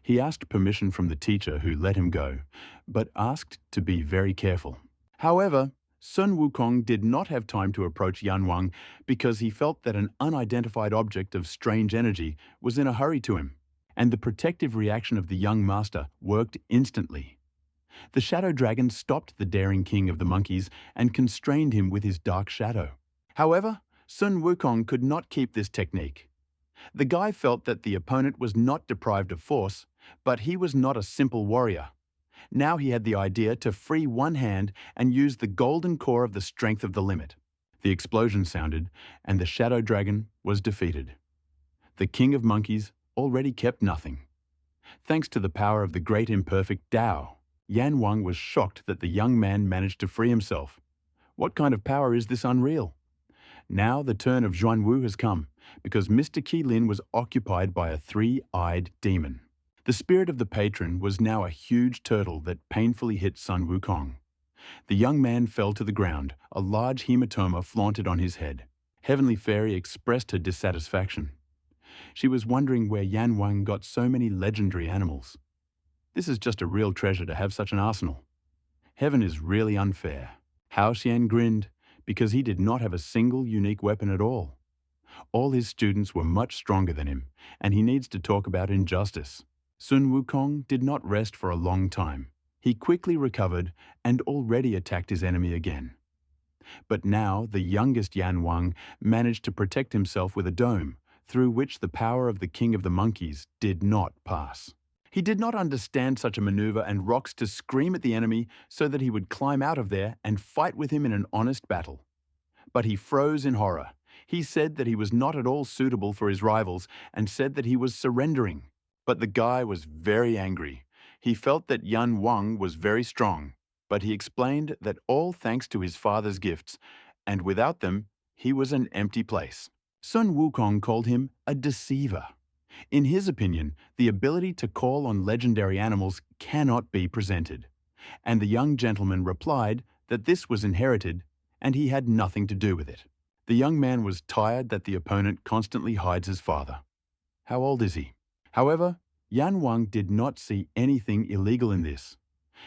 He asked permission from the teacher who let him go, but asked to be very careful. However, Sun Wukong did not have time to approach Yan Wang because he felt that an unidentified object of strange energy was in a hurry to him, and the protective reaction of the young master worked instantly. The shadow dragon stopped the daring king of the monkeys and constrained him with his dark shadow. However, Sun Wukong could not keep this technique. The guy felt that the opponent was not deprived of force, but he was not a simple warrior. Now he had the idea to free one hand and use the golden core of the strength of the limit. The explosion sounded, and the shadow dragon was defeated. The king of monkeys already kept nothing. Thanks to the power of the great imperfect Tao, Yan Wang was shocked that the young man managed to free himself. What kind of power is this unreal? Now the turn of Xuanwu has come, because Mr. Qilin was occupied by a three-eyed demon. The spirit of the patron was now a huge turtle that painfully hit Sun Wukong. The young man fell to the ground, a large hematoma flaunted on his head. Heavenly Fairy expressed her dissatisfaction. She was wondering where Yan Wang got so many legendary animals. This is just a real treasure to have such an arsenal. Heaven is really unfair. Hao Xian grinned, because he did not have a single unique weapon at all. All his students were much stronger than him, and he needs to talk about injustice. Sun Wukong did not rest for a long time. He quickly recovered and already attacked his enemy again. But now the youngest Yan Wang managed to protect himself with a dome, through which the power of the king of the monkeys did not pass. He did not understand such a maneuver and rocks to scream at the enemy so that he would climb out of there and fight with him in an honest battle. But he froze in horror. He said that he was not at all suitable for his rivals and said that he was surrendering. But the guy was very angry. He felt that Yan Wang was very strong, but he explained that all thanks to his father's gifts, and without them, he was an empty place. Sun Wukong called him a deceiver. In his opinion, the ability to call on legendary animals cannot be presented, and the young gentleman replied that this was inherited and he had nothing to do with it. The young man was tired that the opponent constantly hides his father. How old is he? However, Yan Wang did not see anything illegal in this.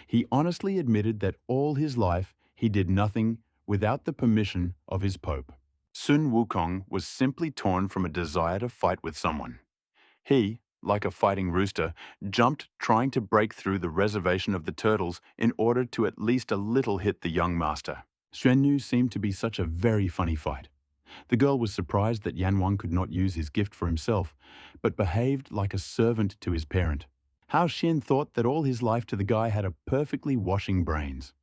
He honestly admitted that all his life he did nothing without the permission of his Pope. Sun Wukong was simply torn from a desire to fight with someone. He, like a fighting rooster, jumped trying to break through the reservation of the turtles in order to at least a little hit the young master. Xuanyu seemed to be such a very funny fight. The girl was surprised that Yan Wang could not use his gift for himself, but behaved like a servant to his parent. Hao Xian thought that all his life to the guy had a perfectly washing brains.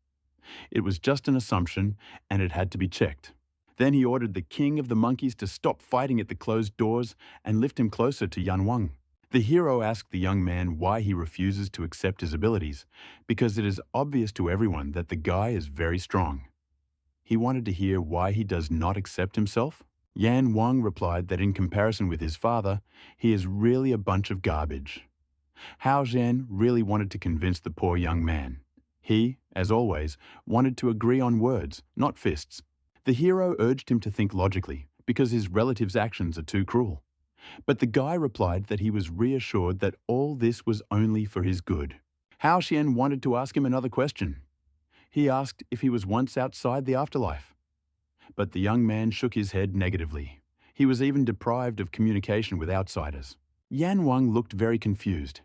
It was just an assumption, and it had to be checked. Then he ordered the king of the monkeys to stop fighting at the closed doors and lift him closer to Yan Wang. The hero asked the young man why he refuses to accept his abilities, because it is obvious to everyone that the guy is very strong. He wanted to hear why he does not accept himself. Yan Wang replied that in comparison with his father, he is really a bunch of garbage. Hao Zhen really wanted to convince the poor young man. He, as always, wanted to agree on words, not fists. The hero urged him to think logically, because his relative's actions are too cruel. But the guy replied that he was reassured that all this was only for his good. Hao Xian wanted to ask him another question. He asked if he was once outside the afterlife. But the young man shook his head negatively. He was even deprived of communication with outsiders. Yan Wang looked very confused.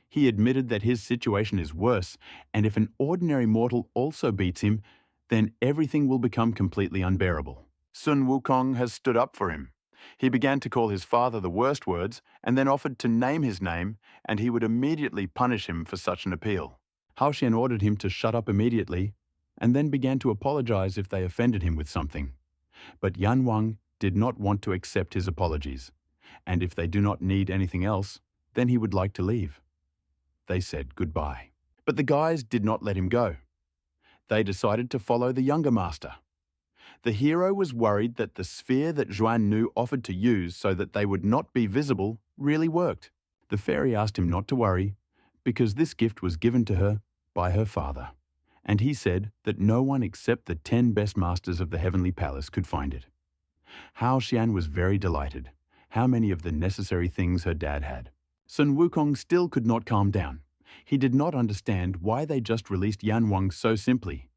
He admitted that his situation is worse, and if an ordinary mortal also beats him, then everything will become completely unbearable. Sun Wukong has stood up for him. He began to call his father the worst words and then offered to name his name, and he would immediately punish him for such an appeal. Hao Xian ordered him to shut up immediately and then began to apologize if they offended him with something. But Yan Wang did not want to accept his apologies, and if they do not need anything else, then he would like to leave. They said goodbye. But the guys did not let him go. They decided to follow the younger master. The hero was worried that the sphere that Zhuan Nu offered to use so that they would not be visible really worked. The fairy asked him not to worry, because this gift was given to her by her father, and he said that no one except the 10 best masters of the heavenly palace could find it. Hao Xian was very delighted. How many of the necessary things her dad had. Sun Wukong still could not calm down. He did not understand why they just released Yan Wang so simply.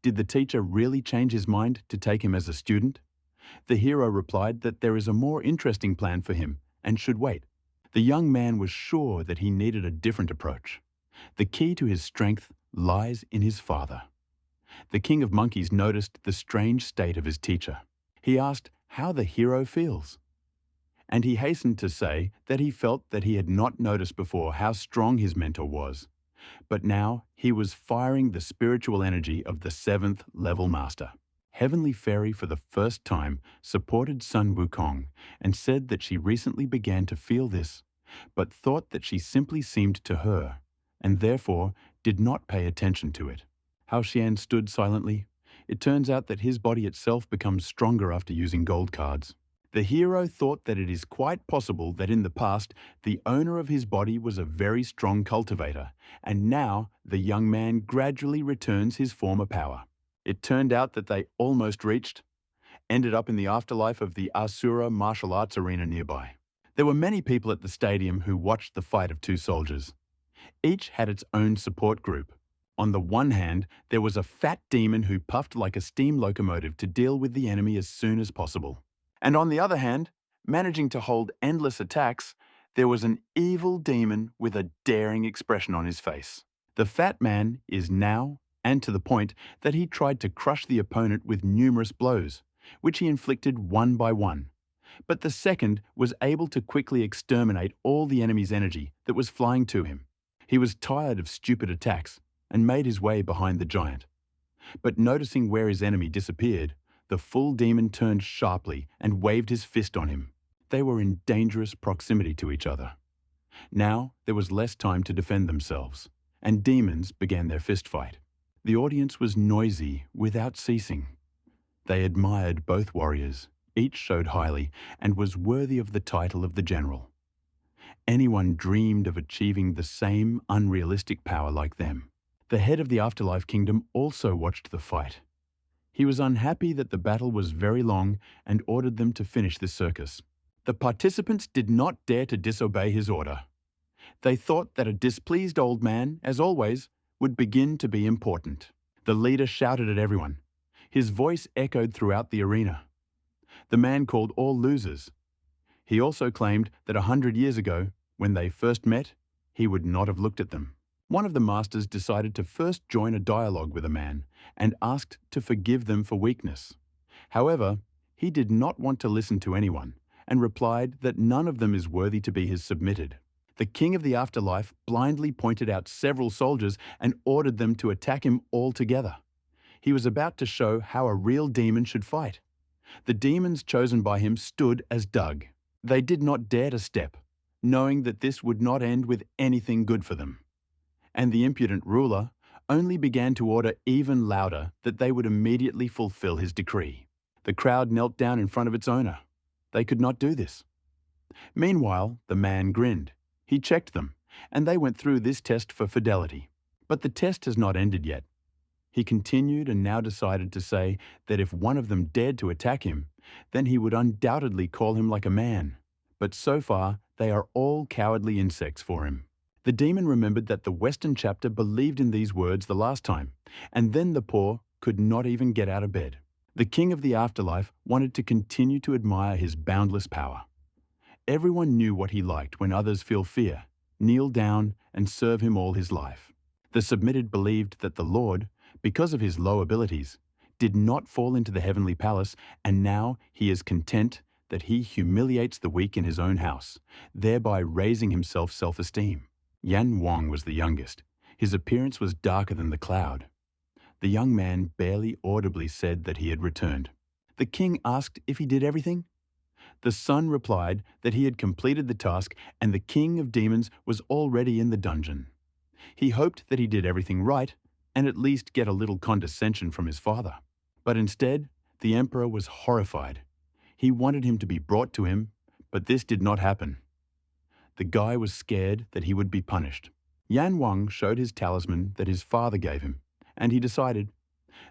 Did the teacher really change his mind to take him as a student? The hero replied that there is a more interesting plan for him and should wait. The young man was sure that he needed a different approach. The key to his strength lies in his father. The king of monkeys noticed the strange state of his teacher. He asked how the hero feels. And he hastened to say that he felt that he had not noticed before how strong his mentor was. But now he was firing the spiritual energy of the 7th level master. Heavenly Fairy for the first time supported Sun Wukong and said that she recently began to feel this, but thought that she simply seemed to her, and therefore did not pay attention to it. Hao Xian stood silently. It turns out that his body itself becomes stronger after using gold cards. The hero thought that it is quite possible that in the past, the owner of his body was a very strong cultivator, and now the young man gradually returns his former power. It turned out that they almost ended up in the afterlife of the Asura martial arts arena nearby. There were many people at the stadium who watched the fight of two soldiers. Each had its own support group. On the one hand, there was a fat demon who puffed like a steam locomotive to deal with the enemy as soon as possible. And on the other hand, managing to hold endless attacks, there was an evil demon with a daring expression on his face. The fat man is now, and to the point, that he tried to crush the opponent with numerous blows, which he inflicted one by one. But the second was able to quickly exterminate all the enemy's energy that was flying to him. He was tired of stupid attacks and made his way behind the giant. But noticing where his enemy disappeared, the full demon turned sharply and waved his fist on him. They were in dangerous proximity to each other. Now there was less time to defend themselves, and demons began their fist fight. The audience was noisy without ceasing. They admired both warriors. Each showed highly and was worthy of the title of the general. Anyone dreamed of achieving the same unrealistic power like them. The head of the Afterlife Kingdom also watched the fight. He was unhappy that the battle was very long and ordered them to finish the circus. The participants did not dare to disobey his order. They thought that a displeased old man, as always, would begin to be important. The leader shouted at everyone. His voice echoed throughout the arena. The man called all losers. He also claimed that 100 years ago, when they first met, he would not have looked at them. One of the masters decided to first join a dialogue with a man and asked to forgive them for weakness. However, he did not want to listen to anyone and replied that none of them is worthy to be his submitted. The king of the afterlife blindly pointed out several soldiers and ordered them to attack him all together. He was about to show how a real demon should fight. The demons chosen by him stood as Doug. They did not dare to step, knowing that this would not end with anything good for them. And the impudent ruler only began to order even louder that they would immediately fulfill his decree. The crowd knelt down in front of its owner. They could not do this. Meanwhile, the man grinned. He checked them, and they went through this test for fidelity. But the test has not ended yet. He continued and now decided to say that if one of them dared to attack him, then he would undoubtedly call him like a man. But so far, they are all cowardly insects for him. The demon remembered that the Western chapter believed in these words the last time, and then the poor could not even get out of bed. The king of the afterlife wanted to continue to admire his boundless power. Everyone knew what he liked when others feel fear, kneel down, and serve him all his life. The submitted believed that the Lord, because of his low abilities, did not fall into the heavenly palace, and now he is content that he humiliates the weak in his own house, thereby raising himself self-esteem. Yan Wang was the youngest. His appearance was darker than the cloud. The young man barely audibly said that he had returned. The king asked if he did everything. The son replied that he had completed the task and the king of demons was already in the dungeon. He hoped that he did everything right and at least get a little condescension from his father. But instead, The emperor was horrified. He wanted him to be brought to him, but this did not happen. The guy was scared that he would be punished. Yan Wang showed his talisman that his father gave him, and he decided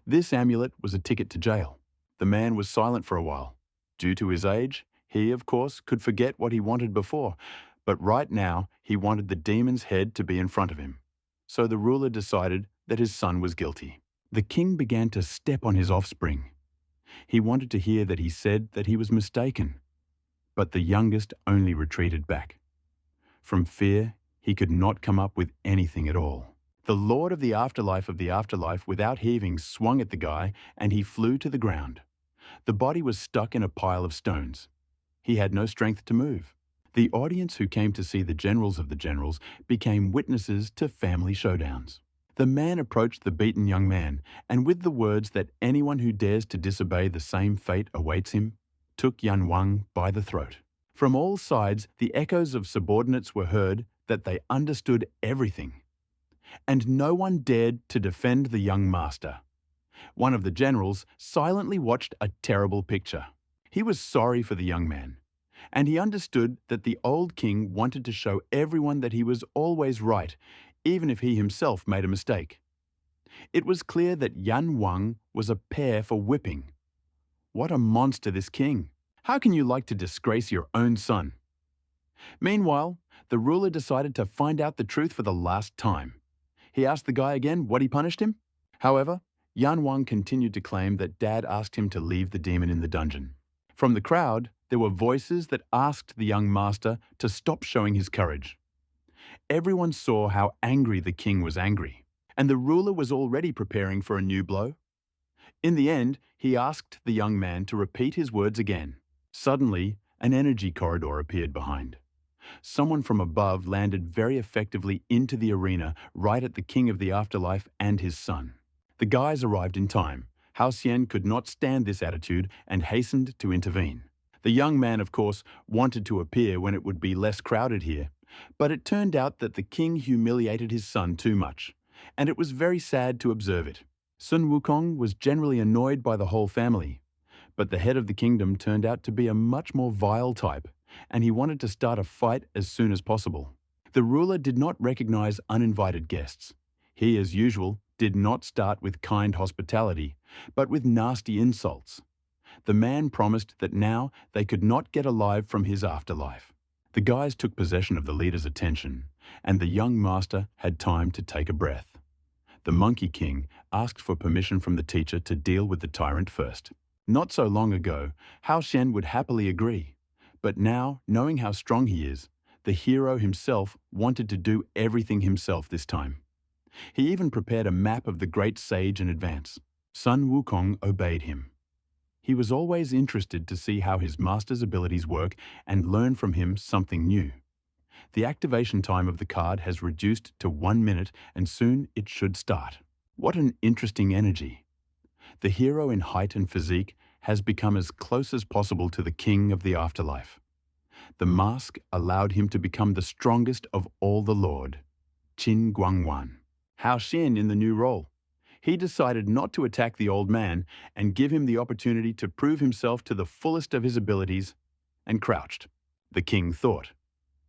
this amulet was a ticket to jail. The man was silent for a while. Due to his age, he, of course, could forget what he wanted before, but right now he wanted the demon's head to be in front of him. So the ruler decided that his son was guilty. The king began to step on his offspring. He wanted to hear that he said that he was mistaken, but the youngest only retreated back. From fear, he could not come up with anything at all. The lord of the afterlife without heaving swung at the guy and he flew to the ground. The body was stuck in a pile of stones. He had no strength to move. The audience who came to see the generals of the generals became witnesses to family showdowns. The man approached the beaten young man and with the words that anyone who dares to disobey the same fate awaits him, took Yan Wang by the throat. From all sides, the echoes of subordinates were heard that they understood everything. And no one dared to defend the young master. One of the generals silently watched a terrible picture. He was sorry for the young man, and he understood that the old king wanted to show everyone that he was always right, even if he himself made a mistake. It was clear that Yan Wang was a pair for whipping. What a monster this king! How can you like to disgrace your own son? Meanwhile, the ruler decided to find out the truth for the last time. He asked the guy again what he punished him. However, Yan Wang continued to claim that Dad asked him to leave the demon in the dungeon. From the crowd, there were voices that asked the young master to stop showing his courage. Everyone saw how angry the king was angry, and the ruler was already preparing for a new blow. In the end, he asked the young man to repeat his words again. Suddenly, an energy corridor appeared behind. Someone from above landed very effectively into the arena right at the king of the afterlife and his son. The guys arrived in time. Hao Xian could not stand this attitude and hastened to intervene. The young man, of course, wanted to appear when it would be less crowded here, but it turned out that the king humiliated his son too much, and it was very sad to observe it. Sun Wukong was generally annoyed by the whole family, but the head of the kingdom turned out to be a much more vile type, and he wanted to start a fight as soon as possible. The ruler did not recognize uninvited guests. He, as usual, did not start with kind hospitality, but with nasty insults. The man promised that now they could not get alive from his afterlife. The guys took possession of the leader's attention, and the young master had time to take a breath. The Monkey King asked for permission from the teacher to deal with the tyrant first. Not so long ago, Hao Xian would happily agree, but now, knowing how strong he is, the hero himself wanted to do everything himself this time. He even prepared a map of the great sage in advance. Sun Wukong obeyed him. He was always interested to see how his master's abilities work and learn from him something new. The activation time of the card has reduced to 1 minute and soon it should start. What an interesting energy. The hero in height and physique has become as close as possible to the king of the afterlife. The mask allowed him to become the strongest of all the Lord, Qin Guangwan. Hao Xian in the new role. He decided not to attack the old man and give him the opportunity to prove himself to the fullest of his abilities, and crouched. The king thought.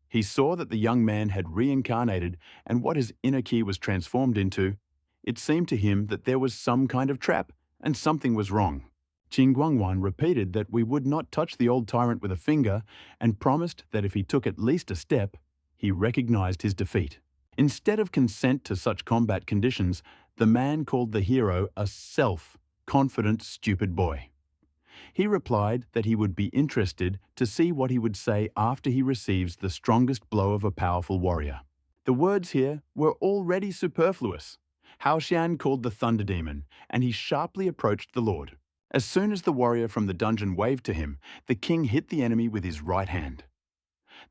He saw that the young man had reincarnated and what his inner ki was transformed into. It seemed to him that there was some kind of trap and something was wrong. Qin Guangwan repeated that we would not touch the old tyrant with a finger and promised that if he took at least a step, he recognized his defeat. Instead of consent to such combat conditions, the man called the hero a self-confident, stupid boy. He replied that he would be interested to see what he would say after he receives the strongest blow of a powerful warrior. The words here were already superfluous. Hao Xian called the thunder demon, and he sharply approached the lord. As soon as the warrior from the dungeon waved to him, the king hit the enemy with his right hand.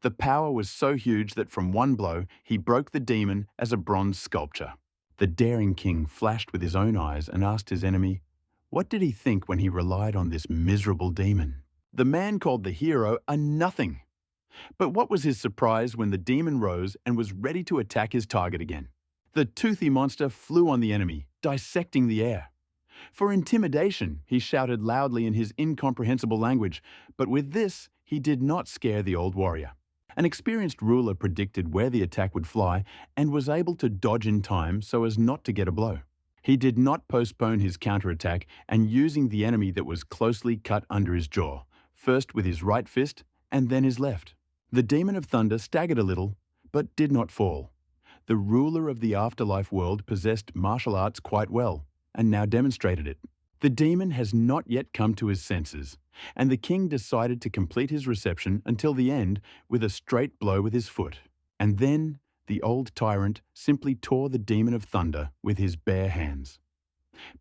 The power was so huge that from one blow he broke the demon as a bronze sculpture. The daring king flashed with his own eyes and asked his enemy, what did he think when he relied on this miserable demon? The man called the hero a nothing. But what was his surprise when the demon rose and was ready to attack his target again? The toothy monster flew on the enemy, dissecting the air. For intimidation, he shouted loudly in his incomprehensible language, but with this, he did not scare the old warrior. An experienced ruler predicted where the attack would fly and was able to dodge in time so as not to get a blow. He did not postpone his counterattack and using the enemy that was closely cut under his jaw, first with his right fist and then his left. The demon of thunder staggered a little, but did not fall. The ruler of the afterlife world possessed martial arts quite well, and now demonstrated it. The demon has not yet come to his senses, and the king decided to complete his reception until the end with a straight blow with his foot. And then the old tyrant simply tore the demon of thunder with his bare hands.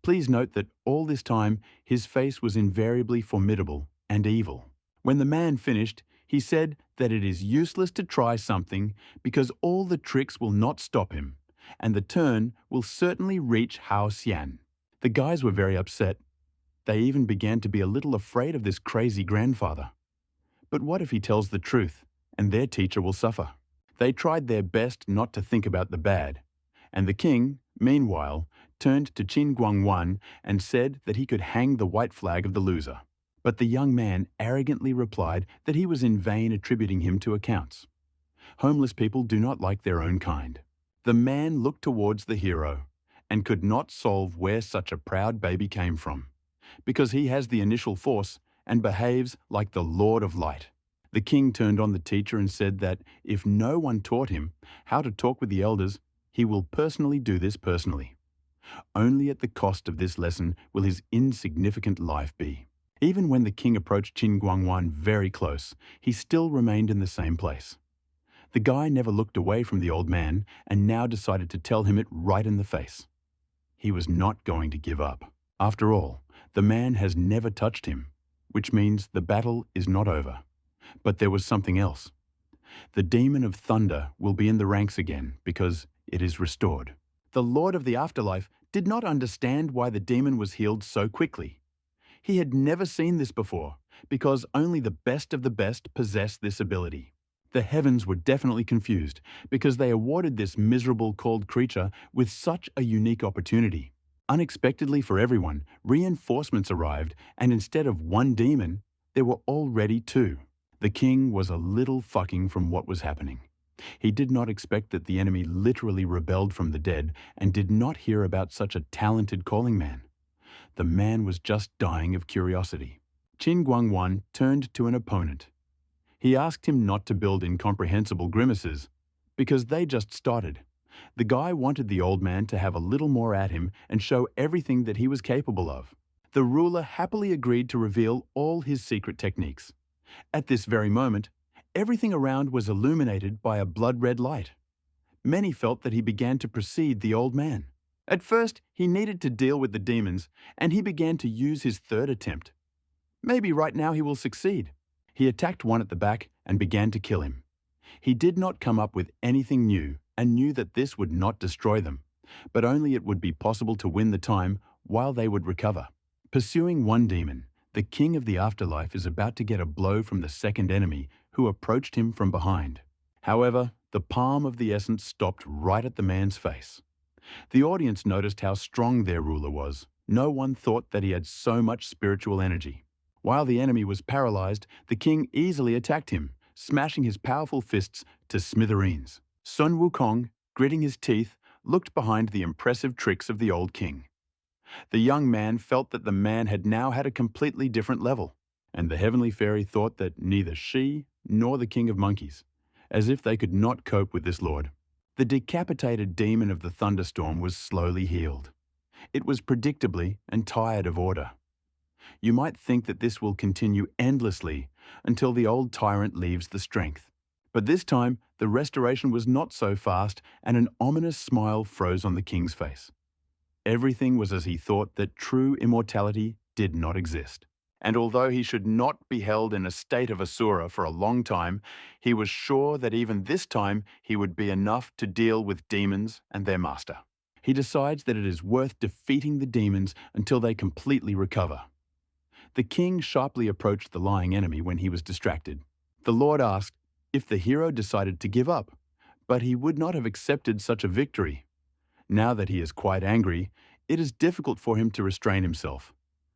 Please note that all this time his face was invariably formidable and evil. When the man finished, he said that it is useless to try something because all the tricks will not stop him, and the turn will certainly reach Hao Xian. The guys were very upset. They even began to be a little afraid of this crazy grandfather. But what if he tells the truth, and their teacher will suffer? They tried their best not to think about the bad, and the king, meanwhile, turned to Qin Guangwan and said that he could hang the white flag of the loser. But the young man arrogantly replied that he was in vain attributing him to accounts. Homeless people do not like their own kind. The man looked towards the hero and could not solve where such a proud baby came from, because he has the initial force and behaves like the Lord of Light. The king turned on the teacher and said that if no one taught him how to talk with the elders, he will personally do this personally. Only at the cost of this lesson will his insignificant life be. Even when the king approached Qin Guangwan very close, he still remained in the same place. The guy never looked away from the old man and now decided to tell him it right in the face. He was not going to give up. After all, the man has never touched him, which means the battle is not over. But there was something else. The demon of thunder will be in the ranks again because it is restored. The Lord of the Afterlife did not understand why the demon was healed so quickly. He had never seen this before because only the best of the best possess this ability. The heavens were definitely confused because they awarded this miserable cold creature with such a unique opportunity. Unexpectedly for everyone, reinforcements arrived, and instead of one demon, there were already two. The king was a little fucking from what was happening. He did not expect that the enemy literally rebelled from the dead and did not hear about such a talented calling man. The man was just dying of curiosity. Qin Guangwan turned to an opponent. He asked him not to build incomprehensible grimaces, because they just started. The guy wanted the old man to have a little more at him and show everything that he was capable of. The ruler happily agreed to reveal all his secret techniques. At this very moment, everything around was illuminated by a blood-red light. Many felt that he began to precede the old man. At first, he needed to deal with the demons, and he began to use his third attempt. Maybe right now he will succeed. He attacked one at the back and began to kill him. He did not come up with anything new and knew that this would not destroy them, but only it would be possible to win the time while they would recover. Pursuing one demon, the king of the afterlife is about to get a blow from the second enemy who approached him from behind. However, the palm of the essence stopped right at the man's face. The audience noticed how strong their ruler was. No one thought that he had so much spiritual energy. While the enemy was paralyzed, the king easily attacked him, smashing his powerful fists to smithereens. Sun Wukong, gritting his teeth, looked behind the impressive tricks of the old king. The young man felt that the man had now had a completely different level, and the heavenly fairy thought that neither she nor the king of monkeys, as if they could not cope with this lord. The decapitated demon of the thunderstorm was slowly healed. It was predictably and tired of order. You might think that this will continue endlessly until the old tyrant leaves the strength. But this time, the restoration was not so fast, and an ominous smile froze on the king's face. Everything was as he thought that true immortality did not exist. And although he should not be held in a state of asura for a long time, he was sure that even this time he would be enough to deal with demons and their master. He decides that it is worth defeating the demons until they completely recover. The king sharply approached the lying enemy when he was distracted. The Lord asked if the hero decided to give up, but he would not have accepted such a victory. Now that he is quite angry, It is difficult for him to restrain himself.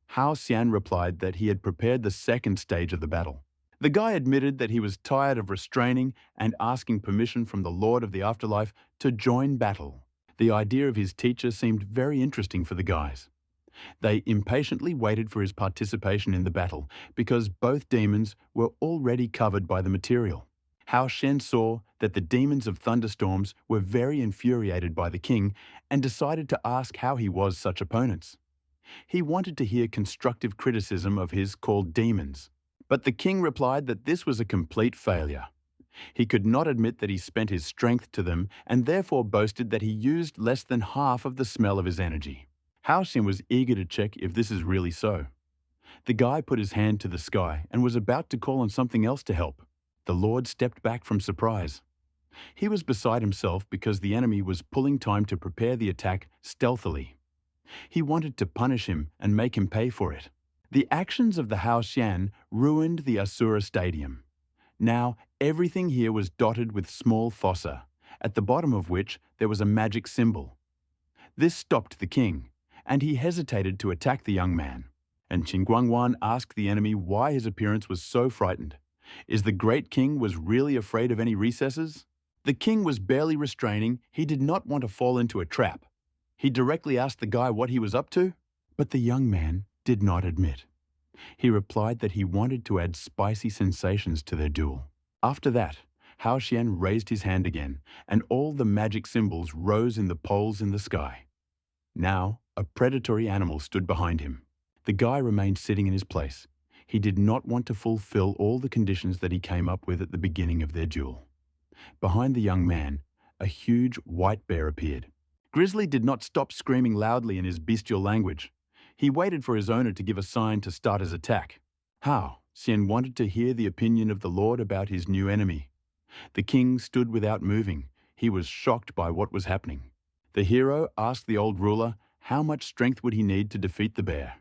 Hao Xian replied that he had prepared the second stage of the battle. The guy admitted that he was tired of restraining and asking permission from the Lord of the Afterlife to join battle. The idea of his teacher seemed very interesting for the guys. They impatiently waited for his participation in the battle because both demons were already covered by the material. Hao Shen saw that the demons of thunderstorms were very infuriated by the king and decided to ask how he was such opponents. He wanted to hear constructive criticism of his called demons, but the king replied that this was a complete failure. He could not admit that he spent his strength to them and therefore boasted that he used less than half of the smell of his energy. Hao Xin was eager to check if this is really so. The guy put his hand to the sky and was about to call on something else to help. The Lord stepped back from surprise. He was beside himself because the enemy was pulling time to prepare the attack stealthily. He wanted to punish him and make him pay for it. The actions of the Hao Xian ruined the Asura Stadium. Now, everything here was dotted with small fossa, at the bottom of which there was a magic symbol. This stopped the king, and he hesitated to attack the young man. And Qin Guangwan asked the enemy why his appearance was so frightened. Is the great king was really afraid of any recesses? The king was barely restraining. He did not want to fall into a trap. He directly asked the guy what he was up to, but the young man did not admit. He replied that he wanted to add spicy sensations to their duel. After that, Hao Xian raised his hand again, and all the magic symbols rose in the poles in the sky. Now, a predatory animal stood behind him. The guy remained sitting in his place. He did not want to fulfill all the conditions that he came up with at the beginning of their duel. Behind the young man, a huge white bear appeared. Grizzly did not stop screaming loudly in his bestial language. He waited for his owner to give a sign to start his attack. Hao Xian wanted to hear the opinion of the Lord about his new enemy. The king stood without moving. He was shocked by what was happening. The hero asked the old ruler how much strength would he need to defeat the bear.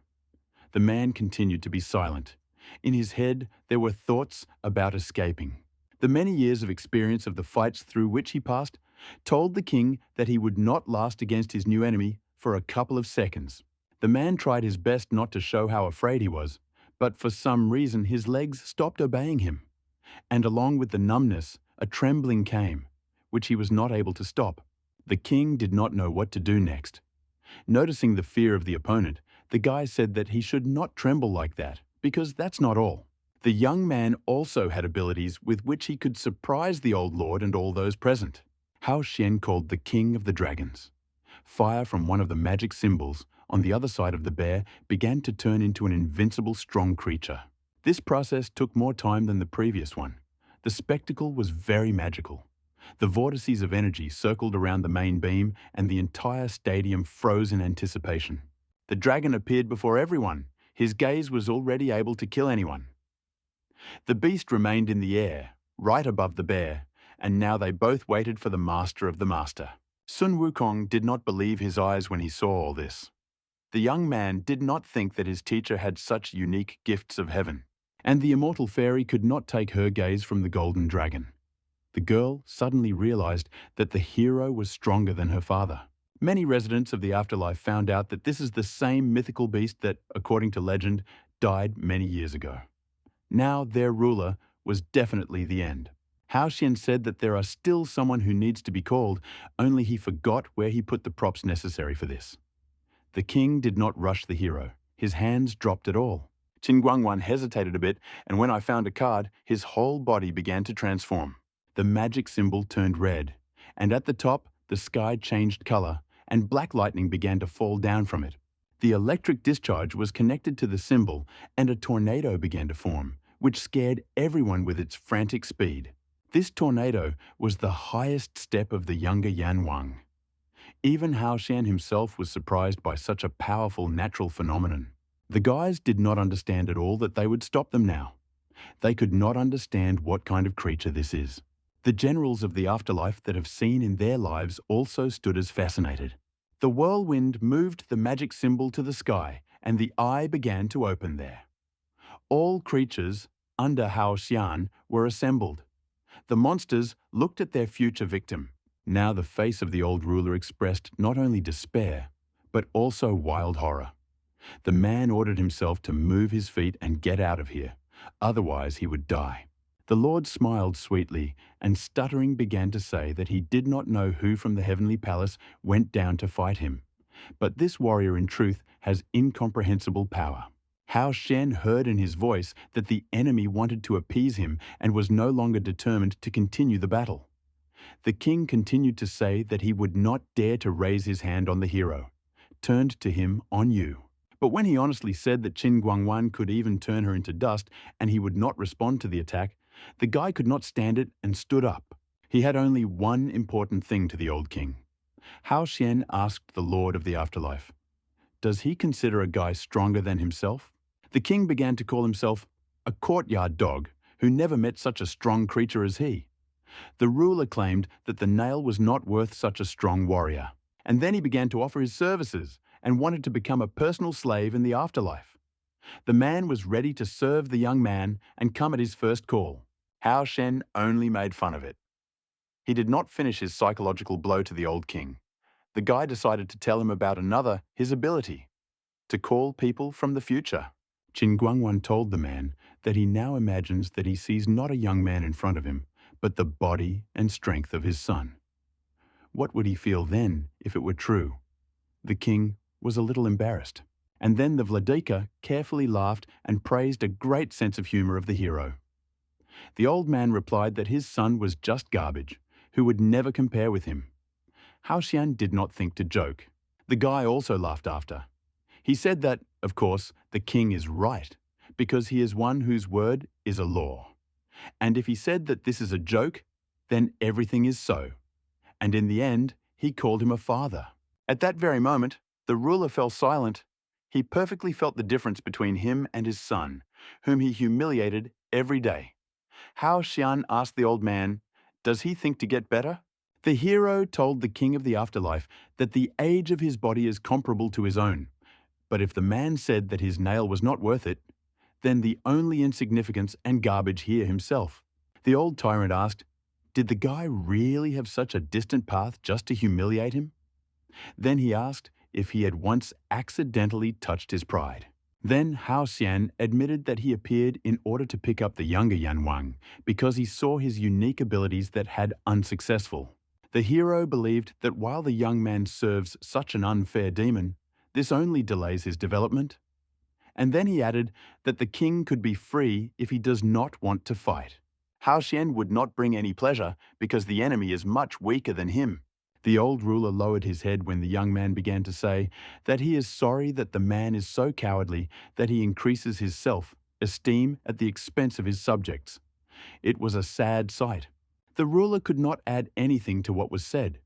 The man continued to be silent. In his head, there were thoughts about escaping. The many years of experience of the fights through which he passed told the king that he would not last against his new enemy for a couple of seconds. The man tried his best not to show how afraid he was, but for some reason his legs stopped obeying him. And along with the numbness, a trembling came, which he was not able to stop. The king did not know what to do next. Noticing the fear of the opponent, the guy said that he should not tremble like that, because that's not all. The young man also had abilities with which he could surprise the old lord and all those present. Hao Xian called the king of the dragons. Fire from one of the magic symbols on the other side of the bear began to turn into an invincible strong creature. This process took more time than the previous one. The spectacle was very magical. The vortices of energy circled around the main beam and the entire stadium froze in anticipation. The dragon appeared before everyone. His gaze was already able to kill anyone. The beast remained in the air, right above the bear, and now they both waited for the master of the master. Sun Wukong did not believe his eyes when he saw all this. The young man did not think that his teacher had such unique gifts of heaven, and the immortal fairy could not take her gaze from the golden dragon. The girl suddenly realized that the hero was stronger than her father. Many residents of the afterlife found out that this is the same mythical beast that, according to legend, died many years ago. Now their ruler was definitely the end. Hao Xian said that there are still someone who needs to be called, only he forgot where he put the props necessary for this. The king did not rush the hero. His hands dropped at all. Qin Guangwan hesitated a bit, and when I found a card, his whole body began to transform. The magic symbol turned red, and at the top, the sky changed color, and black lightning began to fall down from it. The electric discharge was connected to the symbol, and a tornado began to form, which scared everyone with its frantic speed. This tornado was the highest step of the younger Yan Wang. Even Hao Xian himself was surprised by such a powerful natural phenomenon. The guys did not understand at all that they would stop them now. They could not understand what kind of creature this is. The generals of the afterlife that have seen in their lives also stood as fascinated. The whirlwind moved the magic symbol to the sky, and the eye began to open there. All creatures under Hao Xian were assembled. The monsters looked at their future victim. Now the face of the old ruler expressed not only despair, but also wild horror. The man ordered himself to move his feet and get out of here, otherwise he would die. The Lord smiled sweetly, and stuttering began to say that he did not know who from the heavenly palace went down to fight him. But this warrior in truth has incomprehensible power. Hao Shen heard in his voice that the enemy wanted to appease him and was no longer determined to continue the battle. The king continued to say that he would not dare to raise his hand on the hero, turned to him on you. But when he honestly said that Qin Guangwan could even turn her into dust and he would not respond to the attack, the guy could not stand it and stood up. He had only one important thing to the old king. Hao Xian asked the Lord of the Afterlife, "Does he consider a guy stronger than himself?" The king began to call himself a courtyard dog who never met such a strong creature as he. The ruler claimed that the nail was not worth such a strong warrior. And then he began to offer his services and wanted to become a personal slave in the afterlife. The man was ready to serve the young man and come at his first call. Hao Shen only made fun of it. He did not finish his psychological blow to the old king. The guy decided to tell him about another, his ability, to call people from the future. Qin Guangwan told the man that he now imagines that he sees not a young man in front of him, but the body and strength of his son. What would he feel then if it were true? The king was a little embarrassed. And then the Vladika carefully laughed and praised a great sense of humor of the hero. The old man replied that his son was just garbage, who would never compare with him. Hao Xian did not think to joke. The guy also laughed after. He said that, of course, the king is right, because he is one whose word is a law. And if he said that this is a joke, then everything is so. And in the end, he called him a father. At that very moment, the ruler fell silent. He perfectly felt the difference between him and his son, whom he humiliated every day. Hao Xian asked the old man, "Does he think to get better?" The hero told the king of the afterlife that the age of his body is comparable to his own. But if the man said that his nail was not worth it, then the only insignificance and garbage here himself. The old tyrant asked, did the guy really have such a distant path just to humiliate him? Then he asked if he had once accidentally touched his pride. Then Hao Xian admitted that he appeared in order to pick up the younger Yan Wang because he saw his unique abilities that had unsuccessful. The hero believed that while the young man serves such an unfair demon, this only delays his development. And then he added that the king could be free if he does not want to fight. Hao Xian would not bring any pleasure because the enemy is much weaker than him. The old ruler lowered his head when the young man began to say that he is sorry that the man is so cowardly that he increases his self-esteem at the expense of his subjects. It was a sad sight. The ruler could not add anything to what was said.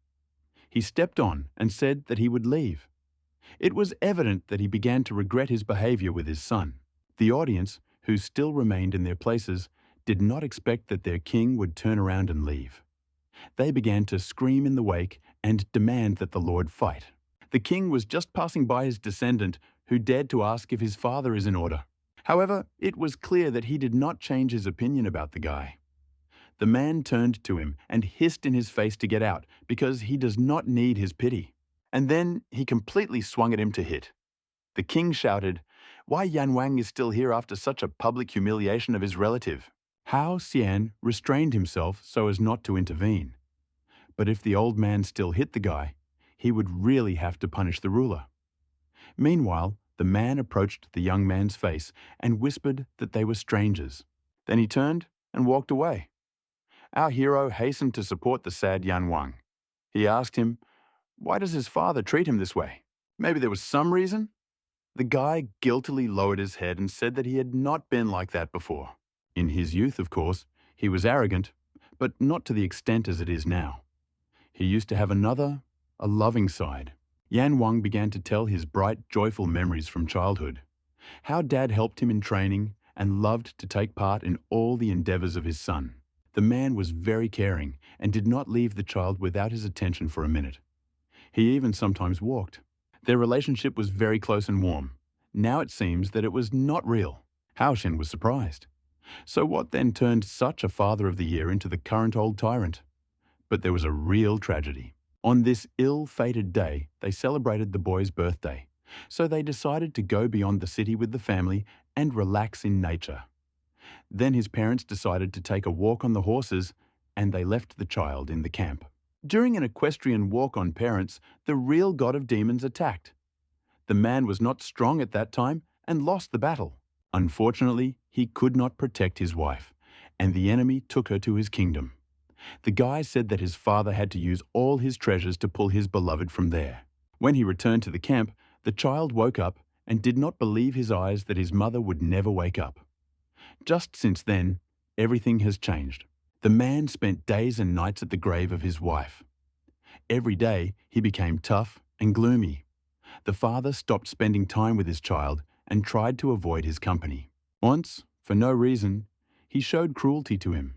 He stepped on and said that he would leave. It was evident that he began to regret his behavior with his son. The audience, who still remained in their places, did not expect that their king would turn around and leave. They began to scream in the wake and demand that the Lord fight. The king was just passing by his descendant, who dared to ask if his father is in order. However, it was clear that he did not change his opinion about the guy. The man turned to him and hissed in his face to get out because he does not need his pity. And then he completely swung at him to hit. The king shouted, "Why Yan Wang is still here after such a public humiliation of his relative?" Hao Xian restrained himself so as not to intervene. But if the old man still hit the guy, he would really have to punish the ruler. Meanwhile, the man approached the young man's face and whispered that they were strangers. Then he turned and walked away. Our hero hastened to support the sad Yan Wang. He asked him, why does his father treat him this way? Maybe there was some reason? The guy guiltily lowered his head and said that he had not been like that before. In his youth, of course, he was arrogant, but not to the extent as it is now. He used to have a loving side. Yan Wang began to tell his bright, joyful memories from childhood. How Dad helped him in training and loved to take part in all the endeavors of his son. The man was very caring and did not leave the child without his attention for a minute. He even sometimes walked. Their relationship was very close and warm. Now it seems that it was not real. Hao Xian was surprised. So what then turned such a father of the year into the current old tyrant? But there was a real tragedy. On this ill-fated day, they celebrated the boy's birthday, so they decided to go beyond the city with the family and relax in nature. Then his parents decided to take a walk on the horses, and they left the child in the camp. During an equestrian walk on parents, the real god of demons attacked. The man was not strong at that time and lost the battle. Unfortunately, he could not protect his wife, and the enemy took her to his kingdom. The guy said that his father had to use all his treasures to pull his beloved from there. When he returned to the camp, the child woke up and did not believe his eyes that his mother would never wake up. Just since then, everything has changed. The man spent days and nights at the grave of his wife. Every day, he became tough and gloomy. The father stopped spending time with his child and tried to avoid his company. Once, for no reason, he showed cruelty to him,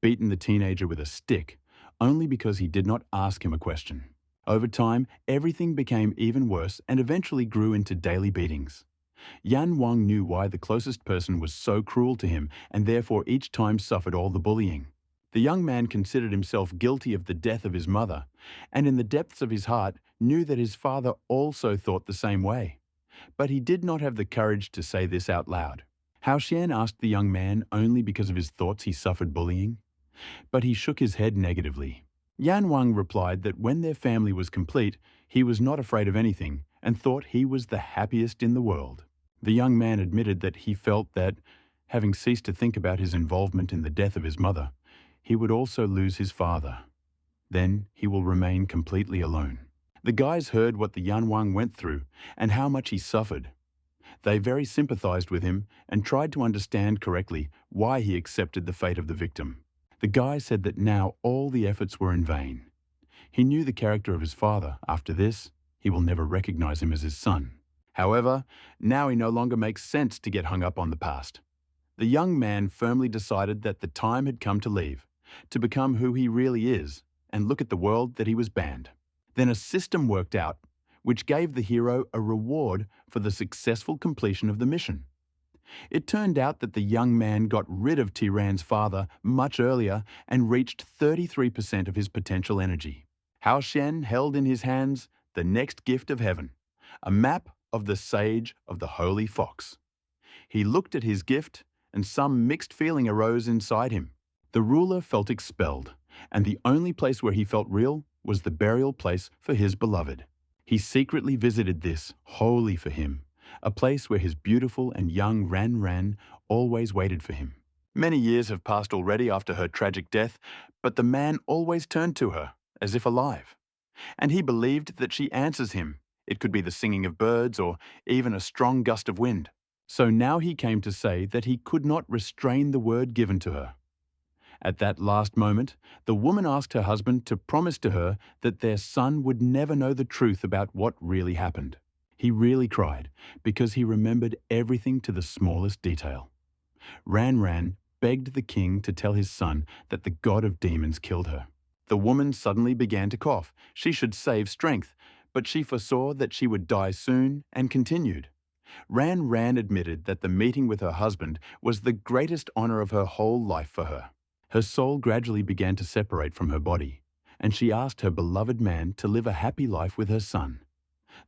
beaten the teenager with a stick, only because he did not ask him a question. Over time, everything became even worse and eventually grew into daily beatings. Yan Wang knew why the closest person was so cruel to him and therefore each time suffered all the bullying. The young man considered himself guilty of the death of his mother, and in the depths of his heart knew that his father also thought the same way. But he did not have the courage to say this out loud. Hao Xian asked the young man only because of his thoughts he suffered bullying, but he shook his head negatively. Yan Wang replied that when their family was complete, he was not afraid of anything and thought he was the happiest in the world. The young man admitted that he felt that, having ceased to think about his involvement in the death of his mother, he would also lose his father. Then he will remain completely alone. The guys heard what the Yan Wang went through and how much he suffered. They very sympathized with him and tried to understand correctly why he accepted the fate of the victim. The guy said that now all the efforts were in vain. He knew the character of his father. After this, he will never recognize him as his son. However, now he no longer makes sense to get hung up on the past. The young man firmly decided that the time had come to leave, to become who he really is, and look at the world that he was banned. Then a system worked out, which gave the hero a reward for the successful completion of the mission. It turned out that the young man got rid of Tiran's father much earlier and reached 33% of his potential energy. Hao Xian held in his hands the next gift of heaven, a map of the Sage of the Holy Fox. He looked at his gift, and some mixed feeling arose inside him. The ruler felt expelled, and the only place where he felt real was the burial place for his beloved. He secretly visited this, holy for him, a place where his beautiful and young Ran Ran always waited for him. Many years have passed already after her tragic death, but the man always turned to her, as if alive. And he believed that she answers him. It could be the singing of birds or even a strong gust of wind. So now he came to say that he could not restrain the word given to her. At that last moment, the woman asked her husband to promise to her that their son would never know the truth about what really happened. He really cried because he remembered everything to the smallest detail. Ran Ran begged the king to tell his son that the god of demons killed her. The woman suddenly began to cough. She should save strength, but she foresaw that she would die soon and continued. Ran Ran admitted that the meeting with her husband was the greatest honor of her whole life for her. Her soul gradually began to separate from her body, and she asked her beloved man to live a happy life with her son.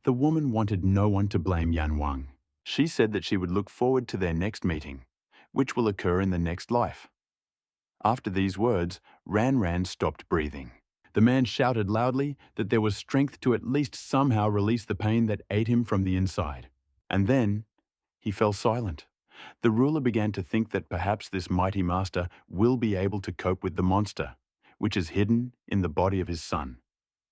The woman wanted no one to blame Yan Wang. She said that she would look forward to their next meeting, which will occur in the next life. After these words, Ran Ran stopped breathing. The man shouted loudly that there was strength to at least somehow release the pain that ate him from the inside. And then he fell silent. The ruler began to think that perhaps this mighty master will be able to cope with the monster, which is hidden in the body of his son.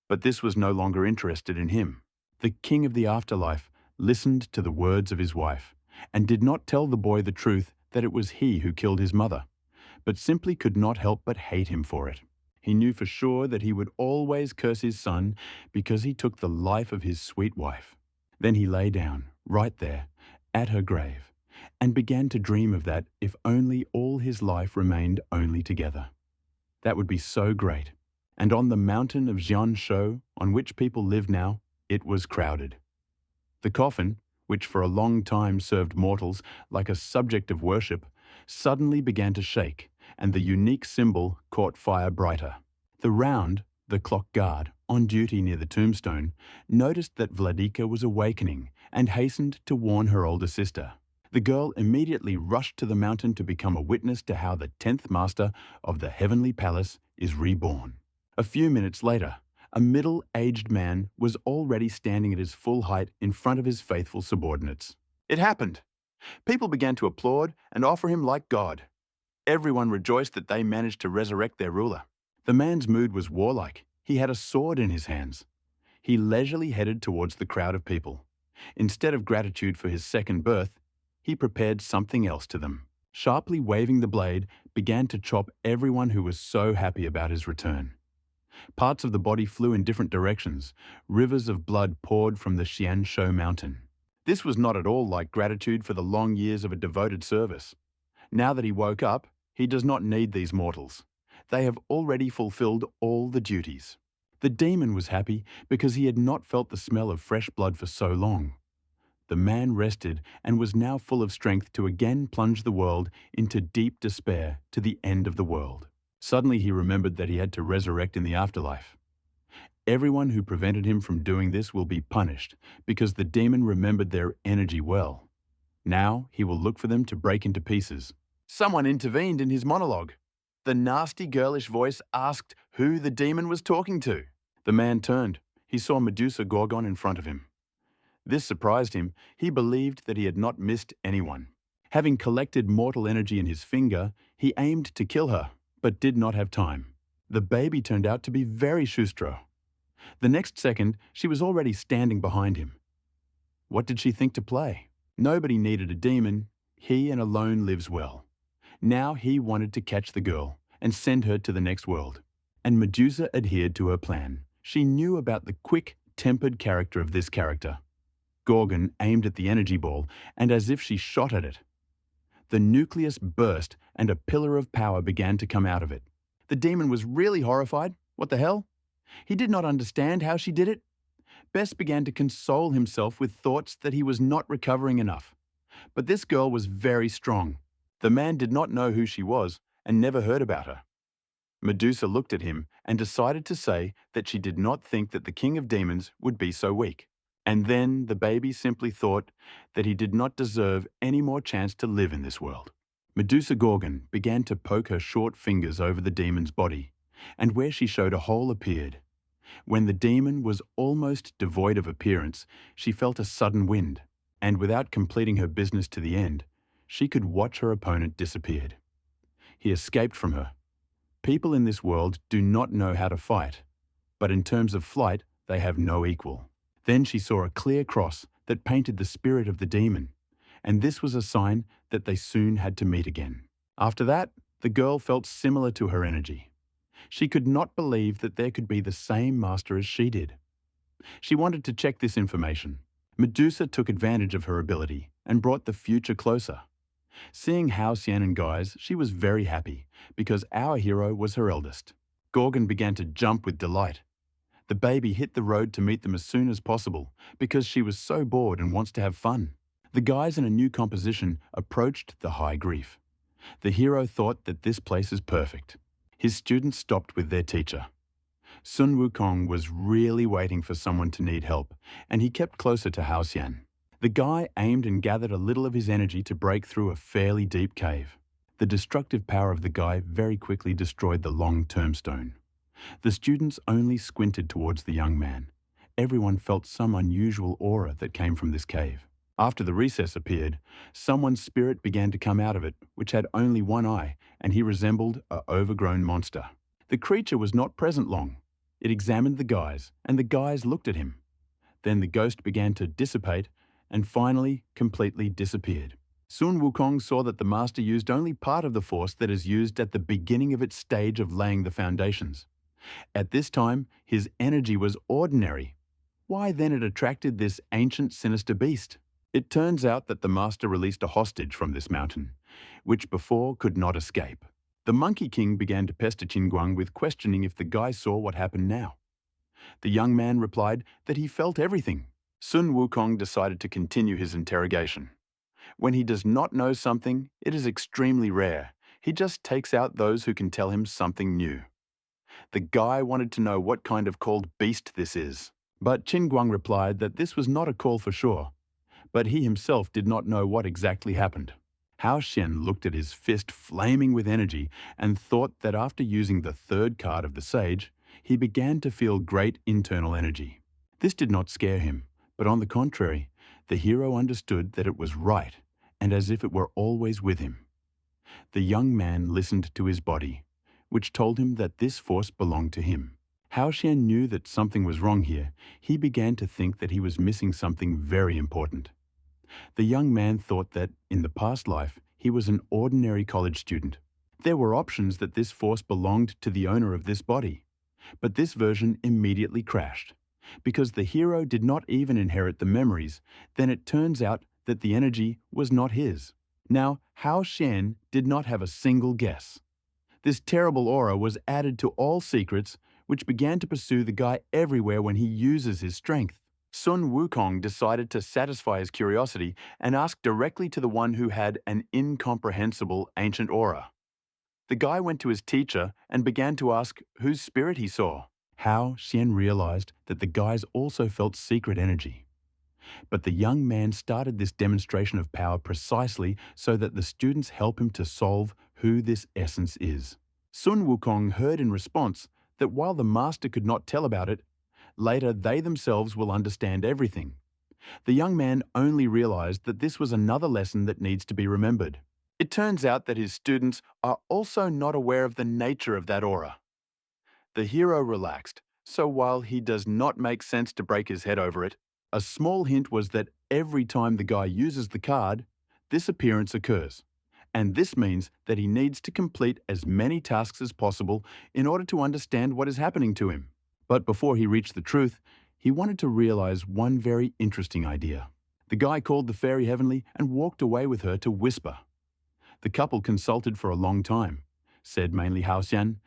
But this was no longer interested in him. The king of the afterlife listened to the words of his wife and did not tell the boy the truth that it was he who killed his mother, but simply could not help but hate him for it. He knew for sure that he would always curse his son because he took the life of his sweet wife. Then he lay down, right there, at her grave, and began to dream of that if only all his life remained only together. That would be so great. And on the mountain of Jianshou, on which people live now, it was crowded. The coffin, which for a long time served mortals like a subject of worship, suddenly began to shake, and the unique symbol caught fire brighter. The round, the clock guard, on duty near the tombstone, noticed that Vladika was awakening and hastened to warn her older sister. The girl immediately rushed to the mountain to become a witness to how the 10th master of the heavenly palace is reborn. A few minutes later, a middle-aged man was already standing at his full height in front of his faithful subordinates. It happened. People began to applaud and offer him like God. Everyone rejoiced that they managed to resurrect their ruler. The man's mood was warlike. He had a sword in his hands. He leisurely headed towards the crowd of people. Instead of gratitude for his second birth, he prepared something else to them. Sharply waving the blade, began to chop everyone who was so happy about his return. Parts of the body flew in different directions. Rivers of blood poured from the Xianshu mountain. This was not at all like gratitude for the long years of a devoted service. Now that he woke up, he does not need these mortals. They have already fulfilled all the duties. The demon was happy because he had not felt the smell of fresh blood for so long. The man rested and was now full of strength to again plunge the world into deep despair to the end of the world. Suddenly he remembered that he had to resurrect in the afterlife. Everyone who prevented him from doing this will be punished because the demon remembered their energy well. Now he will look for them to break into pieces. Someone intervened in his monologue. The nasty girlish voice asked who the demon was talking to. The man turned. He saw Medusa Gorgon in front of him. This surprised him. He believed that he had not missed anyone. Having collected mortal energy in his finger, he aimed to kill her, but did not have time. The baby turned out to be very Shustro. The next second, she was already standing behind him. What did she think to play? Nobody needed a demon. He and alone lives well. Now he wanted to catch the girl and send her to the next world. And Medusa adhered to her plan. She knew about the quick, tempered character of this character. Gorgon aimed at the energy ball, and as if she shot at it. The nucleus burst and a pillar of power began to come out of it. The demon was really horrified. What the hell? He did not understand how she did it. Bess began to console himself with thoughts that he was not recovering enough. But this girl was very strong. The man did not know who she was and never heard about her. Medusa looked at him and decided to say that she did not think that the king of demons would be so weak. And then the baby simply thought that he did not deserve any more chance to live in this world. Medusa Gorgon began to poke her short fingers over the demon's body, and where she showed a hole appeared. When the demon was almost devoid of appearance, she felt a sudden wind, and without completing her business to the end, she could watch her opponent disappeared. He escaped from her. People in this world do not know how to fight, but in terms of flight, they have no equal. Then she saw a clear cross that painted the spirit of the demon, and this was a sign that they soon had to meet again. After that, the girl felt similar to her energy. She could not believe that there could be the same master as she did. She wanted to check this information. Medusa took advantage of her ability and brought the future closer. Seeing Hao Xian and Guys, she was very happy because our hero was her eldest. Gorgon began to jump with delight. The baby hit the road to meet them as soon as possible because she was so bored and wants to have fun. The guys in a new composition approached the High Grief. The hero thought that this place is perfect. His students stopped with their teacher. Sun Wukong was really waiting for someone to need help, and he kept closer to Hao Xian. The guy aimed and gathered a little of his energy to break through a fairly deep cave. The destructive power of the guy very quickly destroyed the long tombstone. The students only squinted towards the young man. Everyone felt some unusual aura that came from this cave. After the recess appeared, someone's spirit began to come out of it, which had only one eye, and he resembled an overgrown monster. The creature was not present long. It examined the guys, and the guys looked at him. Then the ghost began to dissipate, and finally completely disappeared. Sun Wukong saw that the master used only part of the force that is used at the beginning of its stage of laying the foundations. At this time, his energy was ordinary. Why then it attracted this ancient sinister beast? It turns out that the master released a hostage from this mountain, which before could not escape. The Monkey King began to pester Qinguang with questioning if the guy saw what happened now. The young man replied that he felt everything. Sun Wukong decided to continue his interrogation. When he does not know something, it is extremely rare. He just takes out those who can tell him something new. The guy wanted to know what kind of called beast this is. But Qin Guang replied that this was not a call for sure, but he himself did not know what exactly happened. Hao Xian looked at his fist flaming with energy and thought that after using the third card of the sage, he began to feel great internal energy. This did not scare him, but on the contrary, the hero understood that it was right and as if it were always with him. The young man listened to his body, which told him that this force belonged to him. Hao Xian knew that something was wrong here. He began to think that he was missing something very important. The young man thought that, in the past life, he was an ordinary college student. There were options that this force belonged to the owner of this body, but this version immediately crashed. Because the hero did not even inherit the memories, then it turns out that the energy was not his. Now, Hao Xian did not have a single guess. This terrible aura was added to all secrets, which began to pursue the guy everywhere when he uses his strength. Sun Wukong decided to satisfy his curiosity and ask directly to the one who had an incomprehensible ancient aura. The guy went to his teacher and began to ask whose spirit he saw. Hao Xian realized that the guys also felt secret energy. But the young man started this demonstration of power precisely so that the students help him to solve who this essence is. Sun Wukong heard in response that while the master could not tell about it, later they themselves will understand everything. The young man only realized that this was another lesson that needs to be remembered. It turns out that his students are also not aware of the nature of that aura. The hero relaxed, so while he does not make sense to break his head over it, a small hint was that every time the guy uses the card, this appearance occurs. And this means that he needs to complete as many tasks as possible in order to understand what is happening to him. But before he reached the truth, he wanted to realize one very interesting idea. The guy called the fairy heavenly and walked away with her to whisper. The couple consulted for a long time, said mainly Hao Xian,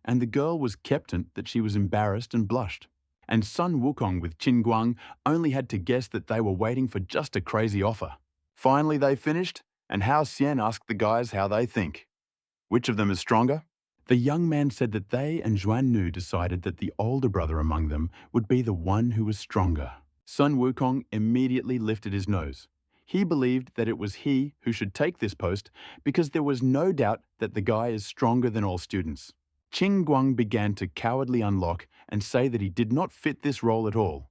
and the girl was kept that she was embarrassed and blushed. And Sun Wukong with Qin Guang only had to guess that they were waiting for just a crazy offer. Finally they finished, and Hao Xian asked the guys how they think. Which of them is stronger? The young man said that they and Zhuan Nu decided that the older brother among them would be the one who was stronger. Sun Wukong immediately lifted his nose. He believed that it was he who should take this post because there was no doubt that the guy is stronger than all students. Qin Guang began to cowardly unlock and say that he did not fit this role at all.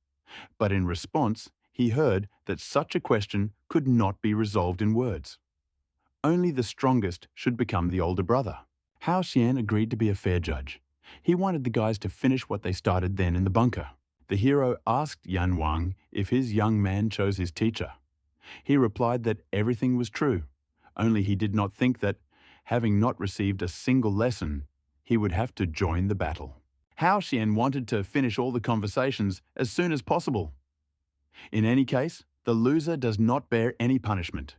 But in response, he heard that such a question could not be resolved in words. Only the strongest should become the older brother. Hao Xian agreed to be a fair judge. He wanted the guys to finish what they started then in the bunker. The hero asked Yan Wang if his young man chose his teacher. He replied that everything was true, only he did not think that, having not received a single lesson, he would have to join the battle. Hao Xian wanted to finish all the conversations as soon as possible. In any case, the loser does not bear any punishment.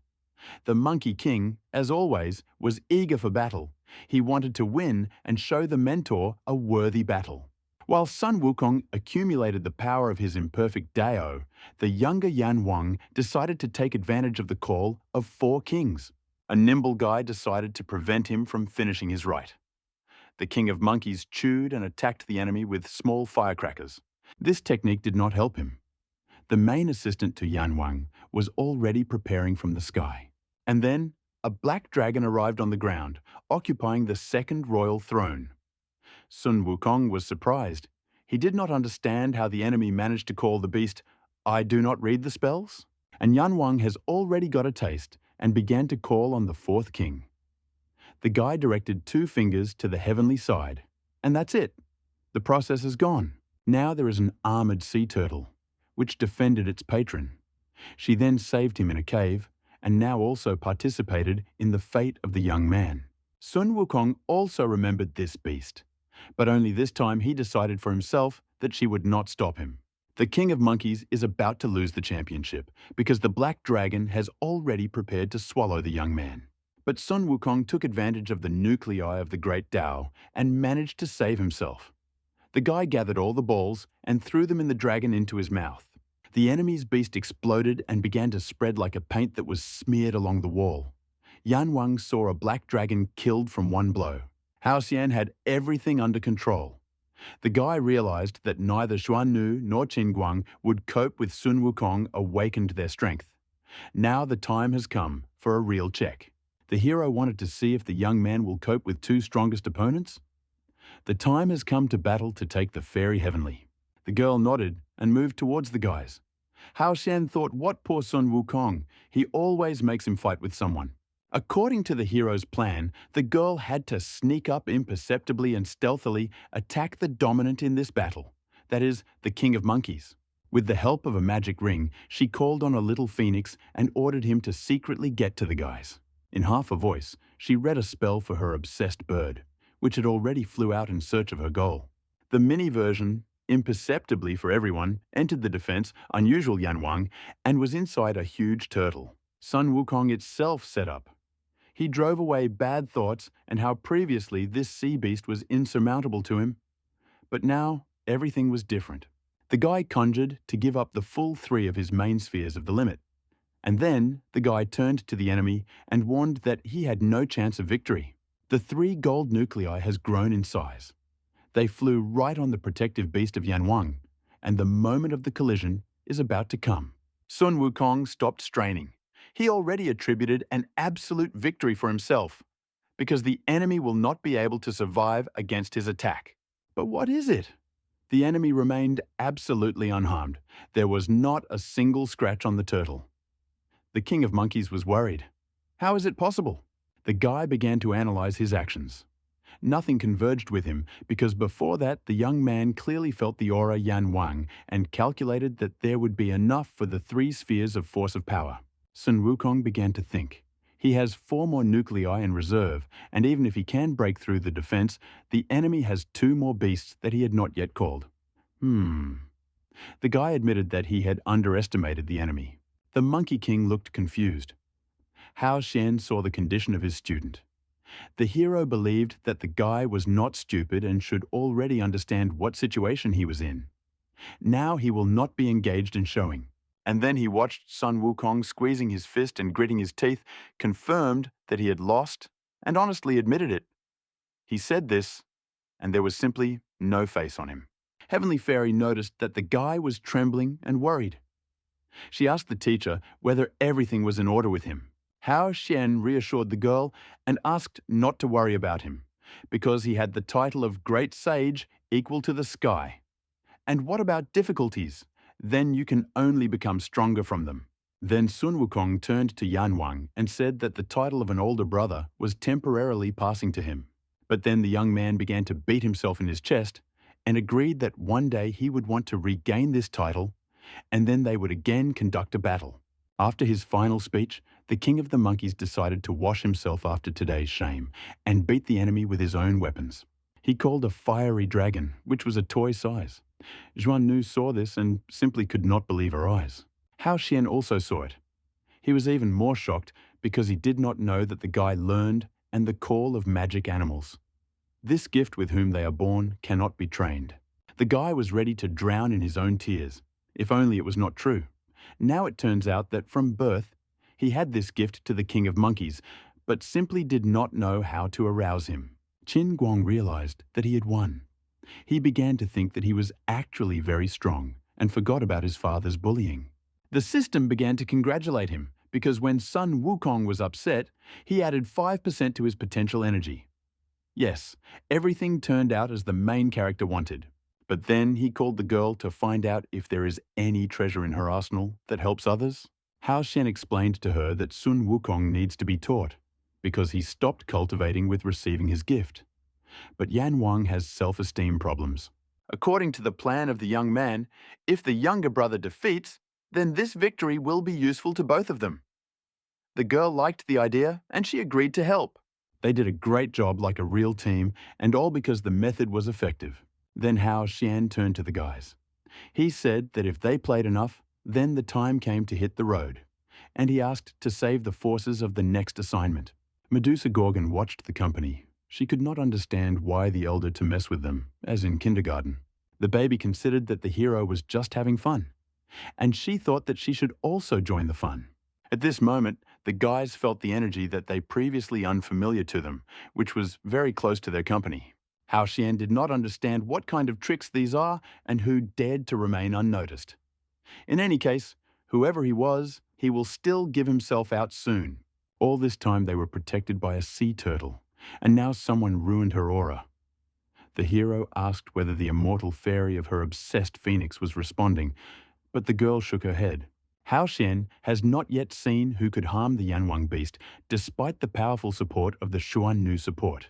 The Monkey King, as always, was eager for battle. He wanted to win and show the mentor a worthy battle. While Sun Wukong accumulated the power of his imperfect Dao, the younger Yan Wang decided to take advantage of the call of 4 kings. A nimble guy decided to prevent him from finishing his rite. The king of monkeys chewed and attacked the enemy with small firecrackers. This technique did not help him. The main assistant to Yan Wang was already preparing from the sky. And then, a black dragon arrived on the ground, occupying the second royal throne. Sun Wukong was surprised. He did not understand how the enemy managed to call the beast, "I do not read the spells." And Yan Wang has already got a taste and began to call on the 4th king. The guy directed 2 fingers to the heavenly side, and that's it. The process is gone. Now there is an armored sea turtle, which defended its patron. She then saved him in a cave, and now also participated in the fate of the young man. Sun Wukong also remembered this beast, but only this time he decided for himself that she would not stop him. The king of monkeys is about to lose the championship because the black dragon has already prepared to swallow the young man. But Sun Wukong took advantage of the nuclei of the great Tao and managed to save himself. The guy gathered all the balls and threw them in the dragon into his mouth. The enemy's beast exploded and began to spread like a paint that was smeared along the wall. Yan Wang saw a black dragon killed from one blow. Hao Xian had everything under control. The guy realized that neither Xuannu nor Qin would cope with Sun Wukong awakened their strength. Now the time has come for a real check. The hero wanted to see if the young man will cope with two strongest opponents. The time has come to battle to take the fairy heavenly. The girl nodded and moved towards the guys. Hao Xian thought, what poor Sun Wukong? He always makes him fight with someone. According to the hero's plan, the girl had to sneak up imperceptibly and stealthily attack the dominant in this battle, that is, the King of Monkeys. With the help of a magic ring, she called on a little phoenix and ordered him to secretly get to the guys. In half a voice, she read a spell for her obsessed bird, which had already flew out in search of her goal. The mini version, imperceptibly for everyone, entered the defense, unusual Yanwang, and was inside a huge turtle. Sun Wukong itself set up. He drove away bad thoughts and how previously this sea beast was insurmountable to him. But now, everything was different. The guy conjured to give up the full 3 of his main spheres of the limit. And then the guy turned to the enemy and warned that he had no chance of victory. The 3 gold nuclei has grown in size. They flew right on the protective beast of Yanwang, and the moment of the collision is about to come. Sun Wukong stopped straining. He already attributed an absolute victory for himself, because the enemy will not be able to survive against his attack. But what is it? The enemy remained absolutely unharmed. There was not a single scratch on the turtle. The King of Monkeys was worried. How is it possible? The guy began to analyze his actions. Nothing converged with him because before that the young man clearly felt the aura Yanwang and calculated that there would be enough for the 3 spheres of force of power. Sun Wukong began to think. He has 4 more nuclei in reserve, and even if he can break through the defense, the enemy has 2 more beasts that he had not yet called. The guy admitted that he had underestimated the enemy. The Monkey King looked confused. Hao Xian saw the condition of his student. The hero believed that the guy was not stupid and should already understand what situation he was in. Now he will not be engaged in showing. And then he watched Sun Wukong squeezing his fist and gritting his teeth, confirmed that he had lost, and honestly admitted it. He said this, and there was simply no face on him. Heavenly Fairy noticed that the guy was trembling and worried. She asked the teacher whether everything was in order with him. Hao Xian reassured the girl and asked not to worry about him, because he had the title of Great Sage equal to the sky. And what about difficulties? Then you can only become stronger from them. Then Sun Wukong turned to Yanwang and said that the title of an older brother was temporarily passing to him. But then the young man began to beat himself in his chest and agreed that one day he would want to regain this title, and then they would again conduct a battle. After his final speech, the King of the Monkeys decided to wash himself after today's shame and beat the enemy with his own weapons. He called a fiery dragon, which was a toy size. Xuannu saw this and simply could not believe her eyes. Hao Xian also saw it. He was even more shocked because he did not know that the guy learned and the call of magic animals. This gift with whom they are born cannot be trained. The guy was ready to drown in his own tears, if only it was not true. Now it turns out that from birth, he had this gift to the King of Monkeys, but simply did not know how to arouse him. Qin Guang realized that he had won. He began to think that he was actually very strong and forgot about his father's bullying. The system began to congratulate him because when Sun Wukong was upset, he added 5% to his potential energy. Yes, everything turned out as the main character wanted. But then he called the girl to find out if there is any treasure in her arsenal that helps others. Hao Xian explained to her that Sun Wukong needs to be taught because he stopped cultivating with receiving his gift. But Yanwang has self-esteem problems. According to the plan of the young man, if the younger brother defeats, then this victory will be useful to both of them. The girl liked the idea and she agreed to help. They did a great job like a real team, and all because the method was effective. Then Hao Xian turned to the guys. He said that if they played enough, then the time came to hit the road, and he asked to save the forces of the next assignment. Medusa Gorgon watched the company. She could not understand why the elder to mess with them, as in kindergarten. The baby considered that the hero was just having fun, and she thought that she should also join the fun. At this moment, the guys felt the energy that they previously unfamiliar to them, which was very close to their company. Hao Xian did not understand what kind of tricks these are and who dared to remain unnoticed. In any case, whoever he was, he will still give himself out soon. All this time they were protected by a sea turtle, and now someone ruined her aura. The hero asked whether the immortal fairy of her obsessed phoenix was responding, but the girl shook her head. Hao Xian has not yet seen who could harm the Yanwang beast, despite the powerful support of the Xuan Nu support.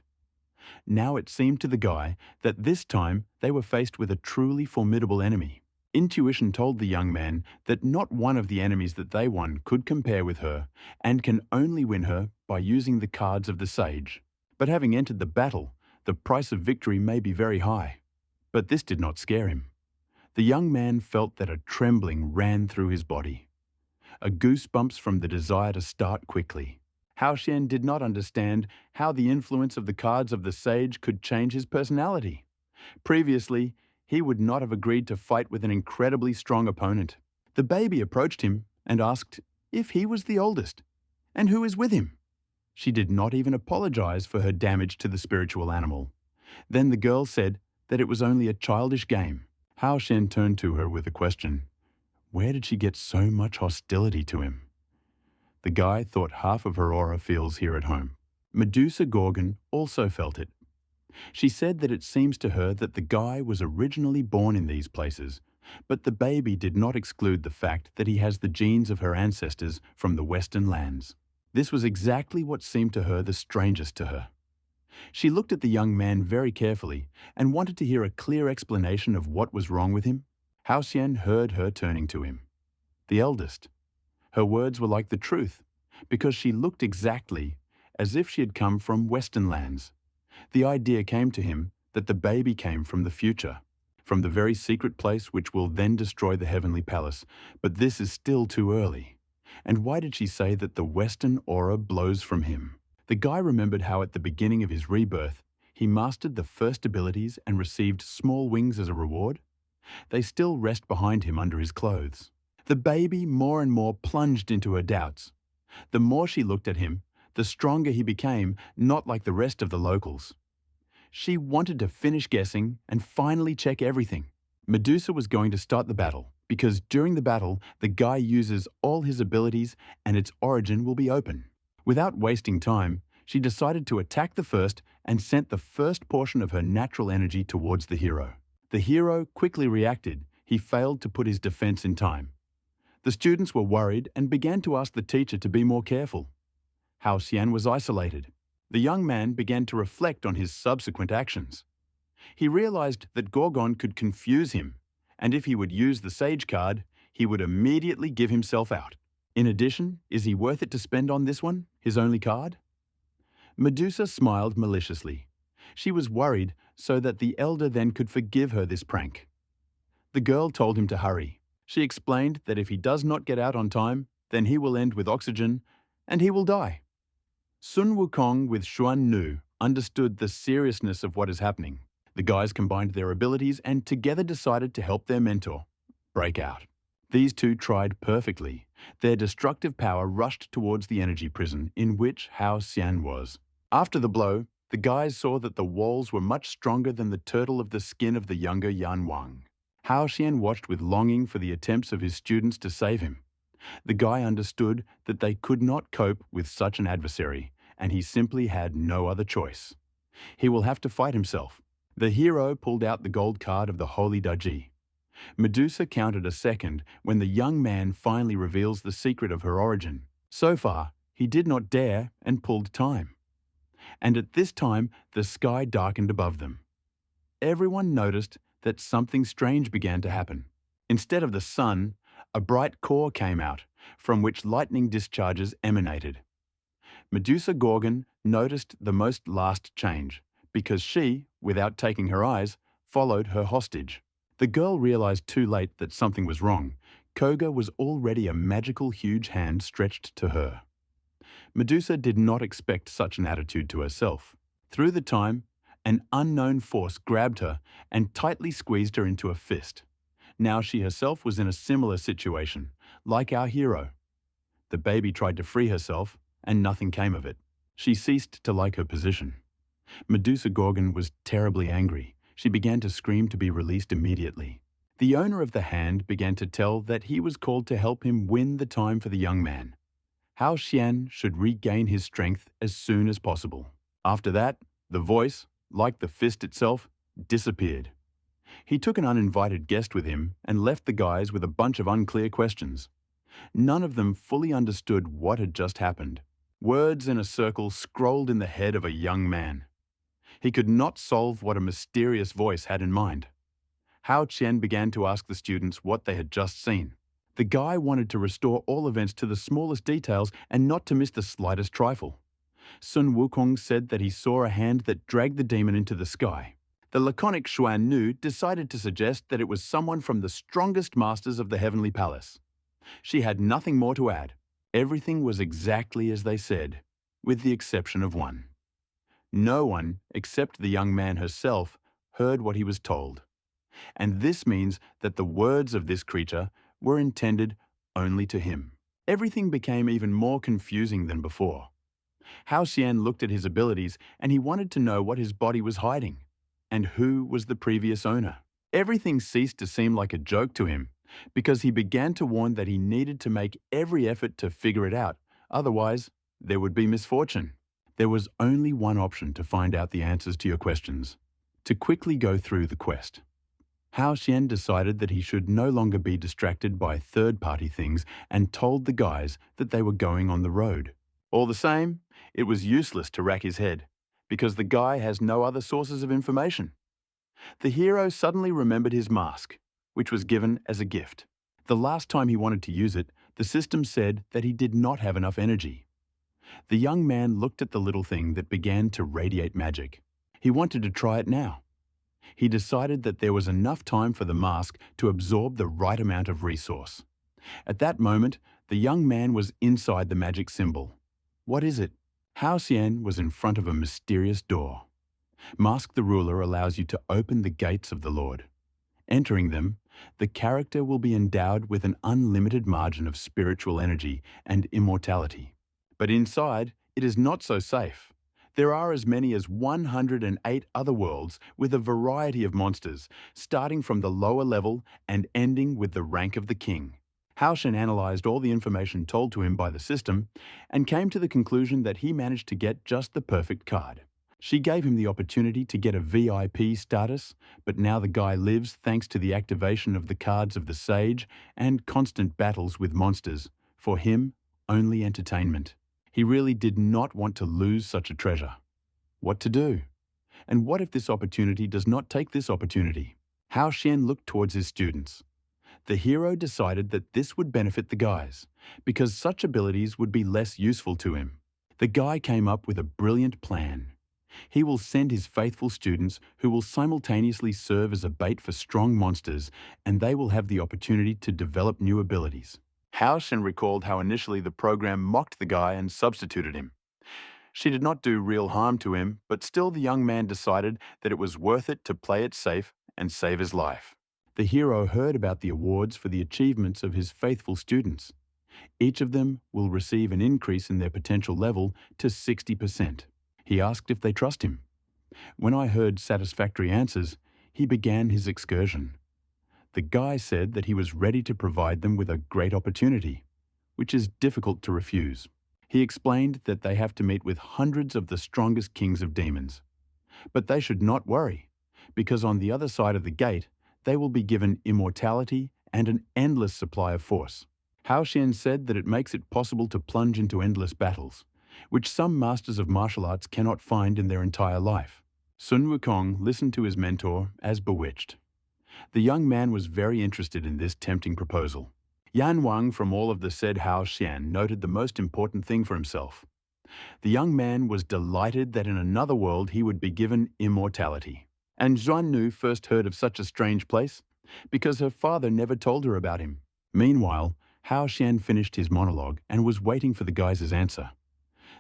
Now it seemed to the guy that this time they were faced with a truly formidable enemy. Intuition told the young man that not one of the enemies that they won could compare with her, and can only win her by using the cards of the sage. But having entered the battle, the price of victory may be very high. But this did not scare him. The young man felt that a trembling ran through his body. A goosebumps from the desire to start quickly. Hao Xian did not understand how the influence of the cards of the sage could change his personality. Previously, he would not have agreed to fight with an incredibly strong opponent. The baby approached him and asked if he was the oldest, and who is with him. She did not even apologize for her damage to the spiritual animal. Then the girl said that it was only a childish game. Hao Xian turned to her with a question. Where did she get so much hostility to him? The guy thought half of her aura feels here at home. Medusa Gorgon also felt it. She said that it seems to her that the guy was originally born in these places, but the baby did not exclude the fact that he has the genes of her ancestors from the Western lands. This was exactly what seemed to her the strangest to her. She looked at the young man very carefully and wanted to hear a clear explanation of what was wrong with him. Hao Xian heard her turning to him. The eldest. Her words were like the truth, because she looked exactly as if she had come from Western lands. The idea came to him that the baby came from the future, from the very secret place which will then destroy the heavenly palace, but this is still too early. And why did she say that the Western aura blows from him? The guy remembered how at the beginning of his rebirth, he mastered the first abilities and received small wings as a reward. They still rest behind him under his clothes. The baby more and more plunged into her doubts. The more she looked at him, the stronger he became, not like the rest of the locals. She wanted to finish guessing and finally check everything. Medusa was going to start the battle, because during the battle, the guy uses all his abilities and its origin will be open. Without wasting time, she decided to attack the first and sent the first portion of her natural energy towards the hero. The hero quickly reacted. He failed to put his defense in time. The students were worried and began to ask the teacher to be more careful. Hao Xian was isolated. The young man began to reflect on his subsequent actions. He realized that Gorgon could confuse him, and if he would use the Sage card, he would immediately give himself out. In addition, is he worth it to spend on this one, his only card? Medusa smiled maliciously. She was worried so that the elder then could forgive her this prank. The girl told him to hurry. She explained that if he does not get out on time, then he will end with oxygen, and he will die. Sun Wukong with Xuan Nu understood the seriousness of what is happening. The guys combined their abilities and together decided to help their mentor break out. These two tried perfectly. Their destructive power rushed towards the energy prison in which Hao Xian was. After the blow, the guys saw that the walls were much stronger than the turtle of the skin of the younger Yan Wang. Hao Xian watched with longing for the attempts of his students to save him. The guy understood that they could not cope with such an adversary, and he simply had no other choice. He will have to fight himself. The hero pulled out the gold card of the Holy Daji. Medusa counted a second when the young man finally reveals the secret of her origin. So far, he did not dare and pulled time. And at this time, the sky darkened above them. Everyone noticed that something strange began to happen. Instead of the sun, a bright core came out, from which lightning discharges emanated. Medusa Gorgon noticed the most last change, because she, without taking her eyes, followed her hostage. The girl realized too late that something was wrong. Koga was already a magical huge hand stretched to her. Medusa did not expect such an attitude to herself. Through the time, an unknown force grabbed her and tightly squeezed her into a fist. Now she herself was in a similar situation, like our hero. The baby tried to free herself, and nothing came of it. She ceased to like her position. Medusa Gorgon was terribly angry. She began to scream to be released immediately. The owner of the hand began to tell that he was called to help him win the time for the young man. Hao Xian should regain his strength as soon as possible. After that, the voice, like the fist itself, disappeared. He took an uninvited guest with him and left the guys with a bunch of unclear questions. None of them fully understood what had just happened. Words in a circle scrolled in the head of a young man. He could not solve what a mysterious voice had in mind. Hao Qian began to ask the students what they had just seen. The guy wanted to restore all events to the smallest details and not to miss the slightest trifle. Sun Wukong said that he saw a hand that dragged the demon into the sky. The laconic Xuan Nu decided to suggest that it was someone from the strongest masters of the Heavenly Palace. She had nothing more to add. Everything was exactly as they said, with the exception of one. No one, except the young man herself, heard what he was told. And this means that the words of this creature were intended only to him. Everything became even more confusing than before. Hao Xian looked at his abilities and he wanted to know what his body was hiding, and who was the previous owner. Everything ceased to seem like a joke to him, because he began to warn that he needed to make every effort to figure it out, otherwise there would be misfortune. There was only one option to find out the answers to your questions: to quickly go through the quest. Hao Xian decided that he should no longer be distracted by third-party things and told the guys that they were going on the road. All the same, it was useless to rack his head, because the guy has no other sources of information. The hero suddenly remembered his mask, which was given as a gift. The last time he wanted to use it, the system said that he did not have enough energy. The young man looked at the little thing that began to radiate magic. He wanted to try it now. He decided that there was enough time for the mask to absorb the right amount of resource. At that moment, the young man was inside the magic symbol. What is it? Hao Xian was in front of a mysterious door. Mask the Ruler allows you to open the gates of the Lord. Entering them, the character will be endowed with an unlimited margin of spiritual energy and immortality. But inside, it is not so safe. There are as many as 108 other worlds with a variety of monsters, starting from the lower level and ending with the rank of the king. Hao Xian analyzed all the information told to him by the system and came to the conclusion that he managed to get just the perfect card. She gave him the opportunity to get a VIP status, but now the guy lives thanks to the activation of the cards of the Sage and constant battles with monsters. For him, only entertainment. He really did not want to lose such a treasure. What to do? And what if this opportunity does not take this opportunity? Hao Xian looked towards his students. The hero decided that this would benefit the guys, because such abilities would be less useful to him. The guy came up with a brilliant plan. He will send his faithful students who will simultaneously serve as a bait for strong monsters, and they will have the opportunity to develop new abilities. Hao Xian recalled how initially the program mocked the guy and substituted him. She did not do real harm to him, but still the young man decided that it was worth it to play it safe and save his life. The hero heard about the awards for the achievements of his faithful students. Each of them will receive an increase in their potential level to 60%. He asked if they trust him. When I heard satisfactory answers, he began his excursion. The guy said that he was ready to provide them with a great opportunity, which is difficult to refuse. He explained that they have to meet with hundreds of the strongest kings of demons. But they should not worry, because on the other side of the gate, they will be given immortality and an endless supply of force. Hao Xian said that it makes it possible to plunge into endless battles, which some masters of martial arts cannot find in their entire life. Sun Wukong listened to his mentor as bewitched. The young man was very interested in this tempting proposal. Yan Wang from all of the said Hao Xian noted the most important thing for himself. The young man was delighted that in another world he would be given immortality. And Xuan Nu first heard of such a strange place because her father never told her about him. Meanwhile, Hao Xian finished his monologue and was waiting for the guys' answer.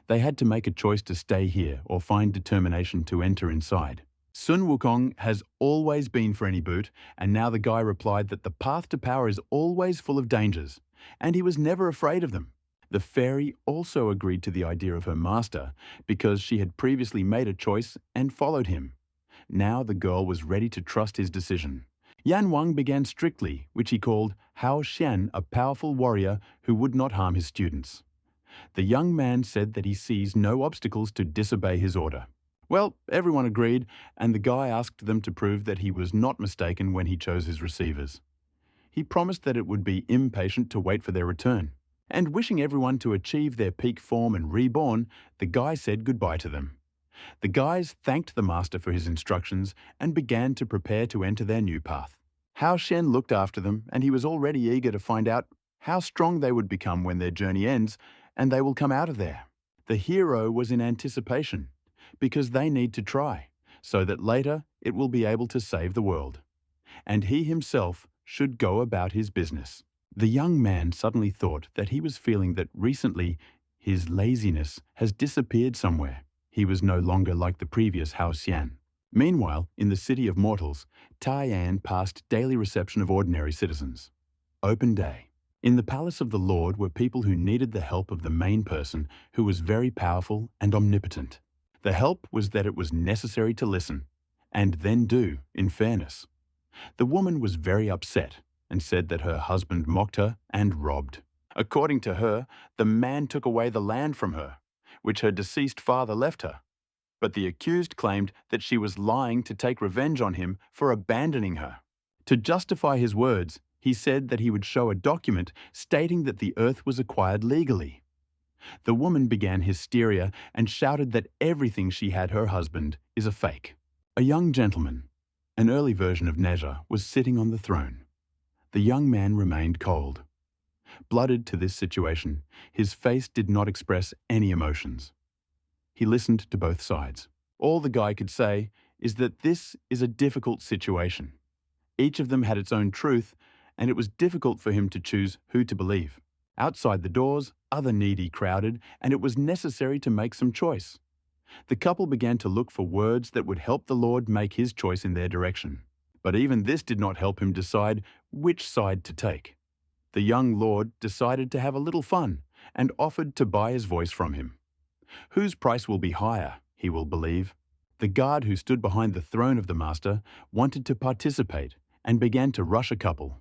They had to make a choice to stay here or find determination to enter inside. Sun Wukong has always been for any boot, and now the guy replied that the path to power is always full of dangers, and he was never afraid of them. The fairy also agreed to the idea of her master because she had previously made a choice and followed him. Now the girl was ready to trust his decision. Yan Wang began strictly, which he called Hao Xian, a powerful warrior who would not harm his students. The young man said that he sees no obstacles to disobey his order. Well, everyone agreed, and the guy asked them to prove that he was not mistaken when he chose his receivers. He promised that it would be impatient to wait for their return. And wishing everyone to achieve their peak form and reborn, the guy said goodbye to them. The guys thanked the master for his instructions and began to prepare to enter their new path. Hao Shen looked after them, and he was already eager to find out how strong they would become when their journey ends and they will come out of there. The hero was in anticipation because they need to try, so that later it will be able to save the world. And he himself should go about his business. The young man suddenly thought that he was feeling that recently his laziness has disappeared somewhere. He was no longer like the previous Hao Xian. Meanwhile, in the city of mortals, Taiyan passed daily reception of ordinary citizens. Open day. In the palace of the Lord were people who needed the help of the main person who was very powerful and omnipotent. The help was that it was necessary to listen, and then do, in fairness. The woman was very upset and said that her husband mocked her and robbed. According to her, the man took away the land from her, which her deceased father left her. But the accused claimed that she was lying to take revenge on him for abandoning her. To justify his words, he said that he would show a document stating that the earth was acquired legally. The woman began hysteria and shouted that everything she had her husband is a fake. A young gentleman, an early version of Neja, was sitting on the throne. The young man remained cold. Blooded to this situation, his face did not express any emotions. He listened to both sides. All the guy could say is that this is a difficult situation. Each of them had its own truth, and it was difficult for him to choose who to believe. Outside the doors, other needy crowded, and it was necessary to make some choice. The couple began to look for words that would help the Lord make his choice in their direction. But even this did not help him decide which side to take. The young Lord decided to have a little fun and offered to buy his voice from him. Whose price will be higher, he will believe. The guard who stood behind the throne of the master wanted to participate and began to rush a couple.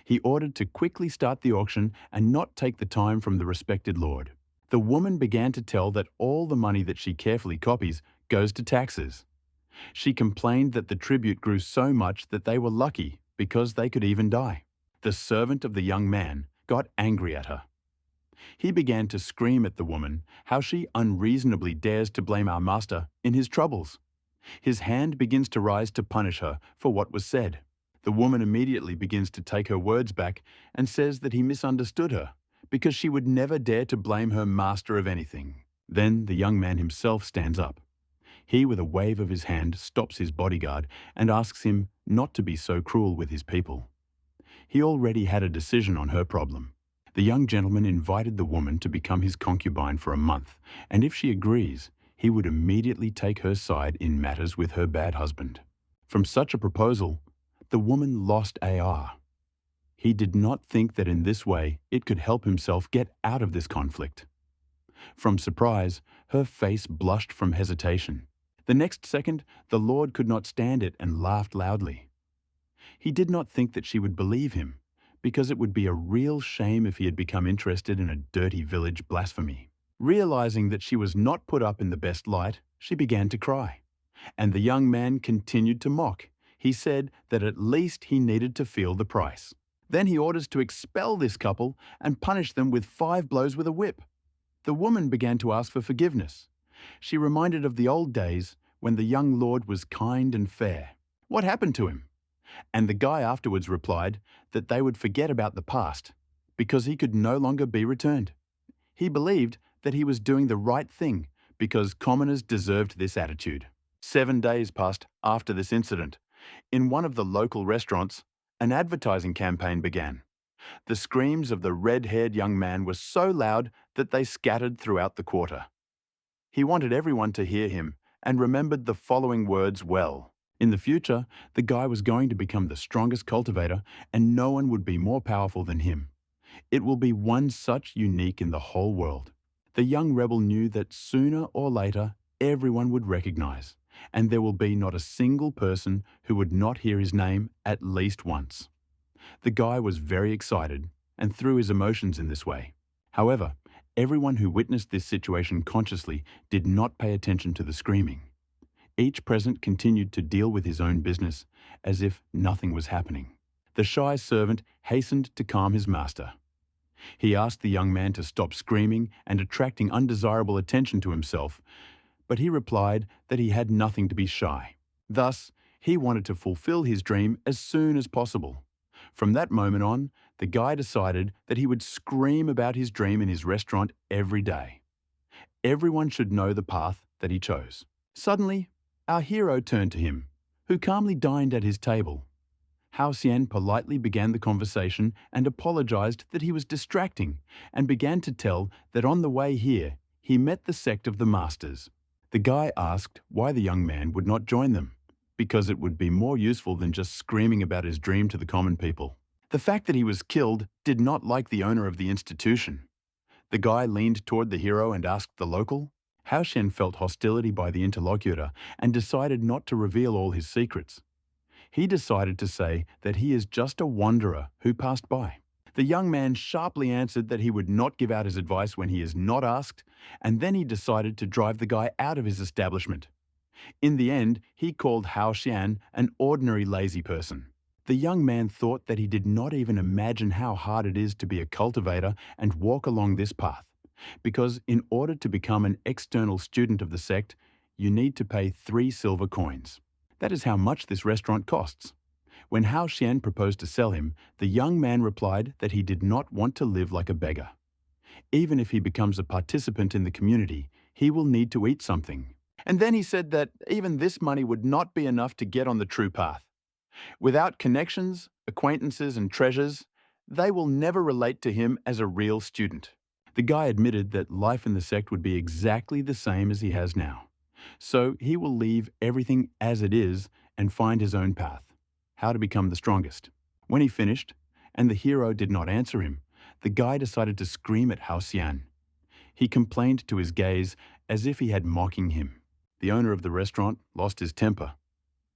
He ordered to quickly start the auction and not take the time from the respected lord. The woman began to tell that all the money that she carefully copies goes to taxes. She complained that the tribute grew so much that they were lucky because they could even die. The servant of the young man got angry at her. He began to scream at the woman how she unreasonably dares to blame our master in his troubles. His hand begins to rise to punish her for what was said. The woman immediately begins to take her words back and says that he misunderstood her because she would never dare to blame her master of anything. Then the young man himself stands up. He, with a wave of his hand, stops his bodyguard and asks him not to be so cruel with his people. He already had a decision on her problem. The young gentleman invited the woman to become his concubine for a month, and if she agrees, he would immediately take her side in matters with her bad husband. From such a proposal, the woman lost AR. He did not think that in this way it could help himself get out of this conflict. From surprise, her face blushed from hesitation. The next second, the Lord could not stand it and laughed loudly. He did not think that she would believe him, because it would be a real shame if he had become interested in a dirty village blasphemy. Realizing that she was not put up in the best light, she began to cry. And the young man continued to mock. He said that at least he needed to feel the price. Then he orders to expel this couple and punish them with 5 blows with a whip. The woman began to ask for forgiveness. She reminded of the old days when the young lord was kind and fair. What happened to him? And the guy afterwards replied that they would forget about the past because he could no longer be returned. He believed that he was doing the right thing because commoners deserved this attitude. 7 days passed after this incident. In one of the local restaurants, an advertising campaign began. The screams of the red-haired young man were so loud that they scattered throughout the quarter. He wanted everyone to hear him and remembered the following words well. In the future, the guy was going to become the strongest cultivator and no one would be more powerful than him. It will be one such unique in the whole world. The young rebel knew that sooner or later everyone would recognize, and there will be not a single person who would not hear his name at least once. The guy was very excited and threw his emotions in this way. However, everyone who witnessed this situation consciously did not pay attention to the screaming. Each present continued to deal with his own business as if nothing was happening. The shy servant hastened to calm his master. He asked the young man to stop screaming and attracting undesirable attention to himself, but he replied that he had nothing to be shy. Thus, he wanted to fulfill his dream as soon as possible. From that moment on, the guy decided that he would scream about his dream in his restaurant every day. Everyone should know the path that he chose. Suddenly, our hero turned to him, who calmly dined at his table. Hao Xian politely began the conversation and apologized that he was distracting, and began to tell that on the way here, he met the sect of the masters. The guy asked why the young man would not join them, because it would be more useful than just screaming about his dream to the common people. The fact that he was killed did not like the owner of the institution. The guy leaned toward the hero and asked the local. Hao Xian felt hostility by the interlocutor and decided not to reveal all his secrets. He decided to say that he is just a wanderer who passed by. The young man sharply answered that he would not give out his advice when he is not asked, and then he decided to drive the guy out of his establishment. In the end, he called Hao Xian an ordinary lazy person. The young man thought that he did not even imagine how hard it is to be a cultivator and walk along this path, because in order to become an external student of the sect, you need to pay 3 silver coins. That is how much this restaurant costs. When Hao Xian proposed to sell him, the young man replied that he did not want to live like a beggar. Even if he becomes a participant in the community, he will need to eat something. And then he said that even this money would not be enough to get on the true path. Without connections, acquaintances, and treasures, they will never relate to him as a real student. The guy admitted that life in the sect would be exactly the same as he has now. So he will leave everything as it is and find his own path, how to become the strongest. When he finished, and the hero did not answer him, the guy decided to scream at Hao Xian. He complained to his gaze as if he had mocking him. The owner of the restaurant lost his temper.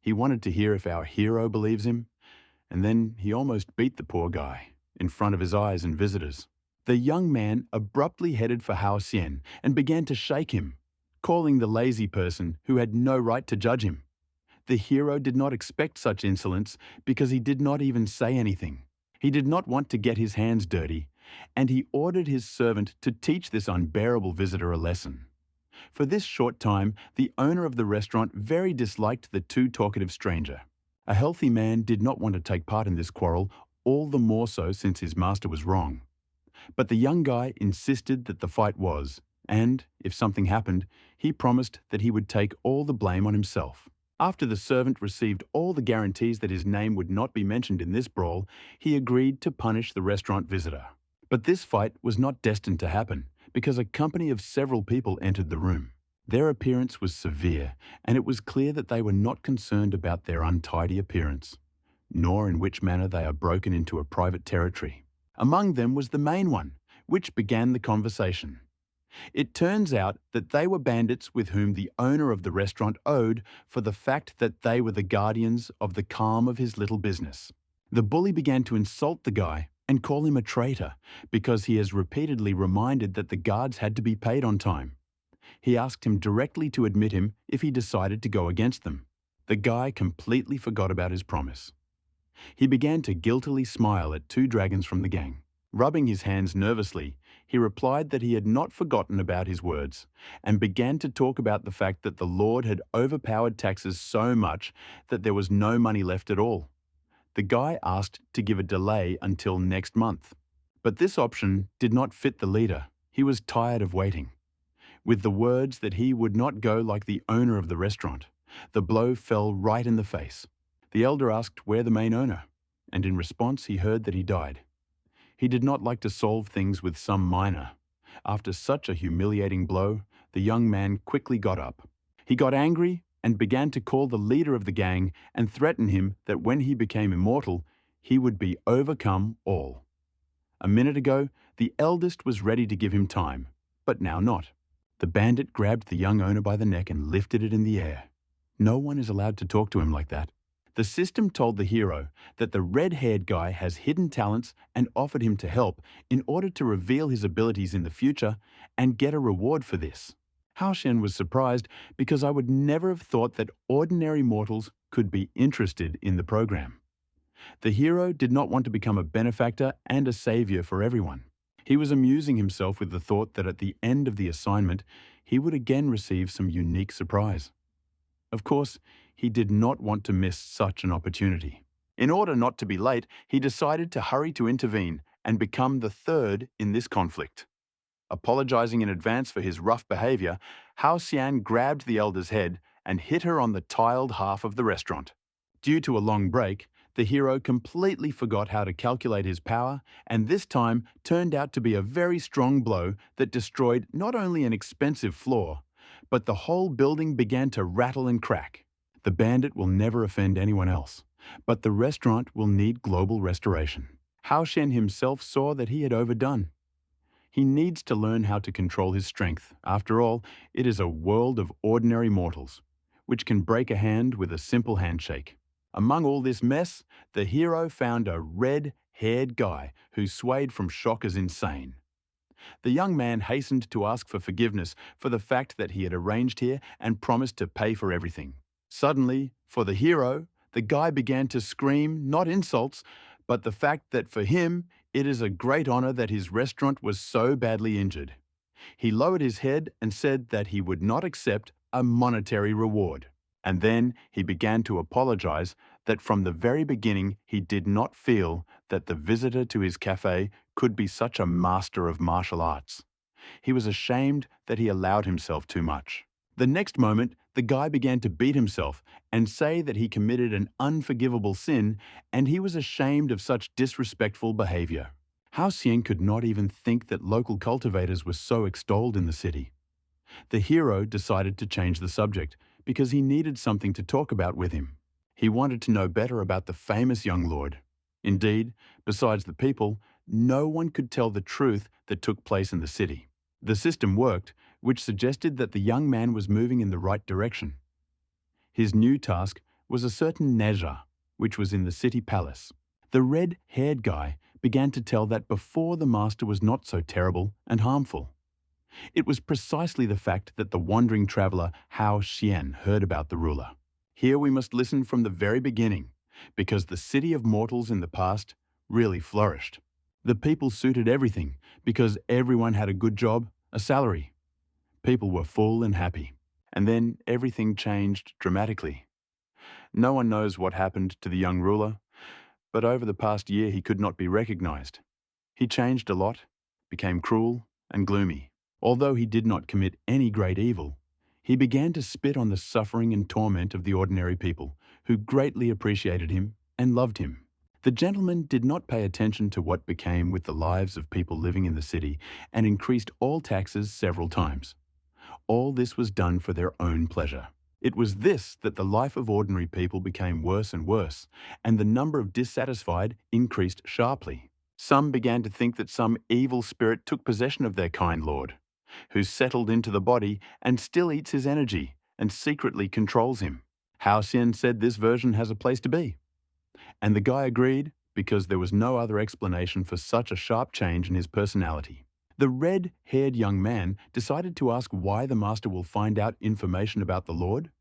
He wanted to hear if our hero believes him, and then he almost beat the poor guy in front of his eyes and visitors. The young man abruptly headed for Hao Xian and began to shake him, calling the lazy person who had no right to judge him. The hero did not expect such insolence because he did not even say anything. He did not want to get his hands dirty, and he ordered his servant to teach this unbearable visitor a lesson. For this short time, the owner of the restaurant very disliked the too talkative stranger. A healthy man did not want to take part in this quarrel, all the more so since his master was wrong. But the young guy insisted that the fight was, and, if something happened, he promised that he would take all the blame on himself. After the servant received all the guarantees that his name would not be mentioned in this brawl, he agreed to punish the restaurant visitor. But this fight was not destined to happen, because a company of several people entered the room. Their appearance was severe, and it was clear that they were not concerned about their untidy appearance, nor in which manner they are broken into a private territory. Among them was the main one, which began the conversation. It turns out that they were bandits with whom the owner of the restaurant owed for the fact that they were the guardians of the calm of his little business. The bully began to insult the guy and call him a traitor because he has repeatedly reminded that the guards had to be paid on time. He asked him directly to admit him if he decided to go against them. The guy completely forgot about his promise. He began to guiltily smile at 2 dragons from the gang. Rubbing his hands nervously, he replied that he had not forgotten about his words, and began to talk about the fact that the Lord had overpowered taxes so much that there was no money left at all. The guy asked to give a delay until next month. But this option did not fit the leader. He was tired of waiting. With the words that he would not go like the owner of the restaurant, the blow fell right in the face. The elder asked where the main owner, and in response he heard that he died. He did not like to solve things with some minor. After such a humiliating blow, the young man quickly got up. He got angry and began to call the leader of the gang and threaten him that when he became immortal, he would be overcome all. A minute ago, the eldest was ready to give him time, but now not. The bandit grabbed the young owner by the neck and lifted it in the air. No one is allowed to talk to him like that. The system told the hero that the red-haired guy has hidden talents and offered him to help in order to reveal his abilities in the future and get a reward for this. Hao Xian was surprised because I would never have thought that ordinary mortals could be interested in the program. The hero did not want to become a benefactor and a savior for everyone. He was amusing himself with the thought that at the end of the assignment, he would again receive some unique surprise. Of course, he did not want to miss such an opportunity. In order not to be late, he decided to hurry to intervene and become the third in this conflict. Apologizing in advance for his rough behavior, Hao Xian grabbed the elder's head and hit her on the tiled half of the restaurant. Due to a long break, the hero completely forgot how to calculate his power, and this time turned out to be a very strong blow that destroyed not only an expensive floor, but the whole building began to rattle and crack. The bandit will never offend anyone else, but the restaurant will need global restoration. Hao Xian himself saw that he had overdone. He needs to learn how to control his strength. After all, it is a world of ordinary mortals, which can break a hand with a simple handshake. Among all this mess, the hero found a red-haired guy who swayed from shock as insane. The young man hastened to ask for forgiveness for the fact that he had arranged here and promised to pay for everything. Suddenly, for the hero, the guy began to scream not insults, but the fact that for him, it is a great honor that his restaurant was so badly injured. He lowered his head and said that he would not accept a monetary reward. And then he began to apologize that from the very beginning he did not feel that the visitor to his cafe could be such a master of martial arts. He was ashamed that he allowed himself too much. The next moment, the guy began to beat himself and say that he committed an unforgivable sin and he was ashamed of such disrespectful behavior. Hao Xian could not even think that local cultivators were so extolled in the city. The hero decided to change the subject because he needed something to talk about with him. He wanted to know better about the famous young lord. Indeed, besides the people, no one could tell the truth that took place in the city. The system worked, which suggested that the young man was moving in the right direction. His new task was a certain Neja, which was in the city palace. The red-haired guy began to tell that before the master was not so terrible and harmful. It was precisely the fact that the wandering traveler Hao Xian heard about the ruler. Here we must listen from the very beginning, because the city of mortals in the past really flourished. The people suited everything because everyone had a good job, a salary. People were full and happy. And then everything changed dramatically. No one knows what happened to the young ruler, but over the past year he could not be recognized. He changed a lot, became cruel and gloomy. Although he did not commit any great evil, he began to spit on the suffering and torment of the ordinary people, who greatly appreciated him and loved him. The gentleman did not pay attention to what became with the lives of people living in the city and increased all taxes several times. All this was done for their own pleasure. It was this that the life of ordinary people became worse and worse, and the number of dissatisfied increased sharply. Some began to think that some evil spirit took possession of their kind lord, who settled into the body and still eats his energy and secretly controls him. Hao Xian said this version has a place to be. And the guy agreed because there was no other explanation for such a sharp change in his personality. The red-haired young man decided to ask why the master will find out information about the Lord.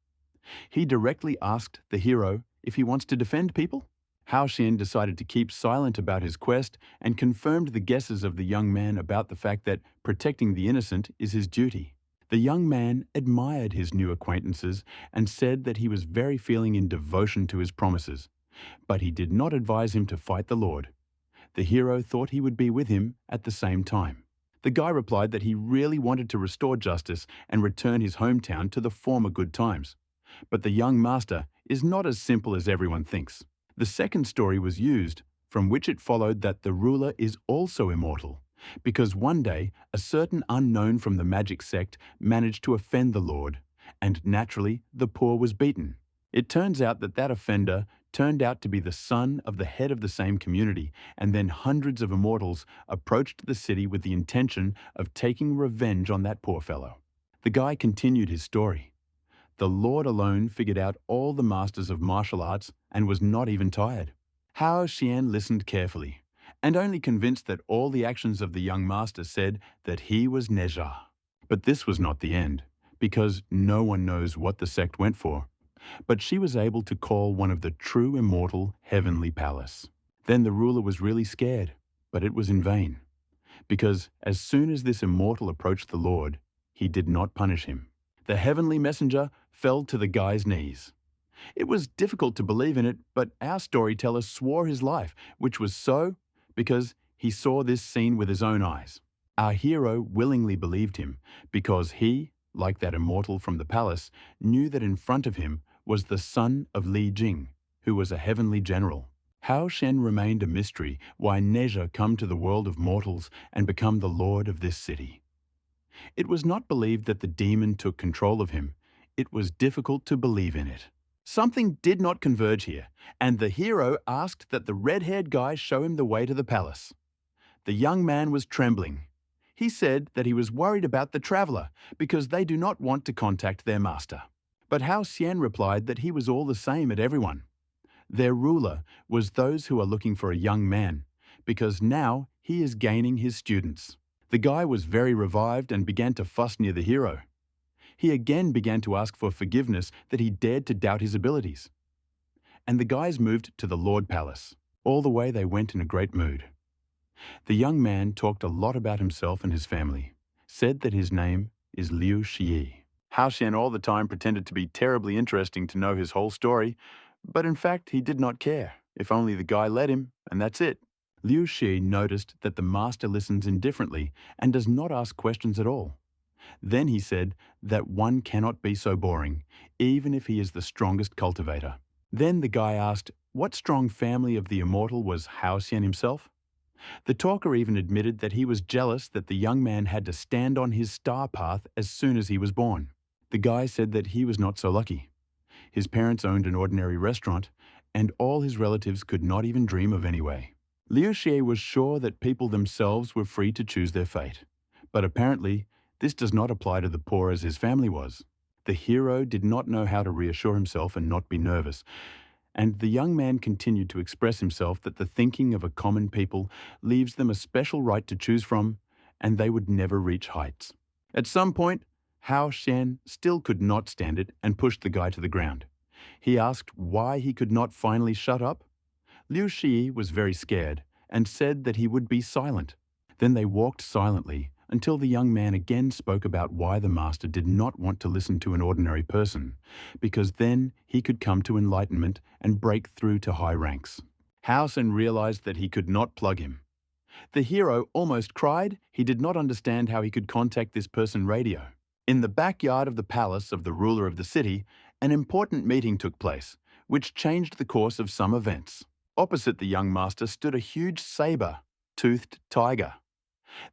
He directly asked the hero if he wants to defend people. Hao Xian decided to keep silent about his quest and confirmed the guesses of the young man about the fact that protecting the innocent is his duty. The young man admired his new acquaintances and said that he was very feeling in devotion to his promises, but he did not advise him to fight the Lord. The hero thought he would be with him at the same time. The guy replied that he really wanted to restore justice and return his hometown to the former good times. But the young master is not as simple as everyone thinks. The second story was used, from which it followed that the ruler is also immortal, because one day a certain unknown from the magic sect managed to offend the Lord, and naturally the poor was beaten. It turns out that that offender turned out to be the son of the head of the same community, and then hundreds of immortals approached the city with the intention of taking revenge on that poor fellow. The guy continued his story. The Lord alone figured out all the masters of martial arts and was not even tired. Hao Xian listened carefully, and only convinced that all the actions of the young master said that he was Neja. But this was not the end, because no one knows what the sect went for. But she was able to call one of the true immortal heavenly palace. Then the ruler was really scared, but it was in vain, because as soon as this immortal approached the Lord, he did not punish him. The heavenly messenger fell to the guy's knees. It was difficult to believe in it, but our storyteller swore his life, which was so because he saw this scene with his own eyes. Our hero willingly believed him because he, like that immortal from the palace, knew that in front of him was the son of Li Jing, who was a heavenly general. How Shen remained a mystery why Neja come to the world of mortals and become the lord of this city. It was not believed that the demon took control of him. It was difficult to believe in it. Something did not converge here, and the hero asked that the red-haired guy show him the way to the palace. The young man was trembling. He said that he was worried about the traveler because they do not want to contact their master. But Hao Xian replied that he was all the same at everyone. Their ruler was those who are looking for a young man, because now he is gaining his students. The guy was very revived and began to fuss near the hero. He again began to ask for forgiveness that he dared to doubt his abilities. And the guys moved to the Lord Palace. All the way they went in a great mood. The young man talked a lot about himself and his family, said that his name is Liu Xi. Hao Xian all the time pretended to be terribly interesting to know his whole story, but in fact he did not care, if only the guy let him, and that's it. Liu Xi noticed that the master listens indifferently and does not ask questions at all. Then he said that one cannot be so boring, even if he is the strongest cultivator. Then the guy asked what strong family of the immortal was Hao Xian himself. The talker even admitted that he was jealous that the young man had to stand on his star path as soon as he was born. The guy said that he was not so lucky. His parents owned an ordinary restaurant, and all his relatives could not even dream of any way. Liu Xie was sure that people themselves were free to choose their fate. But apparently, this does not apply to the poor as his family was. The hero did not know how to reassure himself and not be nervous, and the young man continued to express himself that the thinking of a common people leaves them a special right to choose from, and they would never reach heights. At some point, Hao Xian still could not stand it and pushed the guy to the ground. He asked why he could not finally shut up. Liu Xi was very scared and said that he would be silent. Then they walked silently until the young man again spoke about why the master did not want to listen to an ordinary person, because then he could come to enlightenment and break through to high ranks. Hao Xian realized that he could not plug him. The hero almost cried. He did not understand how he could contact this person radio. In the backyard of the palace of the ruler of the city, an important meeting took place, which changed the course of some events. Opposite the young master stood a huge saber-toothed tiger.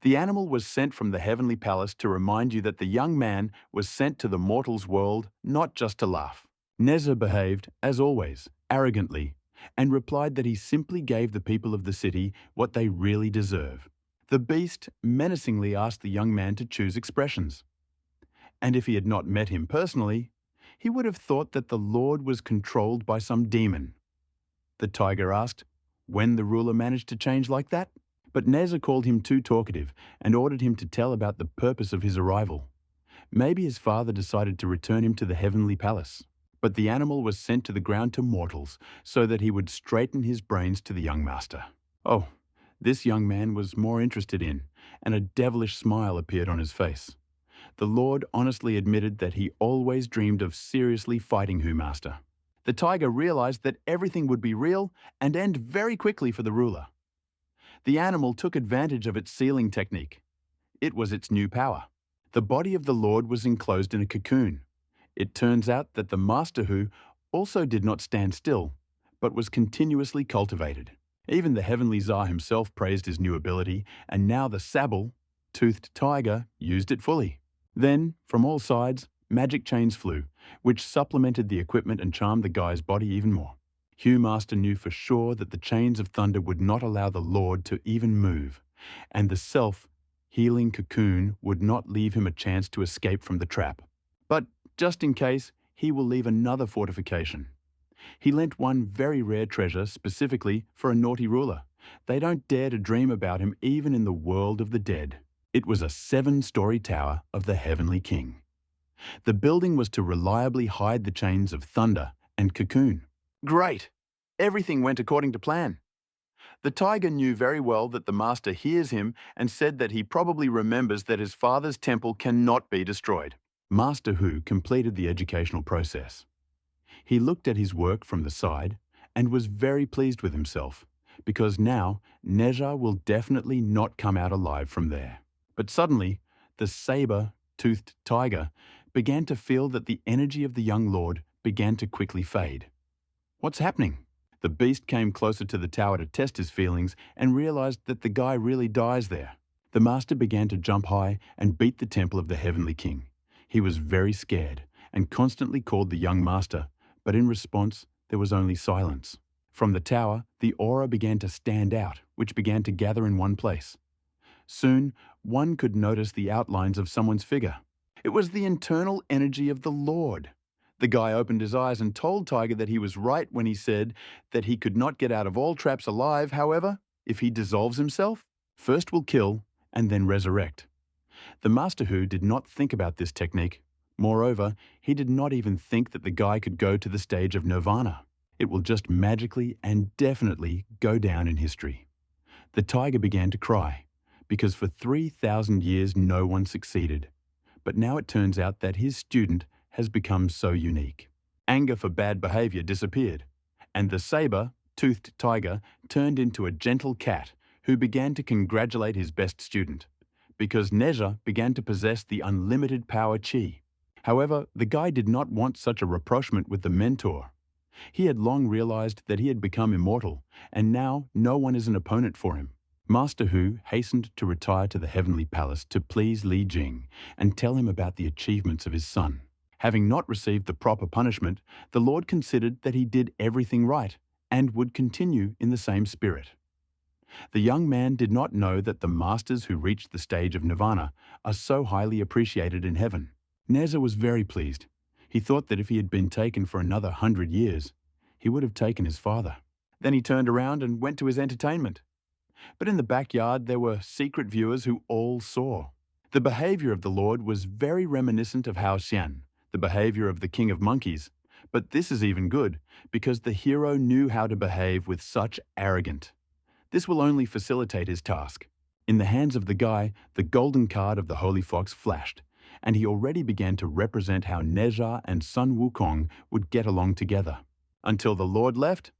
The animal was sent from the heavenly palace to remind you that the young man was sent to the mortal's world not just to laugh. Neza behaved, as always, arrogantly, and replied that he simply gave the people of the city what they really deserve. The beast menacingly asked the young man to choose expressions. And if he had not met him personally, he would have thought that the Lord was controlled by some demon. The tiger asked when the ruler managed to change like that. But Neza called him too talkative and ordered him to tell about the purpose of his arrival. Maybe his father decided to return him to the heavenly palace. But the animal was sent to the ground to mortals so that he would straighten his brains to the young master. Oh, this young man was more interested in, and a devilish smile appeared on his face. The Lord honestly admitted that he always dreamed of seriously fighting Hu Master. The tiger realized that everything would be real and end very quickly for the ruler. The animal took advantage of its sealing technique. It was its new power. The body of the Lord was enclosed in a cocoon. It turns out that the Master Hu also did not stand still, but was continuously cultivated. Even the heavenly Tsar himself praised his new ability, and now the saber-toothed tiger used it fully. Then, from all sides, magic chains flew, which supplemented the equipment and charmed the guy's body even more. Hugh Master knew for sure that the chains of thunder would not allow the Lord to even move, and the self-healing cocoon would not leave him a chance to escape from the trap. But just in case, he will leave another fortification. He lent one very rare treasure specifically for a naughty ruler. They don't dare to dream about him even in the world of the dead. It was a 7-story tower of the Heavenly King. The building was to reliably hide the chains of thunder and cocoon. Great! Everything went according to plan. The tiger knew very well that the master hears him and said that he probably remembers that his father's temple cannot be destroyed. Master Hu completed the educational process. He looked at his work from the side and was very pleased with himself, because now Neja will definitely not come out alive from there. But suddenly, the saber-toothed tiger began to feel that the energy of the young lord began to quickly fade. What's happening? The beast came closer to the tower to test his feelings and realized that the guy really dies there. The master began to jump high and beat the temple of the Heavenly King. He was very scared and constantly called the young master, but in response, there was only silence. From the tower, the aura began to stand out, which began to gather in one place. Soon, one could notice the outlines of someone's figure. It was the internal energy of the Lord. The guy opened his eyes and told Tiger that he was right when he said that he could not get out of all traps alive, however, if he dissolves himself. First will kill, and then resurrect. The Master Hu did not think about this technique. Moreover, he did not even think that the guy could go to the stage of nirvana. It will just magically and definitely go down in history. The tiger began to cry, because for 3,000 years no one succeeded. But now it turns out that his student has become so unique. Anger for bad behavior disappeared, and the saber-toothed tiger turned into a gentle cat who began to congratulate his best student, because Neja began to possess the unlimited power chi. However, the guy did not want such a rapprochement with the mentor. He had long realized that he had become immortal, and now no one is an opponent for him. Master Hu hastened to retire to the Heavenly Palace to please Li Jing and tell him about the achievements of his son. Having not received the proper punishment, the Lord considered that he did everything right and would continue in the same spirit. The young man did not know that the masters who reached the stage of nirvana are so highly appreciated in heaven. Neza was very pleased. He thought that if he had been taken for another 100 years, he would have taken his father. Then he turned around and went to his entertainment. But in the backyard there were secret viewers who all saw. The behavior of the Lord was very reminiscent of Hao Xian, the behavior of the King of Monkeys. But this is even good, because the hero knew how to behave with such arrogance. This will only facilitate his task. In the hands of the guy, the golden card of the Holy Fox flashed, and he already began to represent how Neja and Sun Wukong would get along together. Until the Lord left,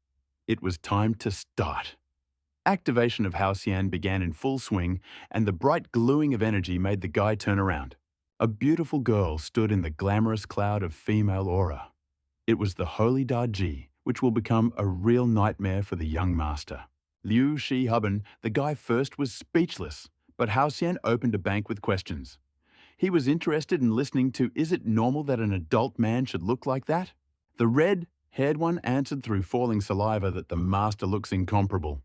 it was time to start. Activation of Hao Xian began in full swing, and the bright gluing of energy made the guy turn around. A beautiful girl stood in the glamorous cloud of female aura. It was the Holy Daji, which will become a real nightmare for the young master. Liu Shi-Huban, the guy first, was speechless, but Hao Xian opened a bank with questions. He was interested in listening to, is it normal that an adult man should look like that? The red-haired one answered through falling saliva that the master looks incomparable.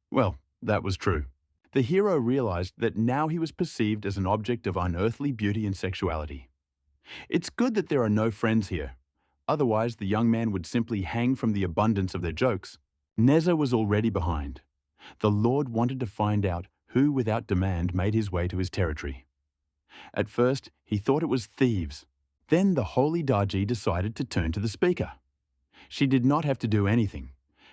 Well, that was true. The hero realized that now he was perceived as an object of unearthly beauty and sexuality. It's good that there are no friends here. Otherwise, the young man would simply hang from the abundance of their jokes. Neza was already behind. The Lord wanted to find out who without demand made his way to his territory. At first, he thought it was thieves. Then the Holy Daji decided to turn to the speaker. She did not have to do anything,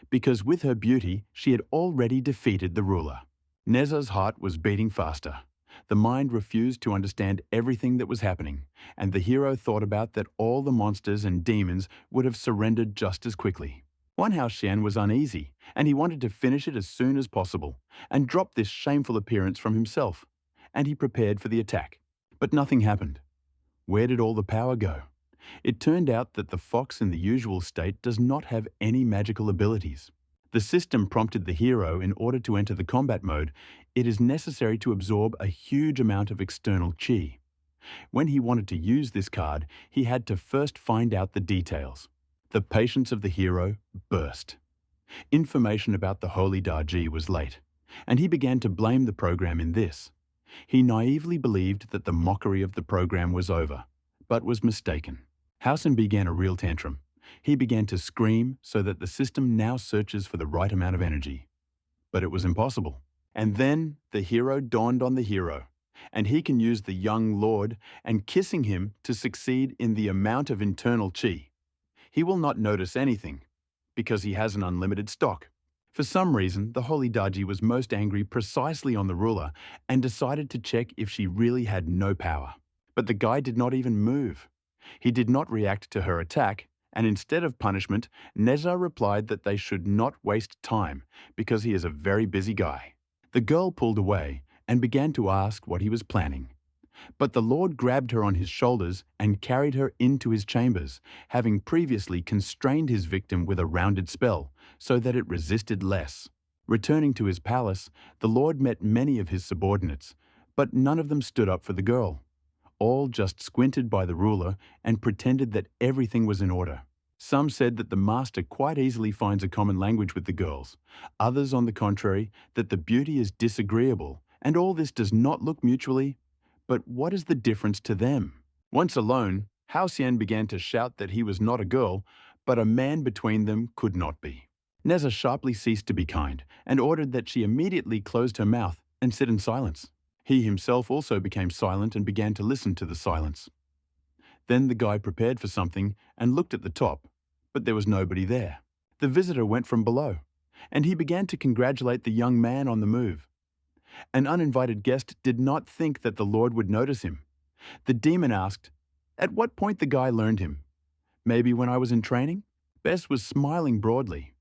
because with her beauty, she had already defeated the ruler. Neza's heart was beating faster. The mind refused to understand everything that was happening, and the hero thought about that all the monsters and demons would have surrendered just as quickly. One Hao Xian was uneasy, and he wanted to finish it as soon as possible, and drop this shameful appearance from himself, and he prepared for the attack. But nothing happened. Where did all the power go? It turned out that the fox in the usual state does not have any magical abilities. The system prompted the hero, in order to enter the combat mode, it is necessary to absorb a huge amount of external chi. When he wanted to use this card, he had to first find out the details. The patience of the hero burst. Information about the holy Daji was late, and he began to blame the program in this. He naively believed that the mockery of the program was over, but was mistaken. Housen began a real tantrum. He began to scream so that the system now searches for the right amount of energy. But it was impossible. And then the hero dawned on the hero, and he can use the young lord and kissing him to succeed in the amount of internal chi. He will not notice anything, because he has an unlimited stock. For some reason, the holy Daji was most angry precisely on the ruler and decided to check if she really had no power. But the guy did not even move. He did not react to her attack, and instead of punishment, Neza replied that they should not waste time because he is a very busy guy. The girl pulled away and began to ask what he was planning. But the Lord grabbed her on his shoulders and carried her into his chambers, having previously constrained his victim with a rounded spell so that it resisted less. Returning to his palace, the Lord met many of his subordinates, but none of them stood up for the girl. All just squinted by the ruler and pretended that everything was in order. Some said that the master quite easily finds a common language with the girls. Others, on the contrary, that the beauty is disagreeable, and all this does not look mutually. But what is the difference to them? Once alone, Hao Xian began to shout that he was not a girl, but a man between them could not be. Neza sharply ceased to be kind and ordered that she immediately closed her mouth and sit in silence. He himself also became silent and began to listen to the silence. Then the guy prepared for something and looked at the top, but there was nobody there. The visitor went from below, and he began to congratulate the young man on the move. An uninvited guest did not think that the Lord would notice him. The demon asked, "At what point the guy learned him? Maybe when I was in training?" Bess was smiling broadly.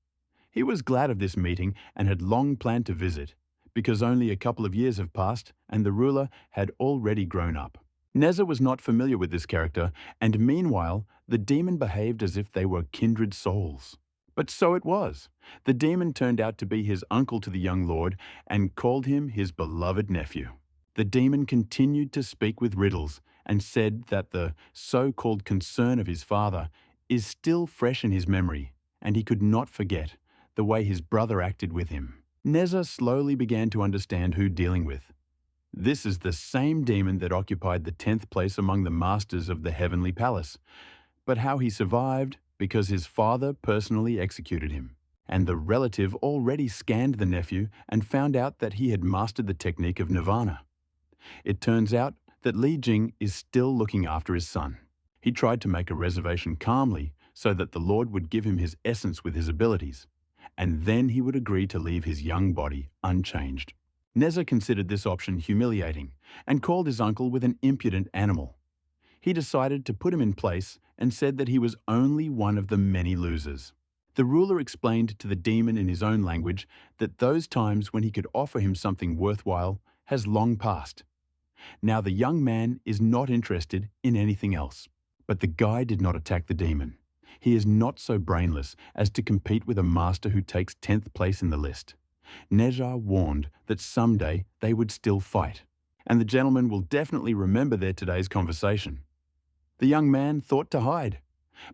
He was glad of this meeting and had long planned to visit, because only a couple of years have passed and the ruler had already grown up. Neza was not familiar with this character, and meanwhile, the demon behaved as if they were kindred souls. But so it was. The demon turned out to be his uncle to the young lord and called him his beloved nephew. The demon continued to speak with riddles and said that the so-called concern of his father is still fresh in his memory, and he could not forget the way his brother acted with him. Neza slowly began to understand who dealing with. This is the same demon that occupied the 10th place among the masters of the heavenly palace. But how he survived? Because his father personally executed him. And the relative already scanned the nephew and found out that he had mastered the technique of nirvana. It turns out that Li Jing is still looking after his son. He tried to make a reservation calmly so that the Lord would give him his essence with his abilities, and then he would agree to leave his young body unchanged. Neza considered this option humiliating and called his uncle with an impudent animal. He decided to put him in place and said that he was only one of the many losers. The ruler explained to the demon in his own language that those times when he could offer him something worthwhile has long passed. Now the young man is not interested in anything else. But the guy did not attack the demon. He is not so brainless as to compete with a master who takes 10th place in the list. Neja warned that someday they would still fight, and the gentleman will definitely remember their today's conversation. The young man thought to hide,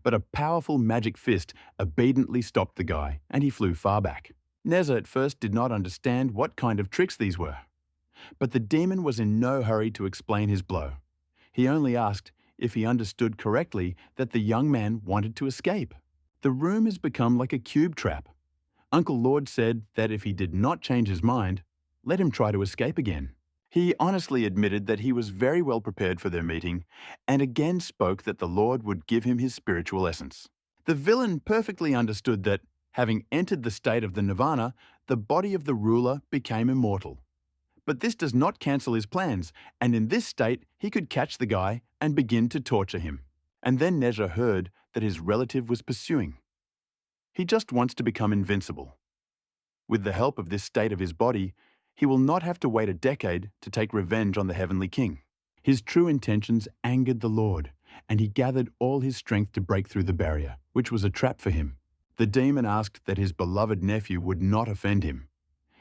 but a powerful magic fist obediently stopped the guy, and he flew far back. Neza at first did not understand what kind of tricks these were, but the demon was in no hurry to explain his blow. He only asked if he understood correctly that the young man wanted to escape. The room has become like a cube trap. Uncle Lord said that if he did not change his mind, let him try to escape again. He honestly admitted that he was very well prepared for their meeting and again spoke that the Lord would give him his spiritual essence. The villain perfectly understood that, having entered the state of the nirvana, the body of the ruler became immortal. But this does not cancel his plans, and in this state he could catch the guy and begin to torture him. And then Neja heard that his relative was pursuing. He just wants to become invincible. With the help of this state of his body, he will not have to wait a decade to take revenge on the heavenly king. His true intentions angered the Lord, and he gathered all his strength to break through the barrier, which was a trap for him. The demon asked that his beloved nephew would not offend him.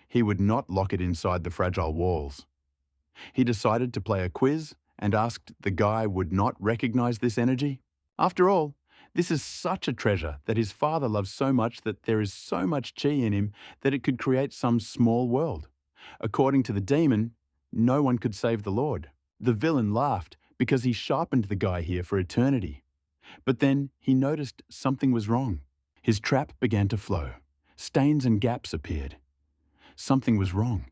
He would not lock it inside the fragile walls. He decided to play a quiz and asked the guy would not recognize this energy. After all, This is such a treasure that his father loves so much that there is so much chi in him that it could create some small world. According to the demon, no one could save the Lord. The villain laughed because he sharpened the guy here for eternity. But then he noticed something was wrong. His trap began to flow. Stains and gaps appeared. Something was wrong.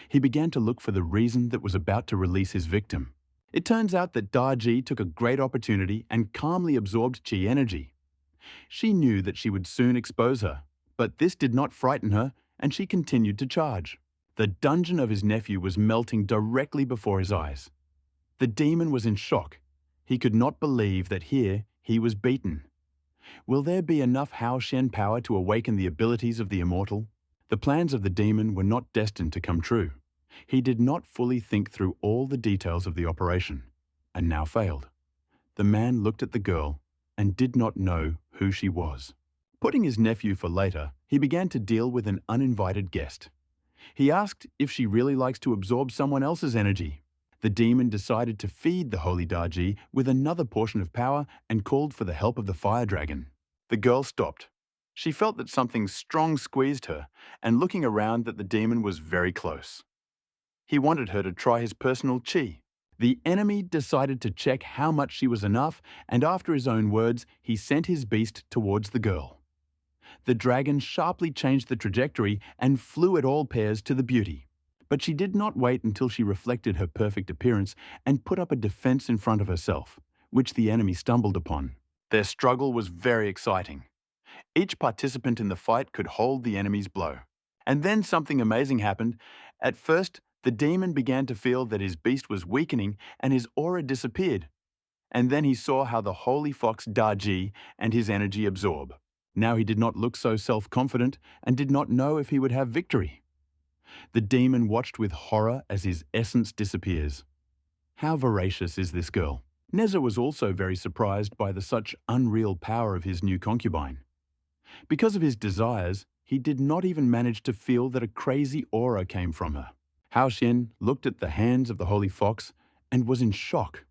He began to look for the reason that was about to release his victim. It turns out that Daji took a great opportunity and calmly absorbed chi energy. She knew that she would soon expose her, but this did not frighten her, and she continued to charge. The dungeon of his nephew was melting directly before his eyes. The demon was in shock. He could not believe that here he was beaten. Will there be enough Hao Xian power to awaken the abilities of the immortal? The plans of the demon were not destined to come true. He did not fully think through all the details of the operation, and now failed. The man looked at the girl and did not know who she was. Putting his nephew for later, he began to deal with an uninvited guest. He asked if she really likes to absorb someone else's energy. The demon decided to feed the holy Daji with another portion of power and called for the help of the fire dragon. The girl stopped. She felt that something strong squeezed her, and looking around that the demon was very close. He wanted her to try his personal chi. The enemy decided to check how much she was enough, and after his own words, he sent his beast towards the girl. The dragon sharply changed the trajectory and flew at all pairs to the beauty. But she did not wait until she reflected her perfect appearance and put up a defense in front of herself, which the enemy stumbled upon. Their struggle was very exciting. Each participant in the fight could hold the enemy's blow. And then something amazing happened. At first, the demon began to feel that his beast was weakening and his aura disappeared. And then he saw how the holy fox Daji and his energy absorb. Now he did not look so self-confident and did not know if he would have victory. The demon watched with horror as his essence disappears. How voracious is this girl? Neza was also very surprised by the such unreal power of his new concubine. Because of his desires, he did not even manage to feel that a crazy aura came from her. Hao Xian looked at the hands of the holy fox and was in shock.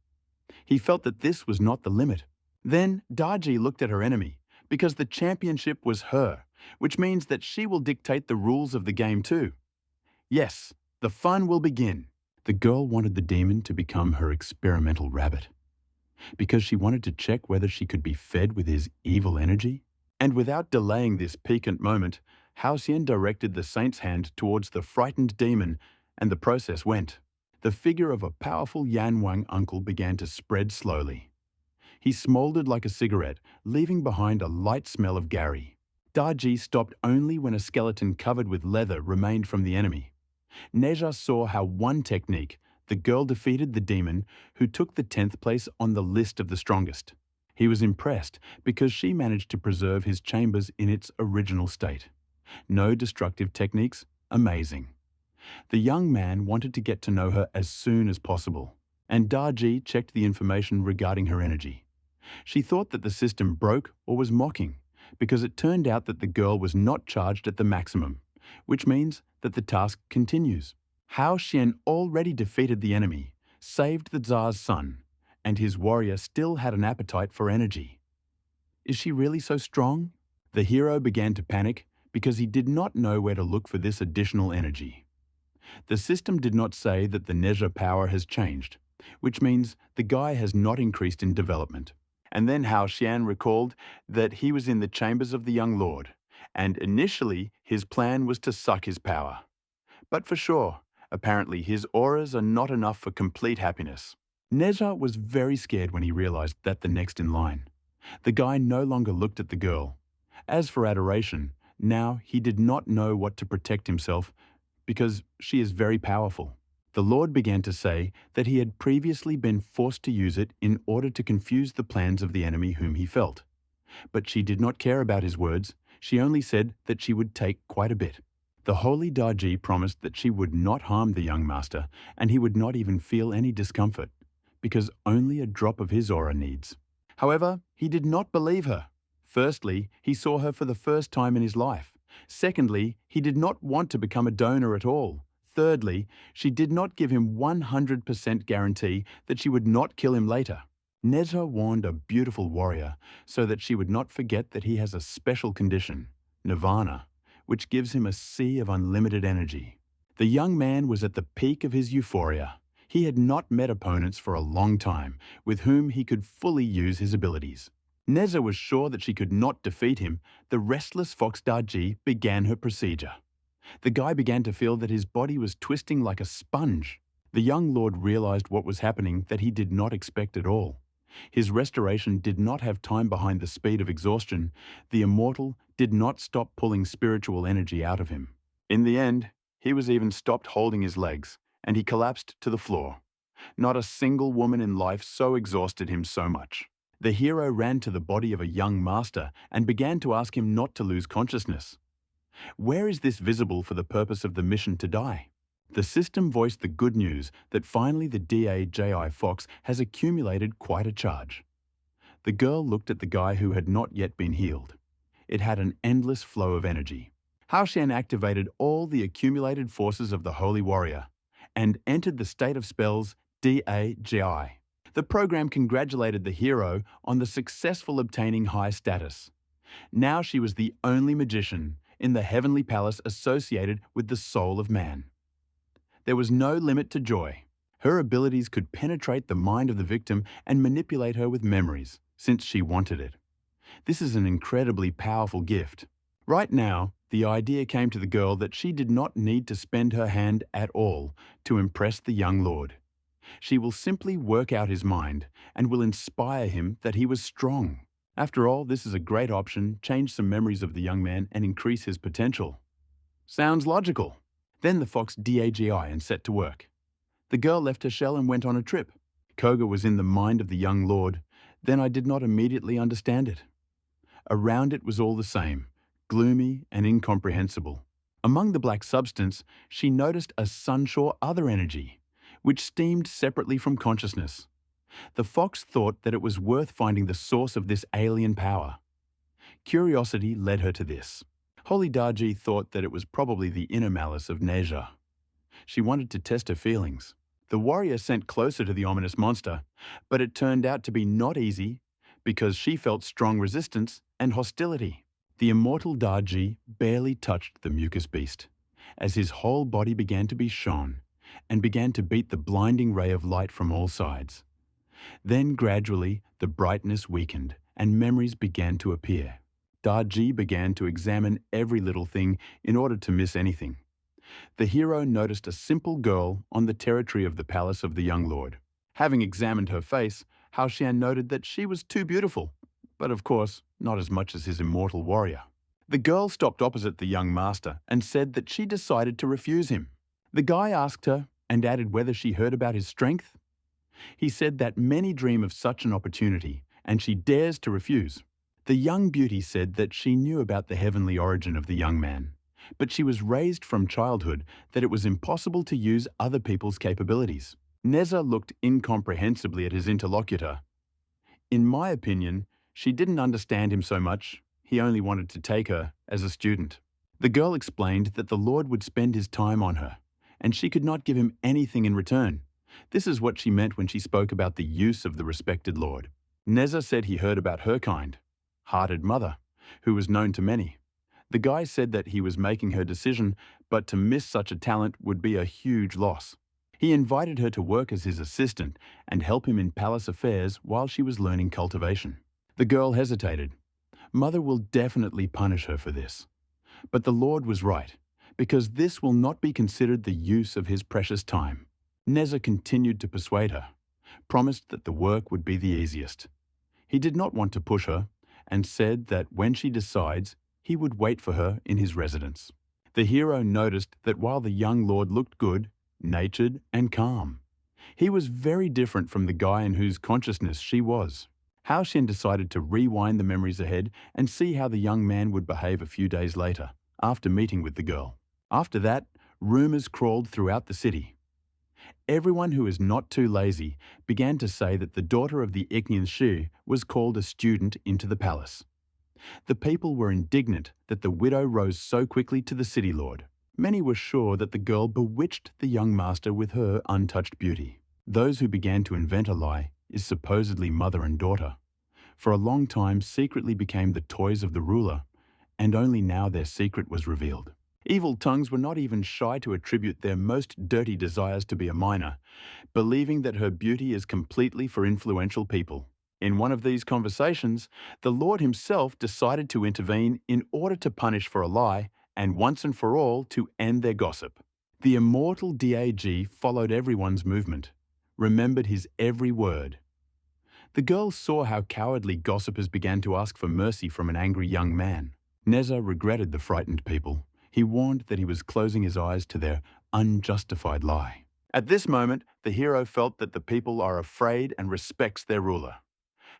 He felt that this was not the limit. Then Daji looked at her enemy, because the championship was her, which means that she will dictate the rules of the game too. Yes, the fun will begin. The girl wanted the demon to become her experimental rabbit, because she wanted to check whether she could be fed with his evil energy. And without delaying this piquant moment, Hao Xian directed the saint's hand towards the frightened demon, and the process went. The figure of a powerful Yan Wang uncle began to spread slowly. He smoldered like a cigarette, leaving behind a light smell of Gary. Daji stopped only when a skeleton covered with leather remained from the enemy. Neja saw how one technique, the girl defeated the demon, who took the 10th place on the list of the strongest. He was impressed because she managed to preserve his chambers in its original state. No destructive techniques, amazing. The young man wanted to get to know her as soon as possible, and Daji checked the information regarding her energy. She thought that the system broke or was mocking, because it turned out that the girl was not charged at the maximum, which means that the task continues. Hao Xian already defeated the enemy, saved the Tsar's son, and his warrior still had an appetite for energy. Is she really so strong? The hero began to panic because he did not know where to look for this additional energy. The system did not say that the Neja power has changed, which means the guy has not increased in development. And then Hao Xian recalled that he was in the chambers of the young lord, and initially his plan was to suck his power. But for sure, apparently his auras are not enough for complete happiness. Neja was very scared when he realized that the next in line. The guy no longer looked at the girl. As for adoration, now he did not know what to protect himself because she is very powerful. The Lord began to say that he had previously been forced to use it in order to confuse the plans of the enemy whom he felt. But she did not care about his words. She only said that she would take quite a bit. The holy Daji promised that she would not harm the young master, and he would not even feel any discomfort, because only a drop of his aura needs. However, he did not believe her. Firstly, he saw her for the first time in his life. Secondly, he did not want to become a donor at all. Thirdly, she did not give him 100% guarantee that she would not kill him later. Nezha warned a beautiful warrior so that she would not forget that he has a special condition, nirvana, which gives him a sea of unlimited energy. The young man was at the peak of his euphoria. He had not met opponents for a long time with whom he could fully use his abilities. Nezha was sure that she could not defeat him. The restless fox Daji began her procedure. The guy began to feel that his body was twisting like a sponge. The young lord realized what was happening that he did not expect at all. His restoration did not have time behind the speed of exhaustion. The immortal did not stop pulling spiritual energy out of him. In the end, he was even stopped holding his legs, and he collapsed to the floor. Not a single woman in life so exhausted him so much. The hero ran to the body of a young master and began to ask him not to lose consciousness. Where is this visible for the purpose of the mission to die? The system voiced the good news that finally the DAJI Fox has accumulated quite a charge. The girl looked at the guy who had not yet been healed. It had an endless flow of energy. Haoshan activated all the accumulated forces of the Holy Warrior and entered the state of spells DAJI. The program congratulated the hero on the successful obtaining high status. Now she was the only magician in the heavenly palace associated with the soul of man. There was no limit to joy. Her abilities could penetrate the mind of the victim and manipulate her with memories, since she wanted it. This is an incredibly powerful gift. Right now, the idea came to the girl that she did not need to spend her hand at all to impress the young lord. She will simply work out his mind and will inspire him that he was strong. After all, this is a great option, change some memories of the young man and increase his potential. Sounds logical. Then the fox DAGI and set to work. The girl left her shell and went on a trip. Koga was in the mind of the young lord. Then I did not immediately understand it. Around it was all the same, gloomy and incomprehensible. Among the black substance, she noticed a sunshore other energy, which steamed separately from consciousness. The fox thought that it was worth finding the source of this alien power. Curiosity led her to this. Holy Daji thought that it was probably the inner malice of Nezha. She wanted to test her feelings. The warrior sent closer to the ominous monster, but it turned out to be not easy because she felt strong resistance and hostility. The immortal Daji barely touched the mucus beast, as his whole body began to be shone and began to beat the blinding ray of light from all sides. Then gradually the brightness weakened and memories began to appear. Daji began to examine every little thing in order to miss anything. The hero noticed a simple girl on the territory of the palace of the young lord. Having examined her face, Haoshan noted that she was too beautiful, but of course, not as much as his immortal warrior. The girl stopped opposite the young master and said that she decided to refuse him. The guy asked her and added whether she heard about his strength. He said that many dream of such an opportunity, and she dares to refuse. The young beauty said that she knew about the heavenly origin of the young man, but she was raised from childhood that it was impossible to use other people's capabilities. Nezha looked incomprehensibly at his interlocutor. In my opinion, she didn't understand him so much. He only wanted to take her as a student. The girl explained that the Lord would spend his time on her, and she could not give him anything in return. This is what she meant when she spoke about the use of the respected Lord. Nezha said he heard about her kind, hearted mother, who was known to many. The guy said that he was making her decision, but to miss such a talent would be a huge loss. He invited her to work as his assistant and help him in palace affairs while she was learning cultivation. The girl hesitated. Mother will definitely punish her for this. But the Lord was right, because this will not be considered the use of his precious time. Nezha continued to persuade her, promised that the work would be the easiest. He did not want to push her, and said that when she decides, he would wait for her in his residence. The hero noticed that while the young lord looked good, natured, and calm, he was very different from the guy in whose consciousness she was. Haoshan decided to rewind the memories ahead and see how the young man would behave a few days later, after meeting with the girl. After that, rumors crawled throughout the city. Everyone who is not too lazy began to say that the daughter of the Ignian Shi was called a student into the palace. The people were indignant that the widow rose so quickly to the city lord. Many were sure that the girl bewitched the young master with her untouched beauty. Those who began to invent a lie is supposedly mother and daughter, for a long time secretly became the toys of the ruler, and only now their secret was revealed. Evil tongues were not even shy to attribute their most dirty desires to be a minor, believing that her beauty is completely for influential people. In one of these conversations, the Lord himself decided to intervene in order to punish for a lie and once and for all to end their gossip. The immortal DAG followed everyone's movement, remembered his every word. The girls saw how cowardly gossipers began to ask for mercy from an angry young man. Neza regretted the frightened people. He warned that he was closing his eyes to their unjustified lie. At this moment, the hero felt that the people are afraid and respects their ruler.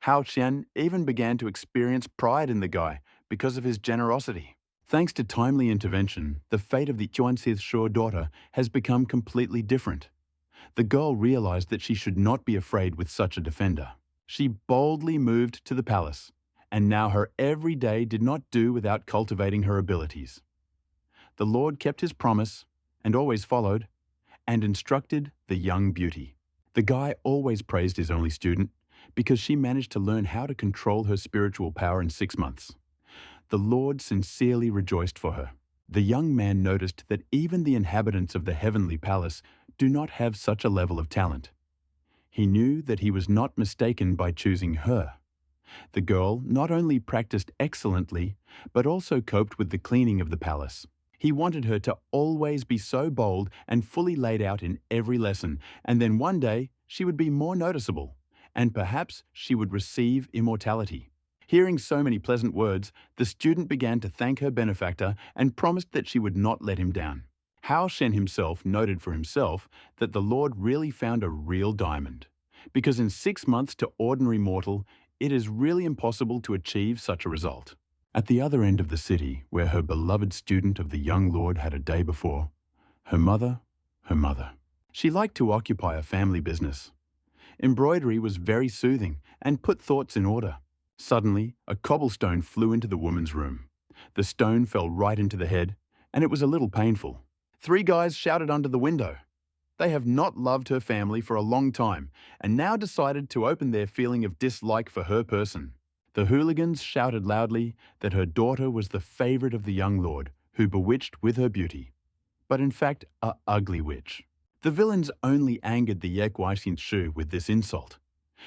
Hao Qian even began to experience pride in the guy because of his generosity. Thanks to timely intervention, the fate of the Chuanxi's Shuo daughter has become completely different. The girl realized that she should not be afraid with such a defender. She boldly moved to the palace, and now her every day did not do without cultivating her abilities. The Lord kept his promise, and always followed, and instructed the young beauty. The guy always praised his only student because she managed to learn how to control her spiritual power in 6 months. The Lord sincerely rejoiced for her. The young man noticed that even the inhabitants of the heavenly palace do not have such a level of talent. He knew that he was not mistaken by choosing her. The girl not only practiced excellently, but also coped with the cleaning of the palace. He wanted her to always be so bold and fully laid out in every lesson, and then one day she would be more noticeable, and perhaps she would receive immortality. Hearing so many pleasant words, the student began to thank her benefactor and promised that she would not let him down. Hao Shen himself noted for himself that the Lord really found a real diamond, because in 6 months to ordinary mortal, it is really impossible to achieve such a result. At the other end of the city, where her beloved student of the young lord had a day before, her mother. She liked to occupy a family business. Embroidery was very soothing and put thoughts in order. Suddenly, a cobblestone flew into the woman's room. The stone fell right into the head, and it was a little painful. 3 guys shouted under the window. They have not loved her family for a long time and now decided to open their feeling of dislike for her person. The hooligans shouted loudly that her daughter was the favorite of the young lord, who bewitched with her beauty, but in fact a ugly witch. The villains only angered the Yek Shu with this insult.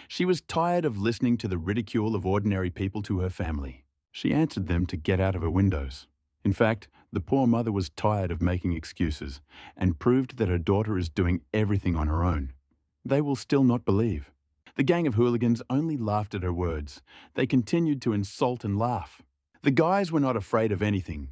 She was tired of listening to the ridicule of ordinary people to her family. She answered them to get out of her windows. In fact, the poor mother was tired of making excuses and proved that her daughter is doing everything on her own. They will still not believe. The gang of hooligans only laughed at her words. They continued to insult and laugh. The guys were not afraid of anything,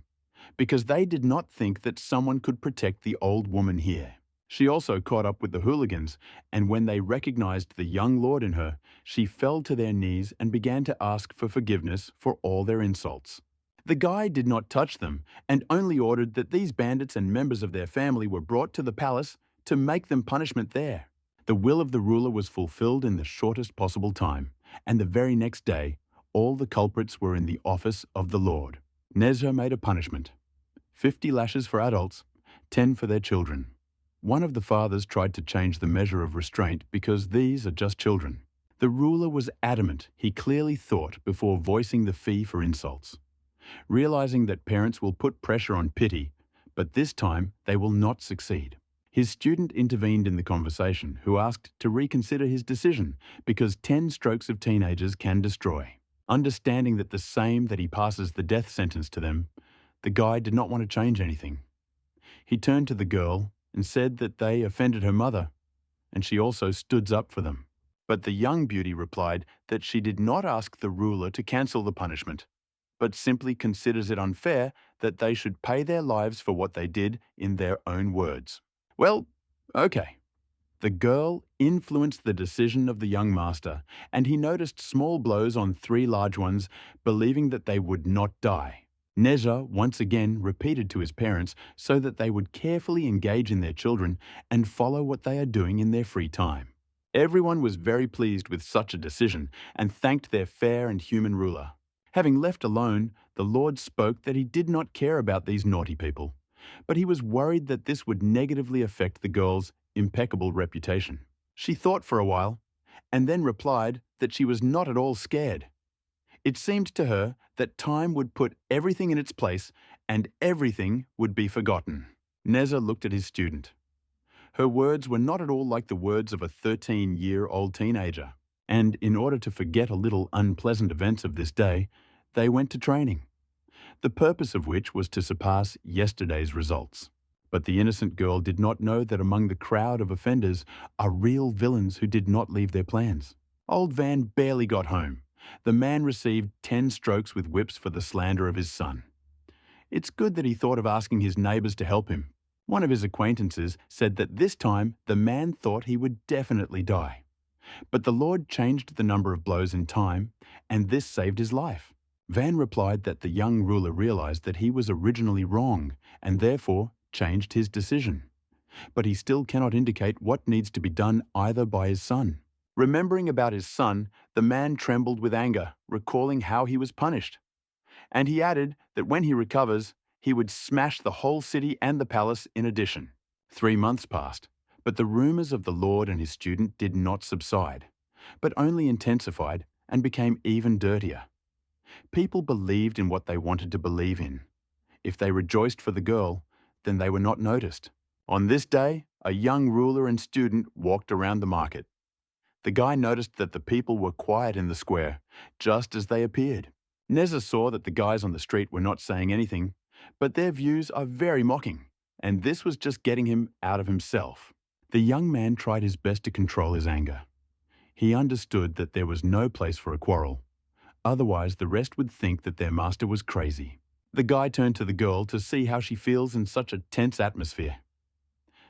because they did not think that someone could protect the old woman here. She also caught up with the hooligans, and when they recognized the young lord in her, she fell to their knees and began to ask for forgiveness for all their insults. The guy did not touch them and only ordered that these bandits and members of their family were brought to the palace to make them punishment there. The will of the ruler was fulfilled in the shortest possible time, and the very next day, all the culprits were in the office of the Lord. Nezha made a punishment: 50 lashes for adults, 10 for their children. One of the fathers tried to change the measure of restraint because these are just children. The ruler was adamant he clearly thought before voicing the fee for insults. Realizing that parents will put pressure on pity, but this time they will not succeed. His student intervened in the conversation, who asked to reconsider his decision because 10 strokes of teenagers can destroy. Understanding that the same that he passes the death sentence to them, the guy did not want to change anything. He turned to the girl and said that they offended her mother, and she also stood up for them. But the young beauty replied that she did not ask the ruler to cancel the punishment, but simply considers it unfair that they should pay their lives for what they did in their own words. Well, okay. The girl influenced the decision of the young master, and he noticed small blows on 3 large ones, believing that they would not die. Nezha once again repeated to his parents so that they would carefully engage in their children and follow what they are doing in their free time. Everyone was very pleased with such a decision and thanked their fair and human ruler. Having left alone, the Lord spoke that he did not care about these naughty people, but he was worried that this would negatively affect the girl's impeccable reputation. She thought for a while, and then replied that she was not at all scared. It seemed to her that time would put everything in its place and everything would be forgotten. Neza looked at his student. Her words were not at all like the words of a 13-year-old teenager, and in order to forget a little unpleasant events of this day, they went to training, the purpose of which was to surpass yesterday's results. But the innocent girl did not know that among the crowd of offenders are real villains who did not leave their plans. Old Van barely got home. The man received 10 strokes with whips for the slander of his son. It's good that he thought of asking his neighbours to help him. One of his acquaintances said that this time the man thought he would definitely die. But the Lord changed the number of blows in time, and this saved his life. Van replied that the young ruler realized that he was originally wrong and therefore changed his decision. But he still cannot indicate what needs to be done either by his son. Remembering about his son, the man trembled with anger, recalling how he was punished. And he added that when he recovers, he would smash the whole city and the palace in addition. 3 months passed, but the rumors of the Lord and his student did not subside, but only intensified and became even dirtier. People believed in what they wanted to believe in. If they rejoiced for the girl, then they were not noticed. On this day, a young ruler and student walked around the market. The guy noticed that the people were quiet in the square, just as they appeared. Neza saw that the guys on the street were not saying anything, but their views are very mocking, and this was just getting him out of himself. The young man tried his best to control his anger. He understood that there was no place for a quarrel. Otherwise, the rest would think that their master was crazy. The guy turned to the girl to see how she feels in such a tense atmosphere.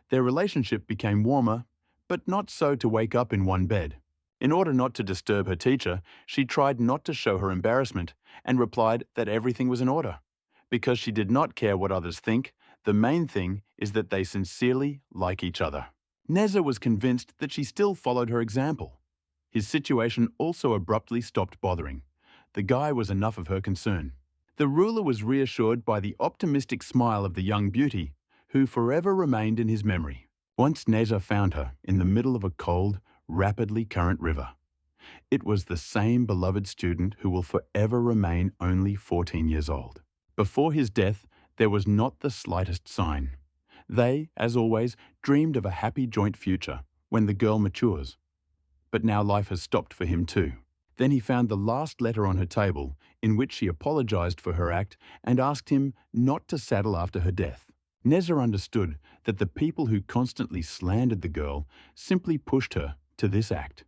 Their relationship became warmer, but not so to wake up in one bed. In order not to disturb her teacher, she tried not to show her embarrassment and replied that everything was in order. Because she did not care what others think, the main thing is that they sincerely like each other. Neza was convinced that she still followed her example. His situation also abruptly stopped bothering. The guy was enough of her concern. The ruler was reassured by the optimistic smile of the young beauty, who forever remained in his memory. Once Neza found her in the middle of a cold, rapidly current river. It was the same beloved student who will forever remain only 14 years old. Before his death, there was not the slightest sign. They, as always, dreamed of a happy joint future when the girl matures. But now life has stopped for him too. Then he found the last letter on her table, in which she apologized for her act and asked him not to saddle after her death. Neza understood that the people who constantly slandered the girl simply pushed her to this act.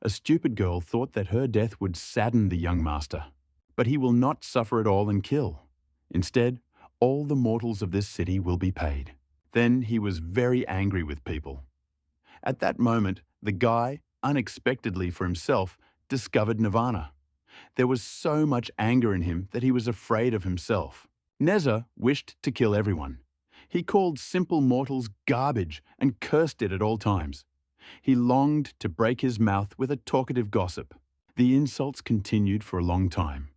A stupid girl thought that her death would sadden the young master. But he will not suffer at all and kill. Instead, all the mortals of this city will be paid. Then he was very angry with people. At that moment, the guy, unexpectedly for himself, discovered nirvana. There was so much anger in him that he was afraid of himself. Neza wished to kill everyone. He called simple mortals garbage and cursed it at all times. He longed to break his mouth with a talkative gossip. The insults continued for a long time.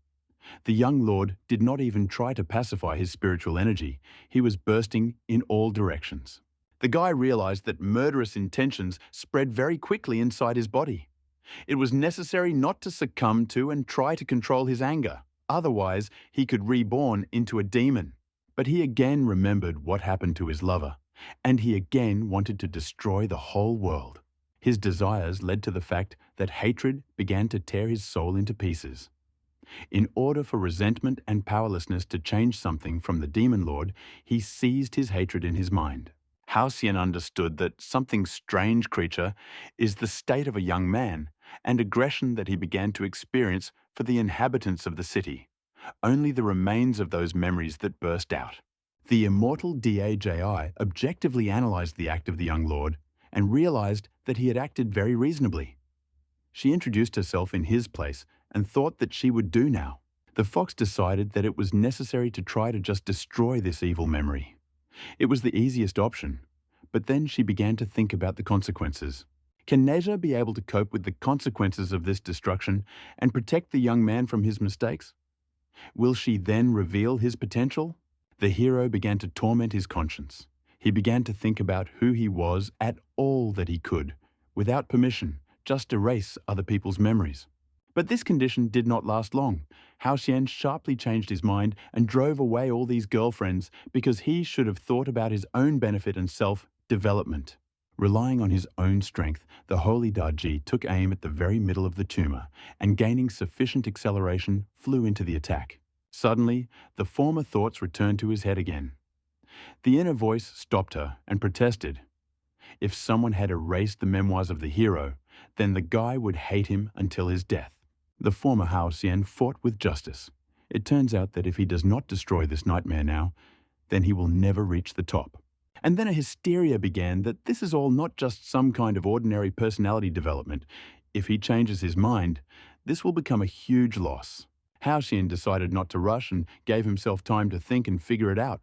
The young lord did not even try to pacify his spiritual energy. He was bursting in all directions. The guy realized that murderous intentions spread very quickly inside his body. It was necessary not to succumb to and try to control his anger. Otherwise, he could reborn into a demon. But he again remembered what happened to his lover, and he again wanted to destroy the whole world. His desires led to the fact that hatred began to tear his soul into pieces. In order for resentment and powerlessness to change something from the demon lord, he seized his hatred in his mind. Halcyon understood that something strange creature is the state of a young man, and aggression that he began to experience for the inhabitants of the city. Only the remains of those memories that burst out. The immortal DAJI objectively analyzed the act of the young lord and realized that he had acted very reasonably. She introduced herself in his place and thought that she would do now. The fox decided that it was necessary to try to just destroy this evil memory. It was the easiest option, but then she began to think about the consequences. Can Neja be able to cope with the consequences of this destruction and protect the young man from his mistakes? Will she then reveal his potential? The hero began to torment his conscience. He began to think about who he was at all that he could, without permission, just erase other people's memories. But this condition did not last long. Hao Xian sharply changed his mind and drove away all these girlfriends because he should have thought about his own benefit and self-development. Relying on his own strength, the holy Daji took aim at the very middle of the tumor and, gaining sufficient acceleration, flew into the attack. Suddenly, the former thoughts returned to his head again. The inner voice stopped her and protested. If someone had erased the memoirs of the hero, then the guy would hate him until his death. The former Hao Xian fought with justice. It turns out that if he does not destroy this nightmare now, then he will never reach the top. And then a hysteria began that this is all not just some kind of ordinary personality development. If he changes his mind, this will become a huge loss. Hao Xian decided not to rush and gave himself time to think and figure it out.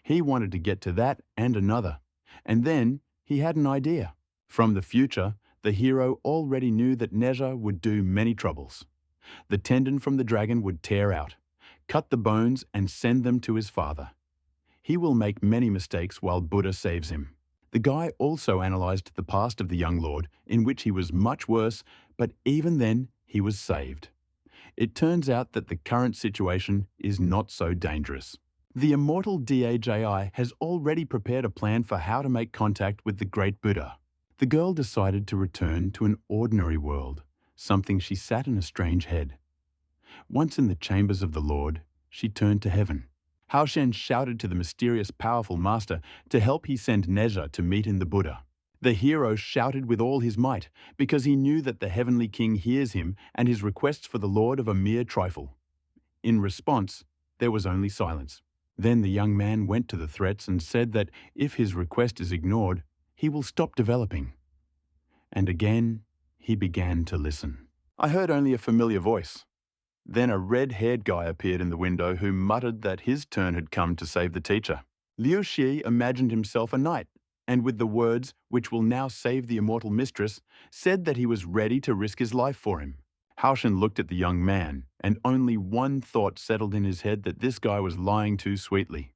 He wanted to get to that and another. And then he had an idea. From the future, the hero already knew that Neja would do many troubles. The tendon from the dragon would tear out, cut the bones and send them to his father. He will make many mistakes while Buddha saves him. The guy also analyzed the past of the young lord, in which he was much worse, but even then he was saved. It turns out that the current situation is not so dangerous. The immortal Daji has already prepared a plan for how to make contact with the great Buddha. The girl decided to return to an ordinary world, something she sat in a strange head. Once in the chambers of the Lord, she turned to heaven. Hao Xian shouted to the mysterious, powerful master to help he send Neja to meet in the Buddha. The hero shouted with all his might because he knew that the heavenly king hears him and his requests for the Lord of a mere trifle. In response, there was only silence. Then the young man went to the threats and said that if his request is ignored, he will stop developing. And again, he began to listen. I heard only a familiar voice. Then a red-haired guy appeared in the window who muttered that his turn had come to save the teacher. Liu Xi imagined himself a knight, and with the words, "which will now save the immortal mistress," said that he was ready to risk his life for him. Hao Xian looked at the young man, and only one thought settled in his head, that this guy was lying too sweetly.